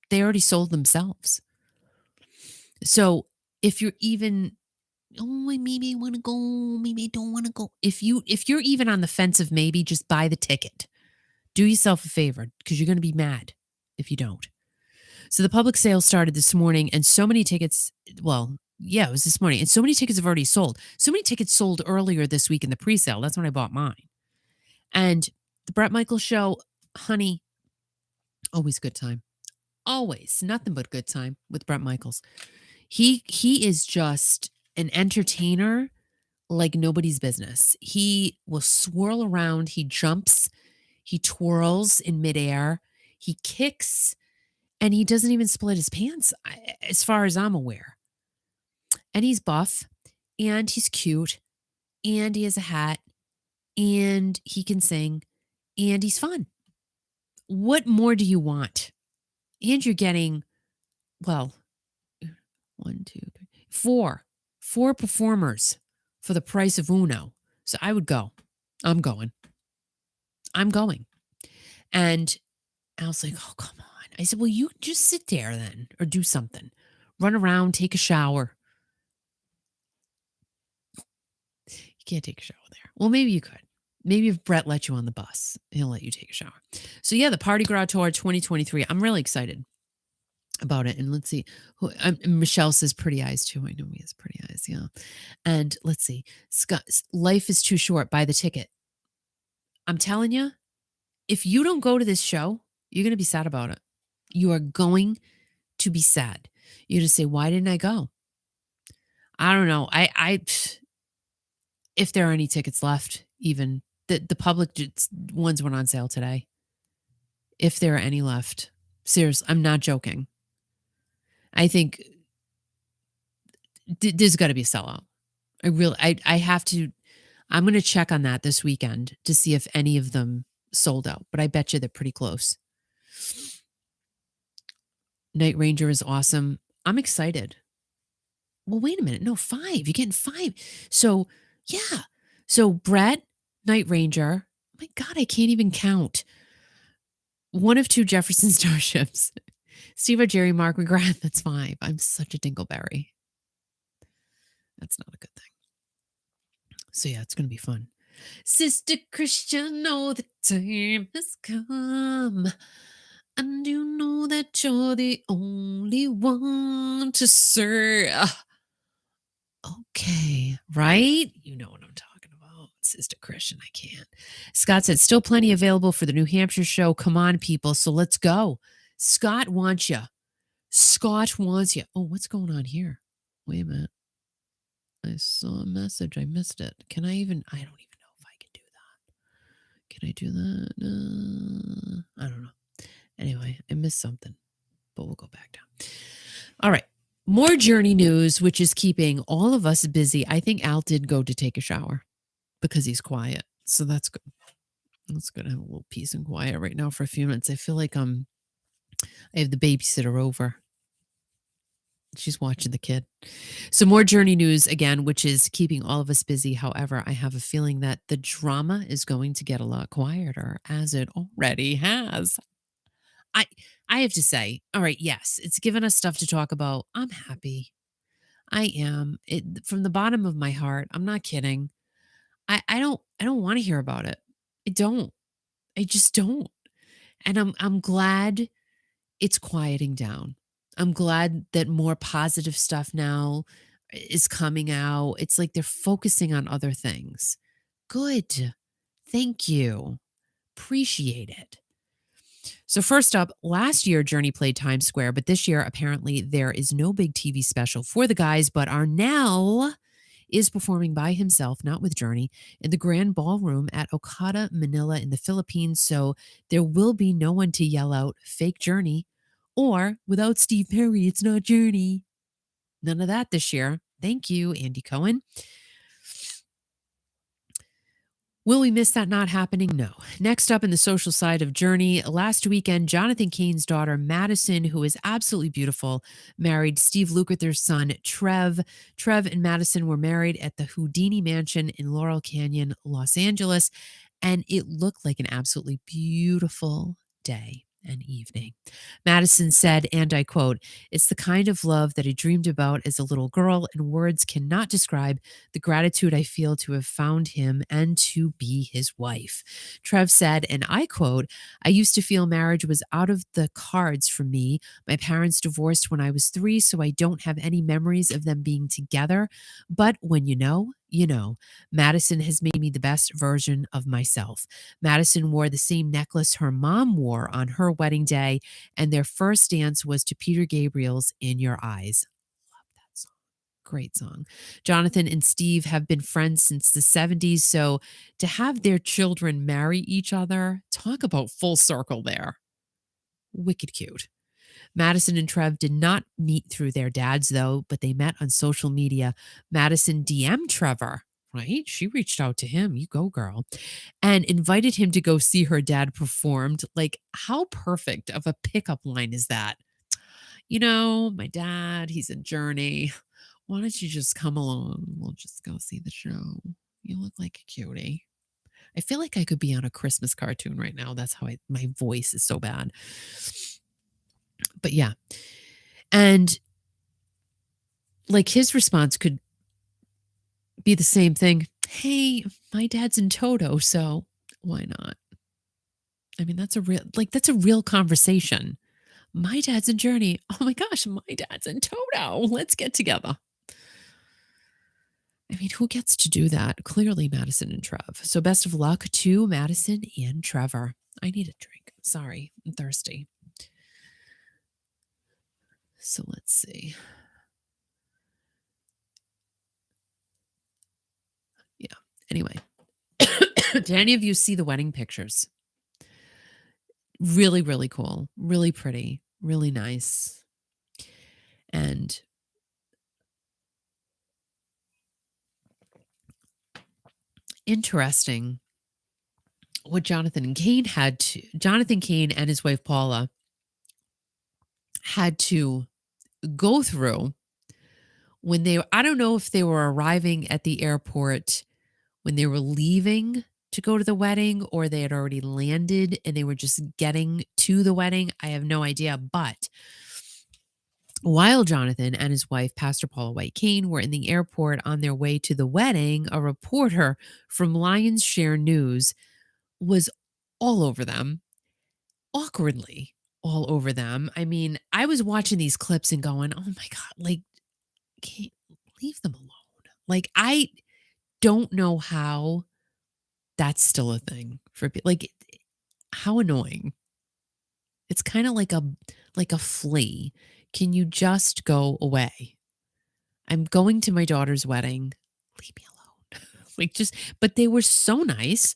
They already sold themselves. So if you're even, maybe I want to go, maybe I don't want to go. If you're even on the fence of maybe, just buy the ticket. Do yourself a favor because you're going to be mad if you don't. So the public sale started this morning and so many tickets, it was this morning. And so many tickets have already sold. So many tickets sold earlier this week in the pre-sale. That's when I bought mine. And the Bret Michaels show, honey, always good time. Always. Nothing but good time with Bret Michaels. He is just an entertainer like nobody's business. He will swirl around. He jumps. He twirls in midair. He kicks. And he doesn't even split his pants, as far as I'm aware. And he's buff. And he's cute. And he has a hat. And he can sing. And he's fun. What more do you want? And you're getting, 1, 2, 3, 4 performers for the price of uno. So I would go. I'm going. And I was like, oh, come on. I said, well, you just sit there then or do something. Run around, take a shower. You can't take a shower there. Well, maybe you could. Maybe if Bret let you on the bus, he'll let you take a shower. So yeah, the Parti-Gras Tour 2023. I'm really excited about it. And let's see. Michelle says pretty eyes too. I know he has pretty eyes. Yeah. And let's see. Scott, life is too short. Buy the ticket. I'm telling you, if you don't go to this show, you're going to be sad about it. You are going to be sad. You're going to say, why didn't I go? I don't know. If there are any tickets left, even the public ones went on sale today. if there are any left. Seriously, I'm not joking. I think there's got to be a sellout. I have to. I'm going to check on that this weekend to see if any of them sold out, but I bet you they're pretty close. Night Ranger is awesome. I'm excited. Well, wait a minute. No, 5. You're getting 5. So, yeah. So, Bret, Night Ranger. My God, I can't even count. 1 of 2 Jefferson Starships. Steve, Jerry, Mark, McGrath. That's 5. I'm such a dingleberry. That's not a good thing. So, yeah, it's going to be fun. Sister Christian, know the time has come. And you know that you're the only one to serve. Okay, right? You know what I'm talking about. Sister Christian, I can't. Scott said, still plenty available for the New Hampshire show. Come on, people. So let's go. Scott wants you. Scott wants you. Oh, what's going on here? Wait a minute. I saw a message. I missed it. Can I even? I don't even know if I can do that. Can I do that? I don't know. Anyway, I missed something, but we'll go back down. All right. More Journey news, which is keeping all of us busy. I think Al did go to take a shower because he's quiet. So that's good. Let's go to have a little peace and quiet right now for a few minutes. I feel like I have the babysitter over. She's watching the kid. So more Journey news again, which is keeping all of us busy. However, I have a feeling that the drama is going to get a lot quieter, as it already has. I have to say, all right, yes, it's given us stuff to talk about. I'm happy. I am. From the bottom of my heart. I'm not kidding. I don't want to hear about it. I don't. I just don't. And I'm glad it's quieting down. I'm glad that more positive stuff now is coming out. It's like they're focusing on other things. Good. Thank you. Appreciate it. So first up, last year Journey played Times Square, but this year apparently there is no big TV special for the guys, but Arnell is performing by himself, not with Journey, in the Grand Ballroom at Okata, Manila in the Philippines. So there will be no one to yell out fake Journey or without Steve Perry, it's not Journey. None of that this year. Thank you, Andy Cohen. Will we miss that not happening? No. Next up in the social side of Journey, last weekend, Jonathan Cain's daughter, Madison, who is absolutely beautiful, married Steve Lukather's son, Trev. Trev and Madison were married at the Houdini Mansion in Laurel Canyon, Los Angeles, and it looked like an absolutely beautiful day and evening. Madison said, and I quote, "It's the kind of love that I dreamed about as a little girl, and words cannot describe the gratitude I feel to have found him and to be his wife." Trev said, and I quote, "I used to feel marriage was out of the cards for me. My parents divorced when I was 3, so I don't have any memories of them being together. But when you know, you know. Madison has made me the best version of myself." Madison wore the same necklace her mom wore on her wedding day, and their first dance was to Peter Gabriel's In Your Eyes. Love that song. Great song. Jonathan and Steve have been friends since the 70s, so to have their children marry each other, talk about full circle there. Wicked cute. Madison and Trev did not meet through their dads, though, but they met on social media. Madison DM'd Trevor, right? She reached out to him, you go girl, and invited him to go see her dad performed. Like, how perfect of a pickup line is that? You know, my dad, he's a Journey. Why don't you just come along? We'll just go see the show. You look like a cutie. I feel like I could be on a Christmas cartoon right now. That's how my voice is so bad. But yeah. And like his response could be the same thing. Hey, my dad's in Toto, so why not? I mean, that's a real conversation. My dad's in Journey. Oh my gosh, my dad's in Toto. Let's get together. I mean, who gets to do that? Clearly Madison and Trev. So best of luck to Madison and Trevor. I need a drink. Sorry, I'm thirsty. So let's see. Yeah. Anyway, did any of you see the wedding pictures? Really, really cool. Really pretty. Really nice. And interesting what Jonathan Kane and his wife Paula had to go through when I don't know if they were arriving at the airport when they were leaving to go to the wedding or they had already landed and they were just getting to the wedding. I have no idea. But while Jonathan and his wife, Pastor Paula White Kane, were in the airport on their way to the wedding, a reporter from Lion's Share News was all over them, awkwardly all over them. I mean, I was watching these clips and going, oh my God, like, can't leave them alone. Like, I don't know how that's still a thing for people. Like, how annoying. It's kind of like a flea. Can you just go away? I'm going to my daughter's wedding. Leave me alone. But they were so nice.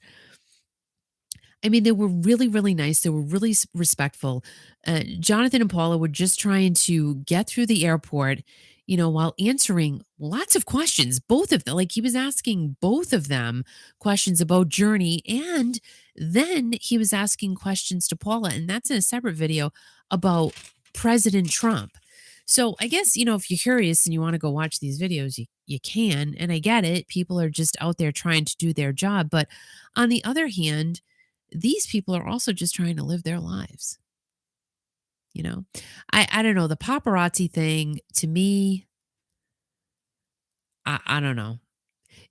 I mean, they were really, really nice. They were really respectful. Jonathan and Paula were just trying to get through the airport, while answering lots of questions. Both of them, like he was asking both of them questions about Journey. And then he was asking questions to Paula. And that's in a separate video about President Trump. So I guess, if you're curious and you want to go watch these videos, you can. And I get it. People are just out there trying to do their job. But on the other hand, these people are also just trying to live their lives. I don't know. The paparazzi thing, to me, I don't know.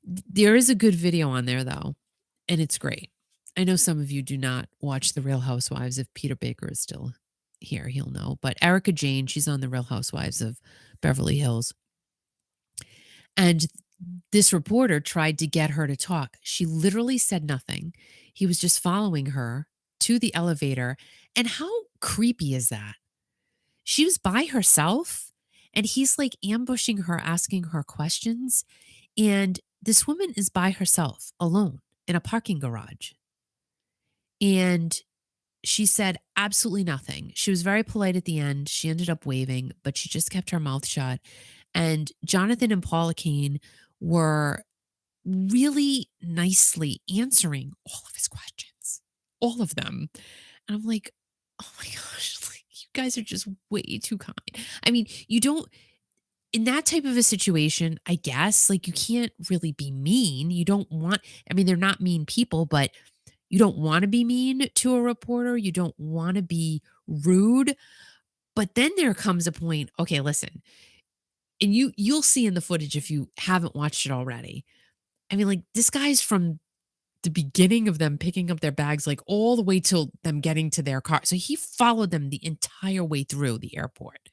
There is a good video on there, though, and it's great. I know some of you do not watch The Real Housewives. If Peter Baker is still here, he'll know. But Erica Jane, she's on The Real Housewives of Beverly Hills. And this reporter tried to get her to talk. She literally said nothing. He was just following her to the elevator. And how creepy is that? She was by herself and he's like ambushing her, asking her questions. And this woman is by herself, alone in a parking garage. And she said absolutely nothing. She was very polite at the end. She ended up waving, but she just kept her mouth shut. And Jonathan and Paula Kane were really nicely answering all of his questions, all of them. And I'm like, oh my gosh, like, you guys are just way too kind. I mean, in that type of a situation, I guess, like, you can't really be mean. They're not mean people, but you don't want to be mean to a reporter. You don't want to be rude. But then there comes a point, okay, listen, and you'll see in the footage if you haven't watched it already. I mean, like, this guy's from the beginning of them picking up their bags, like all the way till them getting to their car. So he followed them the entire way through the airport.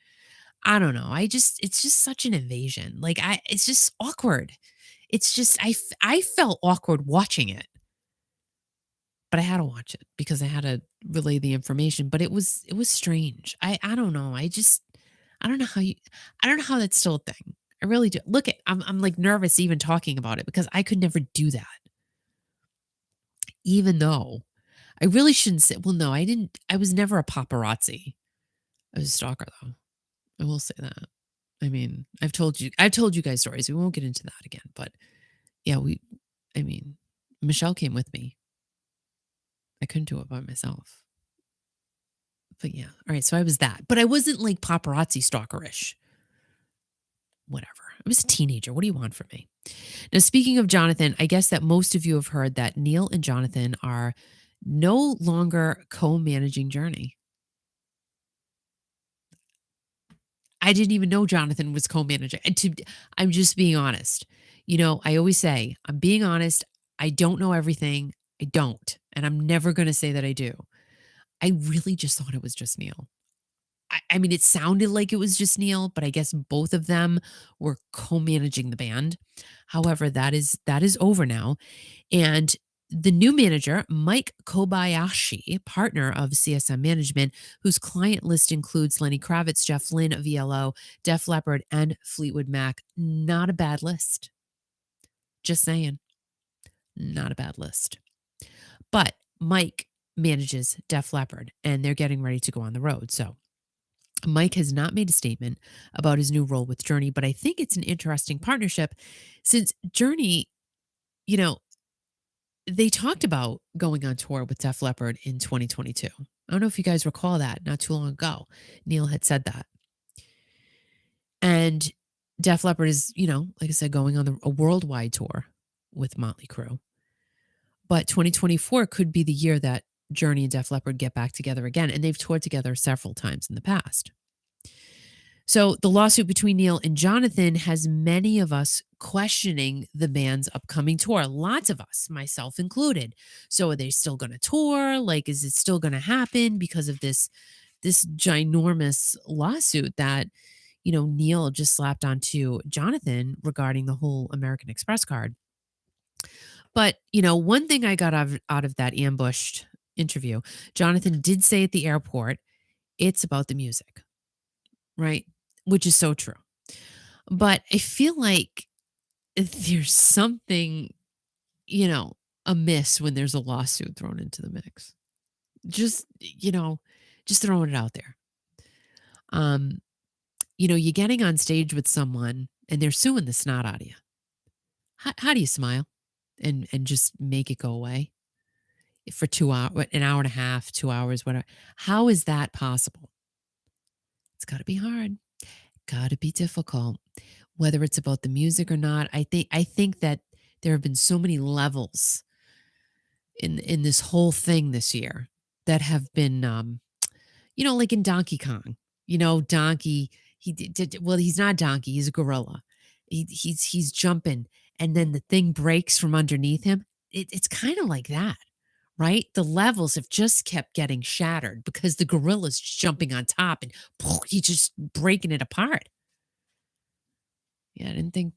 I don't know. It's just such an invasion. Like, it's just awkward. It's just, I felt awkward watching it, but I had to watch it because I had to relay the information, but it was strange. I don't know. I don't know how that's still a thing. I really do. Look, I'm like nervous even talking about it because I could never do that. Even though I really shouldn't say, well, no, I was never a paparazzi. I was a stalker, though. I will say that. I mean, I've told you guys stories. We won't get into that again, but yeah, Michelle came with me. I couldn't do it by myself. But yeah. All right. So I was that, but I wasn't like paparazzi stalkerish. Whatever. I was a teenager. What do you want from me? Now, speaking of Jonathan, I guess that most of you have heard that Neil and Jonathan are no longer co-managing Journey. I didn't even know Jonathan was co-managing. I'm just being honest. I always say, I'm being honest. I don't know everything. I don't. And I'm never going to say that I do. I really just thought it was just Neil. I mean, it sounded like it was just Neil, but I guess both of them were co-managing the band. However, that is over now. And the new manager, Mike Kobayashi, partner of CSM Management, whose client list includes Lenny Kravitz, Jeff Lynne of ELO, Def Leppard, and Fleetwood Mac. Not a bad list. Just saying. Not a bad list. But Mike manages Def Leppard, and they're getting ready to go on the road. So Mike has not made a statement about his new role with Journey, but I think it's an interesting partnership since Journey, you know, they talked about going on tour with Def Leppard in 2022. I don't know if you guys recall that not too long ago. Neil had said that. And Def Leppard is, like I said, going on a worldwide tour with Motley Crue. But 2024 could be the year that Journey and Def Leppard get back together again. And they've toured together several times in the past. So the lawsuit between Neil and Jonathan has many of us questioning the band's upcoming tour. Lots of us, myself included. So are they still going to tour? Like, is it still going to happen because of this ginormous lawsuit that, Neil just slapped onto Jonathan regarding the whole American Express card? But, one thing I got out of that ambushed interview, Jonathan did say at the airport, it's about the music, right? Which is so true. But I feel like there's something, amiss when there's a lawsuit thrown into the mix. Just throwing it out there. You're getting on stage with someone and they're suing the snot out of you. How do you smile and just make it go away for 2 hours, an hour and a half, 2 hours, whatever? How is that possible? It's got to be hard. Got to be difficult, whether it's about the music or not. I think that there have been so many levels in this whole thing this year that have been, like in Donkey Kong. Donkey. He did well. He's not Donkey. He's a gorilla. He's jumping, and then the thing breaks from underneath him. It's kind of like that, right? The levels have just kept getting shattered because the gorilla's jumping on top and he's just breaking it apart. Yeah, I didn't think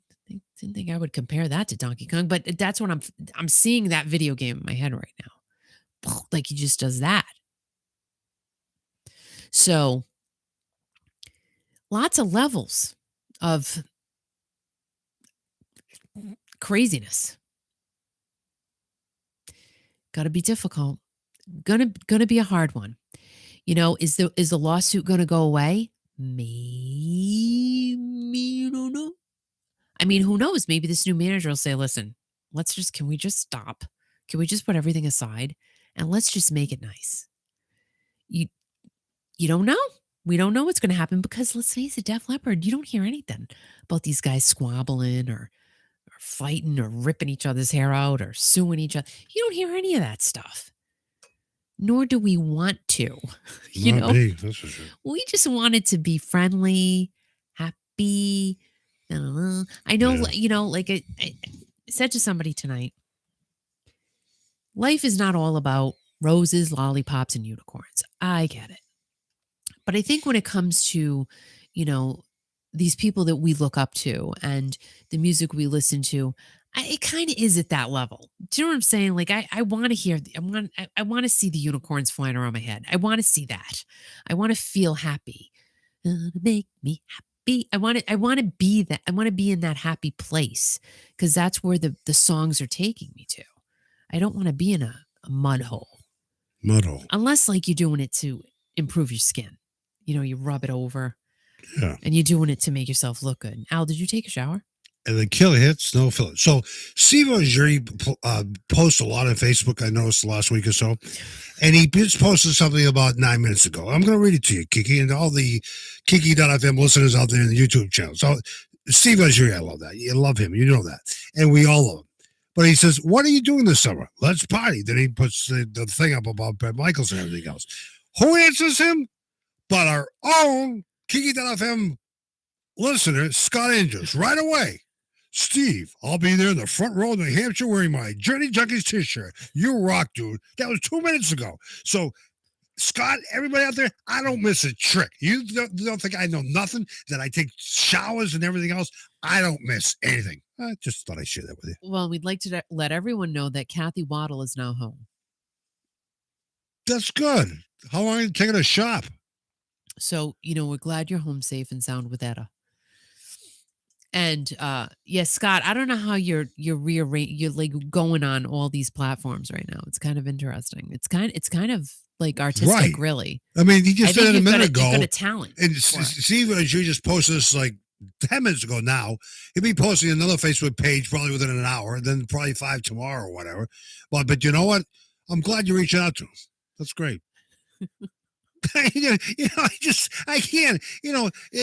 I would compare that to Donkey Kong, but that's what I'm seeing that video game in my head right now. Like he just does that. So lots of levels of craziness. Got to be difficult. Gonna be a hard one. Is the lawsuit gonna go away? Maybe, you don't know. I mean, who knows? Maybe this new manager will say, listen, can we just stop? Can we just put everything aside and let's just make it nice? You don't know. We don't know what's going to happen because let's face it, Def Leppard, you don't hear anything about these guys squabbling or fighting or ripping each other's hair out or suing each other. You don't hear any of that stuff. Nor do we want to. Me, that's for sure. We just want it to be friendly, happy. I know, like I said to somebody tonight, life is not all about roses, lollipops, and unicorns. I get it. But I think when it comes to, these people that we look up to and the music we listen to, it kind of is at that level. Do you know what I'm saying? Like I want to hear, I want to see the unicorns flying around my head. I want to see that. I want to feel happy. Make me happy. I want to be that. I want to be in that happy place because that's where the songs are taking me to. I don't want to be in a mud hole. Unless like you're doing it to improve your skin. You rub it over. Yeah. And you're doing it to make yourself look good. Al, did you take a shower? And the kill hits, no filler. So Steve Ojiri posts a lot on Facebook, I noticed the last week or so. And he just posted something about 9 minutes ago. I'm going to read it to you, Kiki, and all the Kiki.fm listeners out there in the YouTube channel. So Steve Ojiri, I love that. You love him. You know that. And we all love him. But he says, what are you doing this summer? Let's party. Then he puts the thing up about Bret Michaels and everything else. Who answers him? But our own Kiki.fm listener, Scott Andrews, right away. Steve, I'll be there in the front row in New Hampshire wearing my Journey Junkies t-shirt. You rock, dude. That was 2 minutes ago. So, Scott, everybody out there, I don't miss a trick. You don't think I know nothing, that I take showers and everything else? I don't miss anything. I just thought I'd share that with you. Well, we'd like to let everyone know that Kathy Waddle is now home. That's good. How long are you taking to shop? So, we're glad you're home safe and sound with Etta. And Scott, I don't know how you're like going on all these platforms right now. It's kind of interesting. It's kind of like artistic, really. I mean, he just I think said it a minute you've ago. got a talent. And Steve, as you just posted this like 10 minutes ago now, he'll be posting another Facebook page probably within an hour, and then probably 5 tomorrow or whatever. But you know what? I'm glad you're reaching out to him. That's great. I can't.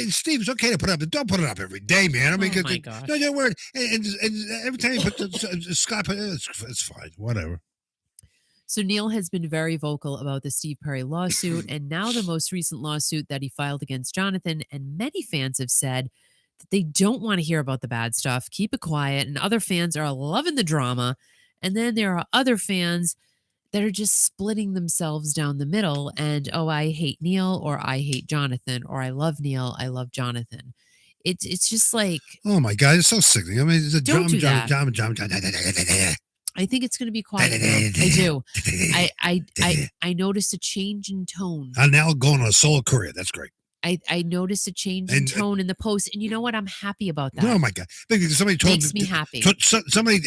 Steve's okay to put up, but don't put it up every day, man. I mean, oh my gosh. No, word. And every time you put the Scott, it's fine, whatever. So Neil has been very vocal about the Steve Perry lawsuit, and now the most recent lawsuit that he filed against Jonathan. And many fans have said that they don't want to hear about the bad stuff. Keep it quiet. And other fans are loving the drama. And then there are other fans that are just splitting themselves down the middle. And, oh, I hate Neil, or I hate Jonathan, or I love Neil, I love Jonathan. It's just like, oh my God, it's so sickening. I mean, it's a don't do that. John. I think it's going to be quiet now. I do. I noticed a change in tone. I'm now going on a solo career. That's great. I noticed a change in tone in the post, and you know what? I'm happy about that. Oh my God! Because somebody told makes me happy. Somebody,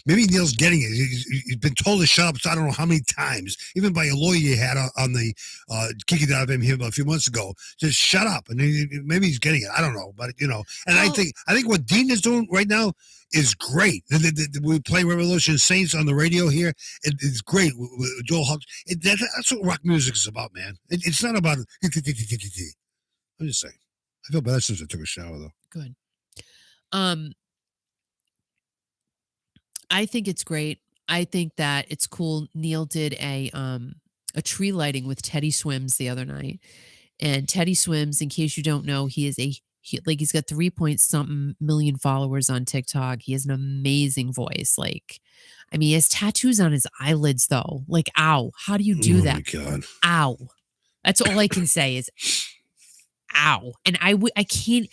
maybe Neil's getting it. He's been told to shut up. So I don't know how many times, even by a lawyer you had on the Kiki that I've here a few months ago. Just shut up, and maybe he's getting it. I don't know, but And I think what Dean is doing right now is great. We play Revolution Saints on the radio here. It's great with Joel Hawks. That's what rock music is about, man. It's not about. I'm just saying. I feel better since I took a shower, though. Good. I think it's great. I think that it's cool. Neil did a tree lighting with Teddy Swims the other night, and Teddy Swims, in case you don't know, he's got 3-point-something million followers on TikTok. He has an amazing voice. Like, I mean, he has tattoos on his eyelids, though. Like, ow! How do you do that? Oh my God! Ow! That's all I can say is. Ow. And I can't,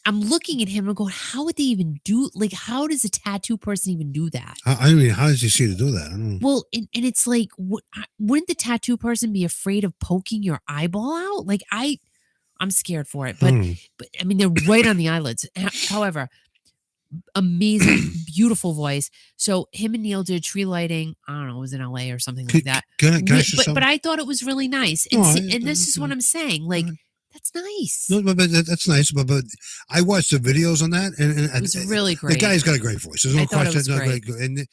I'm looking at him and going, how would they even do, like, how does a tattoo person even do that? I mean, how does he see to do that? I don't know. Well, and it's like, wouldn't the tattoo person be afraid of poking your eyeball out? Like, I'm scared for it, but I mean, they're right on the eyelids. However, amazing, beautiful voice. So him and Neil did tree lighting. I don't know, it was in LA or something like that. But I thought it was really nice. And this is what I'm saying. Like, that's nice. No, but that's nice. But I watched the videos on that, and it was really great. The guy's got a great voice. There's no question. It was great. And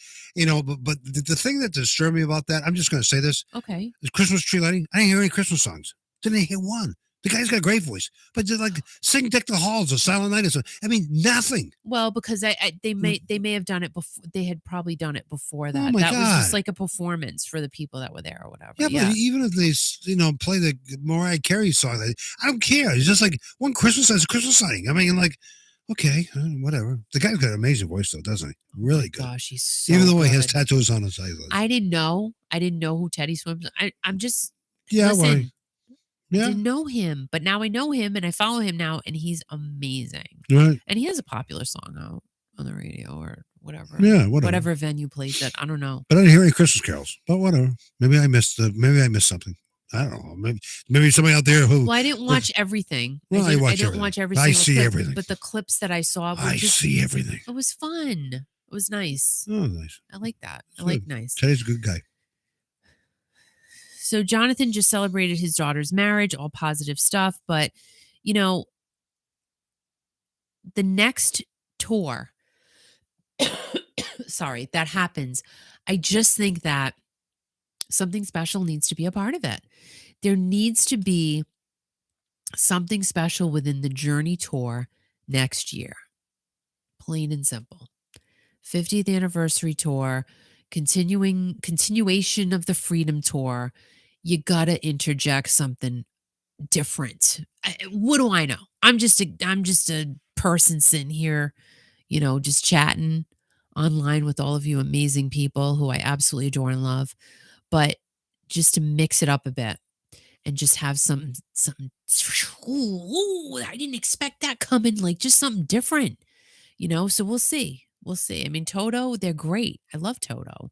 but the thing that disturbed me about that, I'm just going to say this. Okay. Is Christmas tree lighting. I didn't hear any Christmas songs. Didn't hear one. The guy's got a great voice, but they're like sing Deck the Halls or Silent Night or something. I mean, nothing. Well, because they may have done it before. They had probably done it before that. Oh my God. Was just like a performance for the people that were there or whatever. Yeah, but even if they play the Mariah Carey song, I don't care. It's just like one Christmas has a Christmas sighting. I mean, like, okay, whatever. The guy's got an amazing voice though, doesn't he? Really good. Gosh, he's so even though good. He has tattoos on his eyes. I didn't know who Teddy Swims. I'm just listen. I didn't know him, but now I know him and I follow him now, and he's amazing. Right. And he has a popular song out on the radio or whatever. Yeah, whatever venue plays it. I don't know. But I didn't hear any Christmas carols. But whatever. Maybe I missed something. I don't know. Maybe somebody out there who. Well, I didn't watch everything. Well, I didn't watch every single see clip, everything. But the clips that I saw were I see everything. It was fun. It was nice. Oh, nice. I like that. It's I like good. nice. Teddy's a good guy. So Jonathan just celebrated his daughter's marriage, all positive stuff. But, the next tour, that happens, I just think that something special needs to be a part of it. There needs to be something special within the Journey tour next year. Plain and simple. 50th anniversary tour, continuation of the Freedom Tour. You gotta interject something different. What do I know? I'm just a person sitting here, just chatting online with all of you amazing people who I absolutely adore and love. But just to mix it up a bit and just have something. Ooh, I didn't expect that coming. Like just something different, So we'll see. We'll see. I mean, Toto, they're great. I love Toto.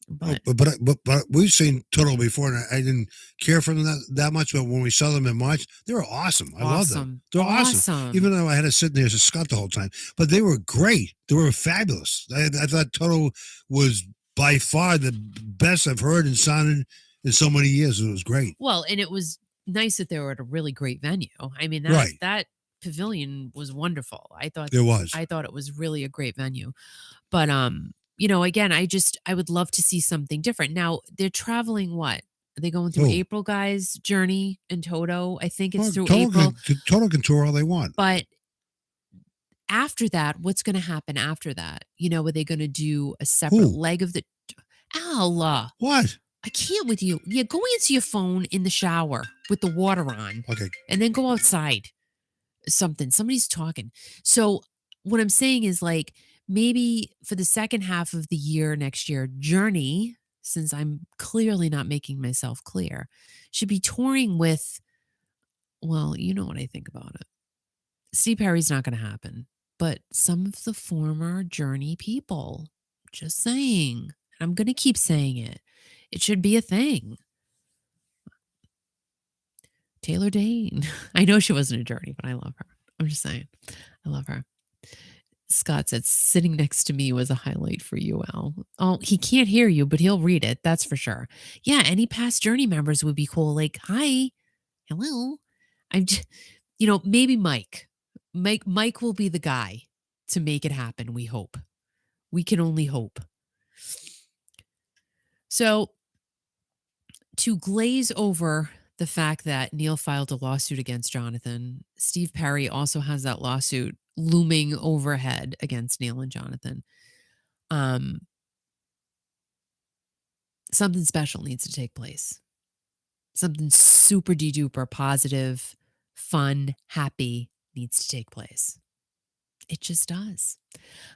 But But we've seen Toto before, and I didn't care for them that much. But when we saw them in March, they were awesome. I love them. They're awesome. Even though I had to sit there as a Scott the whole time, but they were great. They were fabulous. I thought Toto was by far the best I've heard and sounded in so many years. It was great. Well, and it was nice that they were at a really great venue. I mean, that pavilion was wonderful. I thought it was really a great venue. But again, I would love to see something different. Now, they're traveling what? Are they going through April, guys? Journey and Toto? I think it's through April. Toto can tour all they want. But after that, what's going to happen after that? Are they going to do a separate leg of the... Allah. What? I can't with you. Yeah, go answer your phone in the shower with the water on. Okay. And then go outside. Somebody's talking. So what I'm saying is, like, maybe for the second half of the year next year, Journey, since I'm clearly not making myself clear, should be touring with, well, you know what I think about it. Steve Perry's not going to happen, but some of the former Journey people, just saying, I'm going to keep saying it. It should be a thing. Taylor Dane. I know she wasn't a Journey, but I love her. I'm just saying. I love her. Scott said, sitting next to me was a highlight for you, Al. Oh, he can't hear you, but he'll read it. That's for sure. Yeah, any past Journey members would be cool. Like, hi, hello. Maybe Mike. Mike will be the guy to make it happen, we hope. We can only hope. So, to glaze over the fact that Neil filed a lawsuit against Jonathan, Steve Perry also has that lawsuit looming overhead against Neil and Jonathan. Something special needs to take place. Something super duper positive, fun, happy needs to take place. It just does.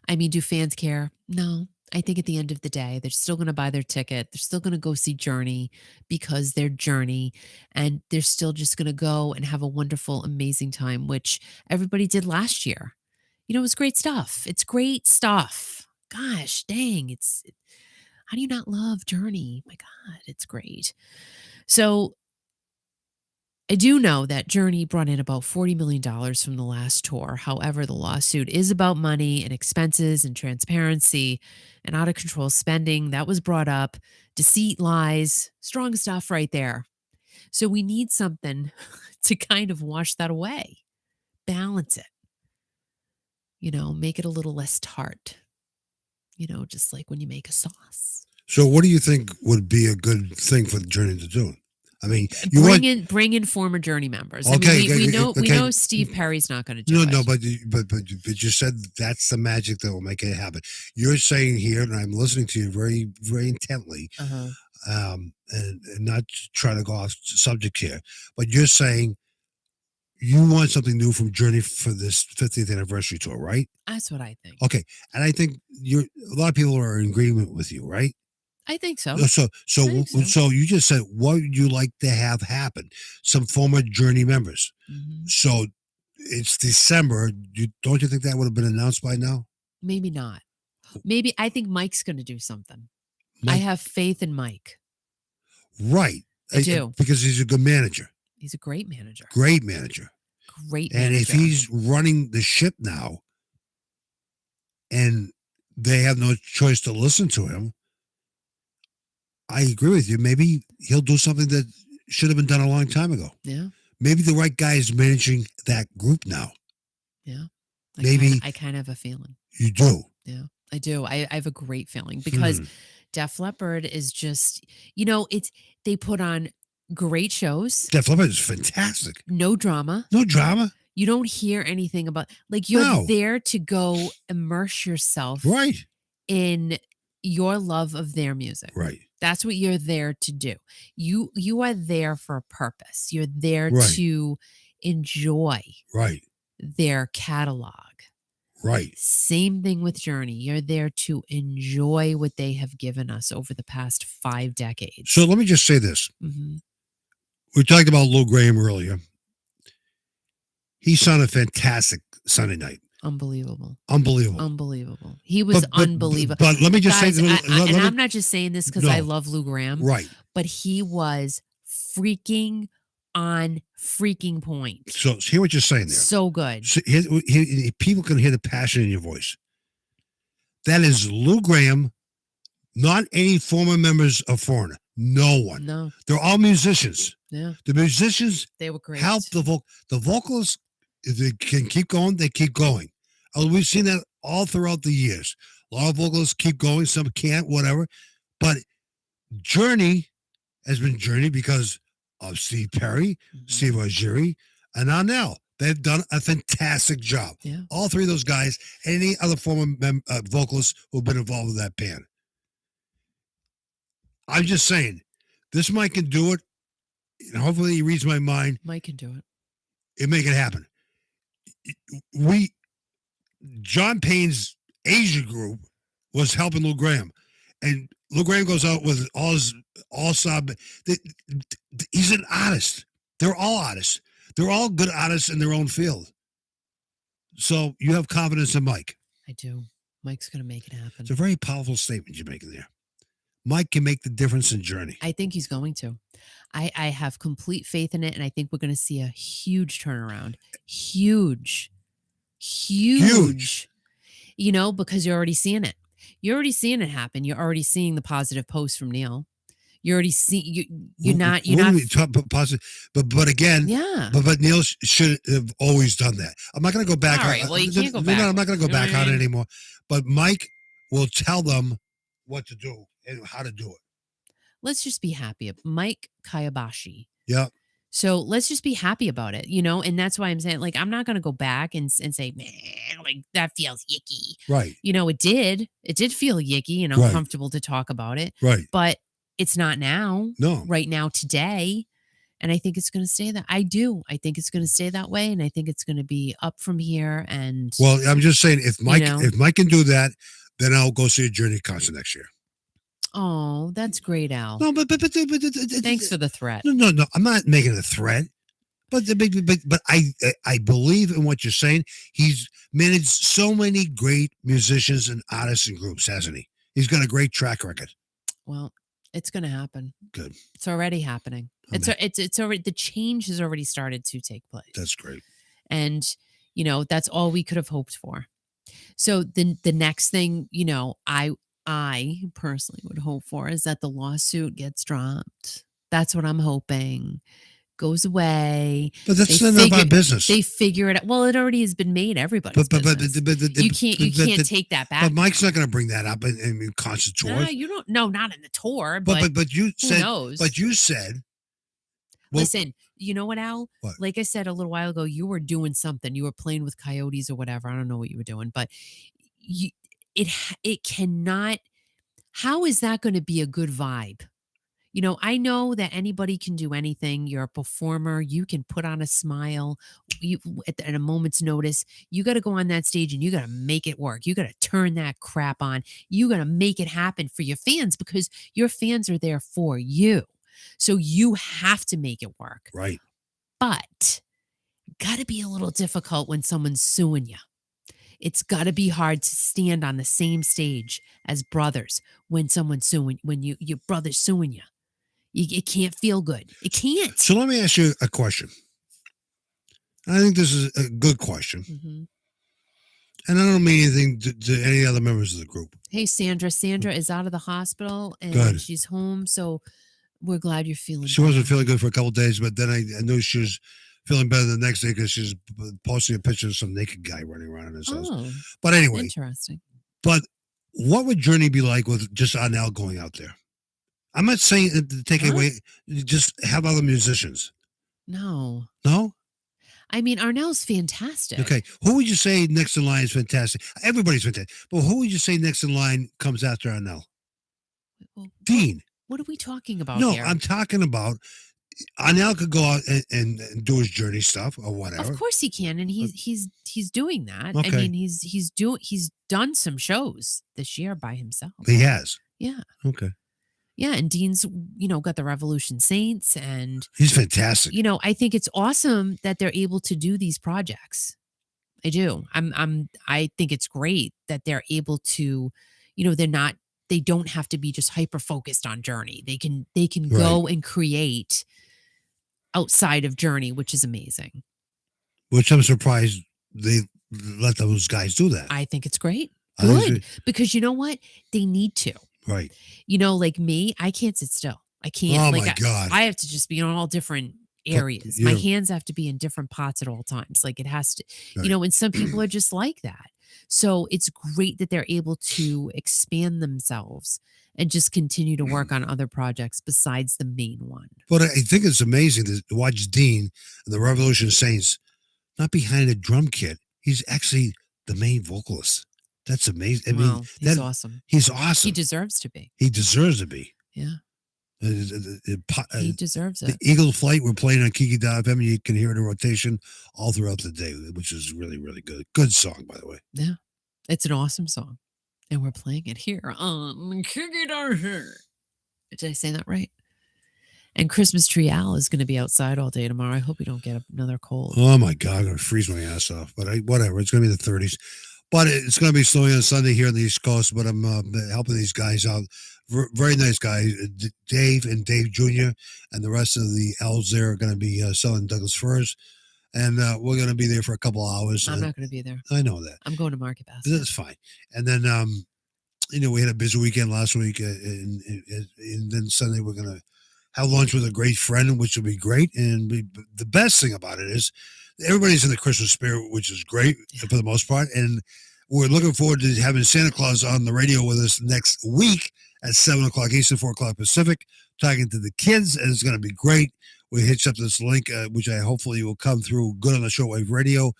I mean, do fans care? No. I think at the end of the day, they're still going to buy their ticket. They're still going to go see Journey because they're Journey, and they're still just going to go and have a wonderful, amazing time, which everybody did last year. It was great stuff. It's great stuff. Gosh, dang. How do you not love Journey? My God, it's great. So I do know that Journey brought in about $40 million from the last tour. However, the lawsuit is about money and expenses and transparency and out of control spending. That was brought up. Deceit, lies, strong stuff right there. So we need something to kind of wash that away, balance it, make it a little less tart, just like when you make a sauce. So what do you think would be a good thing for the Journey to do? I mean, bring in former Journey members. Okay, we know Steve Perry's not going to do it. No, but you said that's the magic that will make it happen. You're saying here, and I'm listening to you very, very intently, and not trying to go off subject here, but you're saying you want something new from Journey for this 50th anniversary tour, right? That's what I think. Okay, and I think a lot of people are in agreement with you, right? I think so. So you just said, what would you like to have happen? Some former Journey members. Mm-hmm. So it's December. Don't you think that would have been announced by now? Maybe not. Maybe I think Mike's going to do something. I have faith in Mike. Right. I do. Because he's a good manager. He's a great manager. Great manager. And if he's running the ship now and they have no choice to listen to him, I agree with you. Maybe he'll do something that should have been done a long time ago. Yeah. Maybe the right guy is managing that group now. Yeah. I kind of have a feeling. You do? Yeah, I do. I have a great feeling because Def Leppard is just, they put on great shows. Def Leppard is fantastic. No drama. No drama. You don't hear anything about, you're there to go immerse yourself in your love of their music. Right. That's what you're there to do. You are there for a purpose. You're there to enjoy their catalog. Right. Same thing with Journey. You're there to enjoy what they have given us over the past 5 decades. So let me just say this. Mm-hmm. We talked about Lou Graham earlier. He sounded fantastic Sunday night. Unbelievable. He was unbelievable. But let me just Guys, say, I'm not just saying this because I love Lou Gramm, right? But he was freaking on freaking point. So hear what you're saying there. So good. So people can hear the passion in your voice. That is Lou Gramm, not any former members of Foreigner. No one. No. They're all musicians. Yeah. The musicians, they were great. Help the vocalists. If they can keep going, they keep going. We've seen that all throughout the years. A lot of vocalists keep going, some can't, whatever. But Journey has been Journey because of Steve Perry, Steve Algieri, and Arnell. They've done a fantastic job. Yeah. All three of those guys, any other former vocalists who've been involved with that band. I'm just saying, this Mike can do it. And hopefully he reads my mind. Mike can do it. And make it happen. John Payne's Asia group was helping Lou Gramm. And Lou Gramm goes out with all sub. He's an artist. They're all artists. They're all good artists in their own field. So you have confidence in Mike. I do. Mike's going to make it happen. It's a very powerful statement you're making there. Mike can make the difference in Journey. I think he's going to. I have complete faith in it, and I think we're going to see a huge turnaround. Huge. You know, because you're already seeing it. You're already seeing it happen. You're already seeing the positive posts from Neil. You already see you're not positive, but again, yeah. But Neil should have always done that. I'm not going to go back. All right, well, you can't go back. No, I'm not going to go back on it anymore. But Mike will tell them what to do and how to do it. Let's just be happy. Mike Kayabashi. Yeah. So let's just be happy about it, you know? And that's why I'm saying, like, I'm not going to go back and say, man, like, that feels yicky. Right. You know, it did feel yicky and uncomfortable to talk about it. Right. But it's not now. No. Right now, today. And I think it's going to stay that. I do. I think it's going to stay that way. And I think it's going to be up from here. And well, I'm just saying, if Mike can do that, then I'll go see a Journey concert next year. Oh, that's great, Al. No, but thanks for the threat. No, I'm not making a threat. But I believe in what you're saying. He's managed so many great musicians and artists and groups, hasn't he? He's got a great track record. Well, it's going to happen. Good. It's already happening. It's already, the change has already started to take place. That's great. And, you know, that's all we could have hoped for. So the next thing, you know, I personally would hope for is that the lawsuit gets dropped. That's what I'm hoping. Goes away. But that's none of our business. They figure it out. Well, it already has been made everybody's business. You can't take that back. But Mike's not going to bring that up in concert tour. No, you don't. No, not in the tour. But you said. Who knows? But you said. Well, listen, you know what, Al? What? Like I said a little while ago, you were doing something. You were playing with coyotes or whatever. I don't know what you were doing, but it cannot. How is that going to be a good vibe? You know, I know that anybody can do anything. You're a performer. You can put on a smile. At a moment's notice, you got to go on that stage and you got to make it work. You got to turn that crap on. You got to make it happen for your fans because your fans are there for you. So you have to make it work. Right. But got to be a little difficult when someone's suing you. It's got to be hard to stand on the same stage as brothers when someone's suing, when your brother's suing you. It can't feel good. It can't. So let me ask you a question. I think this is a good question. Mm-hmm. And I don't mean anything to any other members of the group. Hey, Sandra. Sandra is out of the hospital and good. She's home. So we're glad you're feeling She better. wasn't feeling good for a couple of days, but then I knew she was feeling better the next day because she was posting a picture of some naked guy running around in his house. But anyway. Interesting. But what would Journey be like with just Arnell going out there? I'm not saying to take away, just have other musicians. No. No? I mean, Arnell's fantastic. Okay. Who would you say next in line is fantastic? Everybody's fantastic. But who would you say next in line comes after Arnell? Well, Dean. What are we talking about here? No, I'm talking about Arnell could go out and do his Journey stuff or whatever. Of course he can, and he's doing that. Okay. I mean, he's done some shows this year by himself. He has. Yeah. Okay. Yeah, and Dean's, got the Revolution Saints, and he's fantastic. I think it's awesome that they're able to do these projects. I do. I think it's great that they're able to, they don't have to be just hyper focused on Journey. They can Right. go and create outside of Journey, which is amazing. Which I'm surprised they let those guys do that. I think it's great. I think Good. Because you know what? They need to. Right. Like me, I can't sit still. I can't. Oh like, my God. I have to just be in all different areas. My hands have to be in different pots at all times. Like it has to, Right. and some people are just like that. So it's great that they're able to expand themselves and just continue to work on other projects besides the main one. But I think it's amazing to watch Dean and the Revolution Saints not behind a drum kit. He's actually the main vocalist. That's amazing. I mean, He's awesome. He's awesome. He deserves to be. He deserves to be. Yeah. He deserves it. The Eagle Flight, we're playing on Kiki.fm. You can hear it in rotation all throughout the day, which is really, really good. Good song, by the way. Yeah. It's an awesome song. And we're playing it here on Kiki.fm. Did I say that right? And Christmas Tree Al is going to be outside all day tomorrow. I hope we don't get another cold. Oh, my God. I'm going to freeze my ass off. But whatever. It's going to be the 30s. But it's going to be snowing on Sunday here on the East Coast. But I'm helping these guys out. Very nice guys, Dave and Dave Jr. and the rest of the elves there are going to be selling Douglas firs. And we're going to be there for a couple hours. I'm not going to be there. I know that. I'm going to Market Basket. That's fine. And then, we had a busy weekend last week. And then Sunday we're going to have lunch with a great friend, which will be great. And the best thing about it is everybody's in the Christmas spirit, which is great for the most part. And we're looking forward to having Santa Claus on the radio with us next week at 7 o'clock Eastern, 4 o'clock Pacific, talking to the kids. And it's going to be great. We hitched up this link, which I hopefully will come through good on the shortwave radio.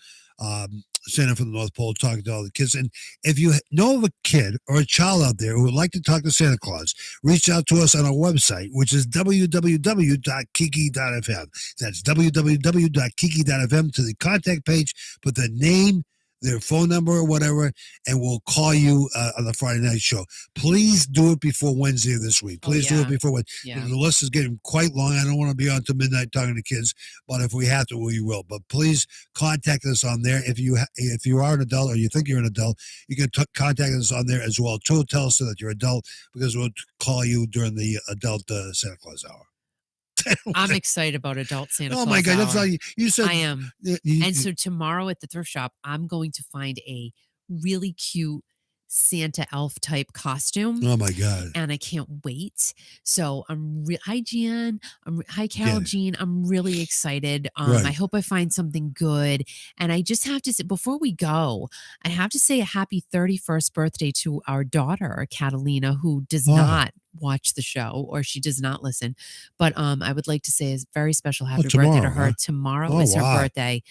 Santa from the North Pole talking to all the kids. And if you know of a kid or a child out there who would like to talk to Santa Claus, reach out to us on our website, which is www.kiki.fm. That's www.kiki.fm to the contact page, put the name, their phone number or whatever, and we'll call you on the Friday night show. Please do it before Wednesday of this week. Please do it before Wednesday. Yeah. The list is getting quite long. I don't want to be on till midnight talking to kids, but if we have to, we will. But please contact us on there. If you are an adult or you think you're an adult, you can contact us on there as well. Tell us that you're an adult, because we'll call you during the adult Santa Claus hour. I'm excited about adult Santa Claus. Oh my God, that's how you said. I am. And so tomorrow at the thrift shop, I'm going to find a really cute Santa elf type costume. Oh my God. And I can't wait. So hi Jan. Hi Carol Jean. I'm really excited. Right. I hope I find something good. And I just have to say, before we go, I have to say a happy 31st birthday to our daughter, Catalina, who does not watch the show, or she does not listen. But I would like to say a very special happy birthday to her. Huh? Tomorrow is her birthday.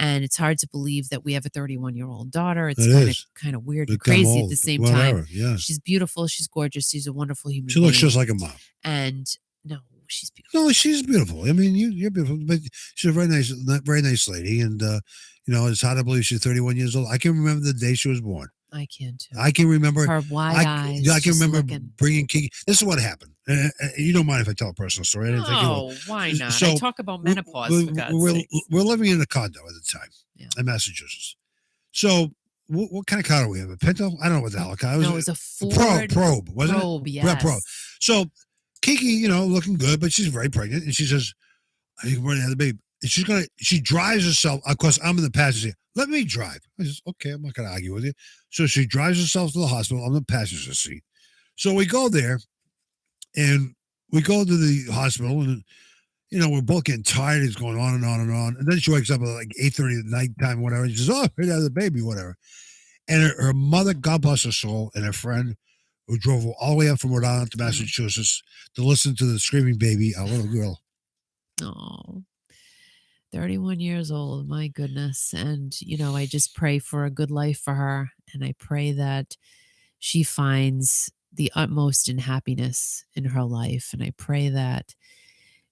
And it's hard to believe that we have a 31-year-old daughter. It's kind of weird and crazy at the same time. Yeah. She's beautiful. She's gorgeous. She's a wonderful human being. She looks just like a mom. And no, she's beautiful. No, she's beautiful. I mean, you're beautiful, but she's a very nice lady. And, it's hard to believe she's 31 years old. I can remember the day she was born. I can too. I can remember her wide eyes. I can remember bringing Kiki. This is what happened. You don't mind if I tell a personal story? No, why not? So I talk about menopause. We're living in a condo at the time in Massachusetts. So what kind of car do we have? A Pinto? I don't know what the hell car was. No, it was a Ford Probe, wasn't it? Probe, yes. Probe. So Kiki, looking good, but she's very pregnant, and she says, "I think we're gonna have the baby." And she drives herself. Of course, I'm in the passenger seat. Let me drive. I says, okay, I'm not going to argue with you. So she drives herself to the hospital. I'm in the passenger seat. So we go there, and we go to the hospital, and, we're both getting tired. It's going on and on and on. And then she wakes up at like 8:30 at night time, whatever. And she says, oh, here's the baby, whatever. And her mother, God bless her soul, and her friend who drove all the way up from Rhode Island to Massachusetts to listen to the screaming baby, our little girl. Oh. 31 years old, my goodness. And, I just pray for a good life for her. And I pray that she finds the utmost in happiness in her life. And I pray that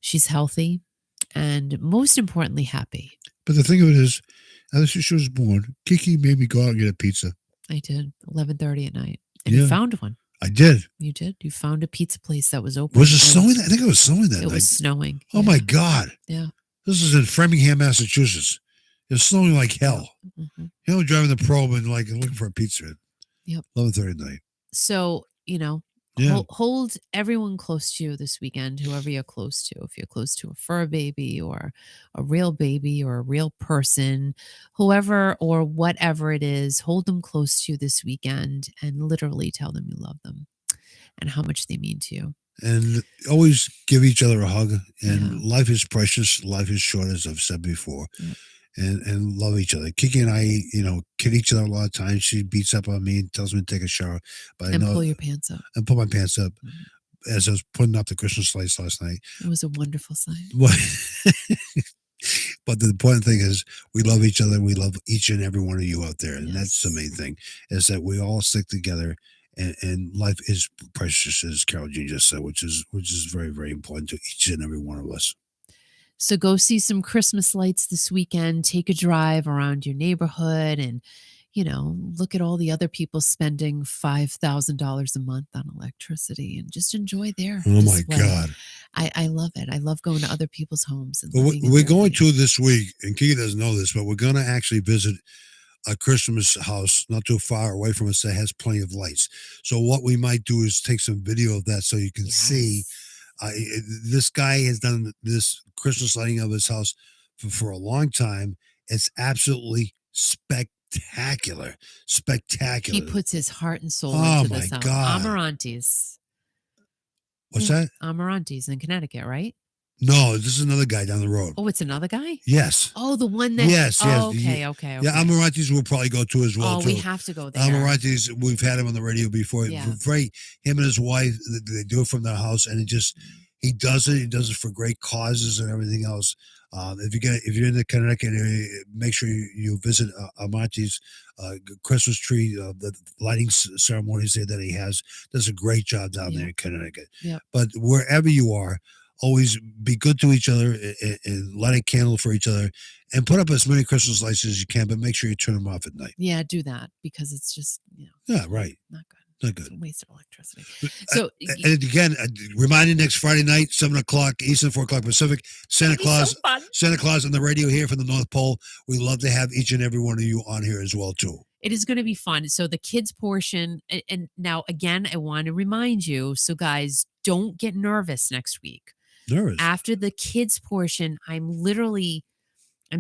she's healthy and, most importantly, happy. But the thing of it is, as she was born, Kiki made me go out and get a pizza. I did, 11:30 at night. And you found one. I did. You did? You found a pizza place that was open. Was it snowing? I think it was snowing that night. It was snowing. Oh, my God. Yeah. This is in Framingham, Massachusetts. It's snowing like hell. Mm-hmm. Driving the probe and like looking for a pizza at Yep. 11:30 at night. So, Yeah. hold everyone close to you this weekend, whoever you're close to. If you're close to a fur baby or a real baby or a real person, whoever or whatever it is, hold them close to you this weekend and literally tell them you love them and how much they mean to you. And always give each other a hug. And Yeah. life is precious. Life is short, as I've said before. Yep. And love each other. Kiki and I, kid each other a lot of times. She beats up on me and tells me to take a shower. But I know, pull your pants up. And pull my pants up. Mm-hmm. As I was putting up the Christmas lights last night. It was a wonderful sight. But the important thing is we love each other. We love each and every one of you out there. And Yes. that's the main thing, is that we all stick together. And life is precious, as Carol Jean just said, which is very, very important to each and every one of us. So go see some Christmas lights this weekend. Take a drive around your neighborhood and, look at all the other people spending $5,000 a month on electricity and just enjoy their display. My God. I love it. I love going to other people's homes. And we're going to this week, and Kiki doesn't know this, but we're going to actually visit a Christmas house not too far away from us that has plenty of lights. So what we might do is take some video of that so you can see. This guy has done this Christmas lighting of his house for a long time. It's absolutely spectacular. He puts his heart and soul Oh into my this house. God. Amarante's. What's that? Amarante's in Connecticut, right? No, this is another guy down the road. Oh, it's another guy? Yes. Oh, the one that... Yes. Oh, okay. Yeah, Amarante's we'll probably go to as well, too. We have to go there. Amarante's, we've had him on the radio before. Yeah. Him and his wife, they do it from their house, and he does it for great causes and everything else. If you're in the Connecticut area, make sure you visit Amarante's Christmas tree, the lighting ceremonies there that he has. Does a great job down there in Connecticut. Yep. But wherever you are, always be good to each other and light a candle for each other and put up as many Christmas lights as you can, but make sure you turn them off at night. Yeah, do that because it's just, yeah, right. Not good. Not good. It's a waste of electricity. So, and again, remind you next Friday night, 7:00 Eastern, 4:00 Pacific, Santa Claus on the radio here from the North Pole. We love to have each and every one of you on here as well, too. It is going to be fun. So the kids portion, and now again, I want to remind you, so guys, don't get nervous next week. Nervous. After the kids portion, I'm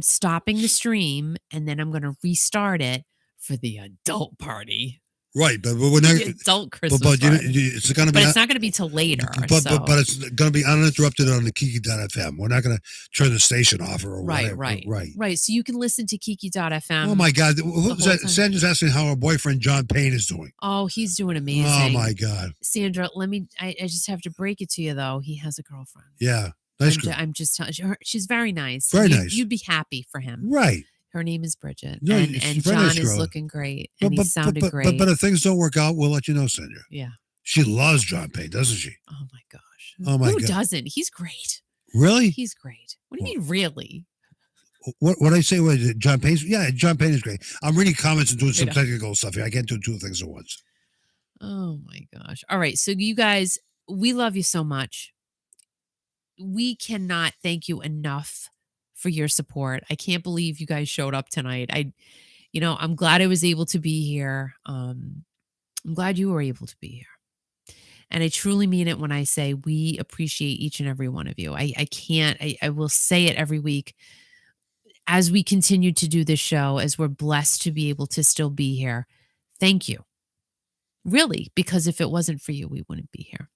stopping the stream and then I'm going to restart it for the adult party. Right, but we're not the adult Christmas but party. It's going to be. But it's not going to be till later. But it's going to be uninterrupted on the Kiki.fm. We're not going to turn the station off or whatever. Right. So you can listen to Kiki.fm. Oh my God! What was that? Sandra's asking how her boyfriend John Payne is doing. Oh, he's doing amazing. Oh my God! Sandra, I just have to break it to you though. He has a girlfriend. Yeah, nice girl. I'm just telling you, she's very nice. Very nice. You'd be happy for him. Right. Her name is Bridget. No, and John nice is looking great. And he sounded great. But if things don't work out, we'll let you know, Sandra. Yeah. She loves John Payne, doesn't she? Oh my gosh. Oh my God. Who doesn't? He's great. Really? He's great. What do you mean, really? What I say was John Payne? Yeah, John Payne is great. I'm reading comments and doing some technical stuff here. I can't do two things at once. Oh my gosh. All right. So you guys, we love you so much. We cannot thank you enough for your support. I can't believe you guys showed up tonight. I'm glad I was able to be here. I'm glad you were able to be here. And I truly mean it when I say we appreciate each and every one of you. I will say it every week as we continue to do this show, as we're blessed to be able to still be here. Thank you. Really, because if it wasn't for you, we wouldn't be here.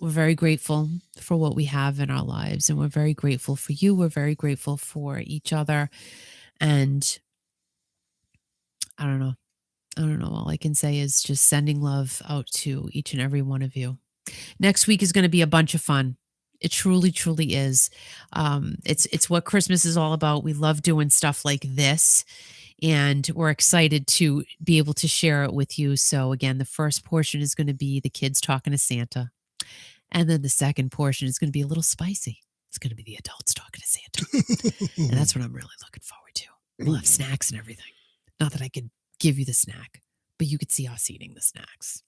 We're very grateful for what we have in our lives, and we're very grateful for you. We're very grateful for each other. And I don't know. All I can say is just sending love out to each and every one of you. Next week is going to be a bunch of fun. It truly, truly is. It's what Christmas is all about. We love doing stuff like this, and we're excited to be able to share it with you. So again, the first portion is going to be the kids talking to Santa. And then the second portion is going to be a little spicy. It's going to be the adults talking to Santa. And that's what I'm really looking forward to. We'll have snacks and everything. Not that I could give you the snack, but you could see us eating the snacks.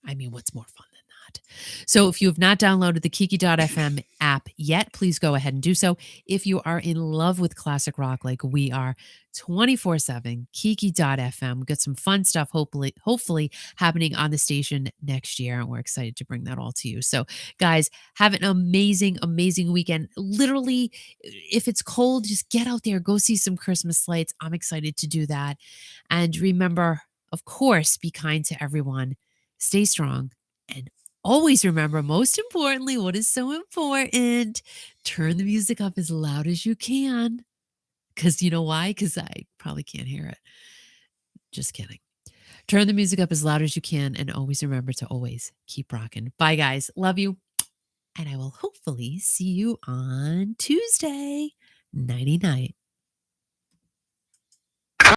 I mean, what's more fun than that? So if you have not downloaded the Kiki.fm app yet, please go ahead and do so. If you are in love with classic rock like we are, 24/7, Kiki.fm. We've got some fun stuff hopefully happening on the station next year, and we're excited to bring that all to you. So guys, have an amazing, amazing weekend. Literally, if it's cold, just get out there, go see some Christmas lights. I'm excited to do that. And remember, of course, be kind to everyone. Stay strong, and always remember, most importantly, what is so important, turn the music up as loud as you can. Because you know why? Because I probably can't hear it. Just kidding. Turn the music up as loud as you can, and always remember to always keep rocking. Bye, guys. Love you. And I will hopefully see you on Tuesday. Nighty night.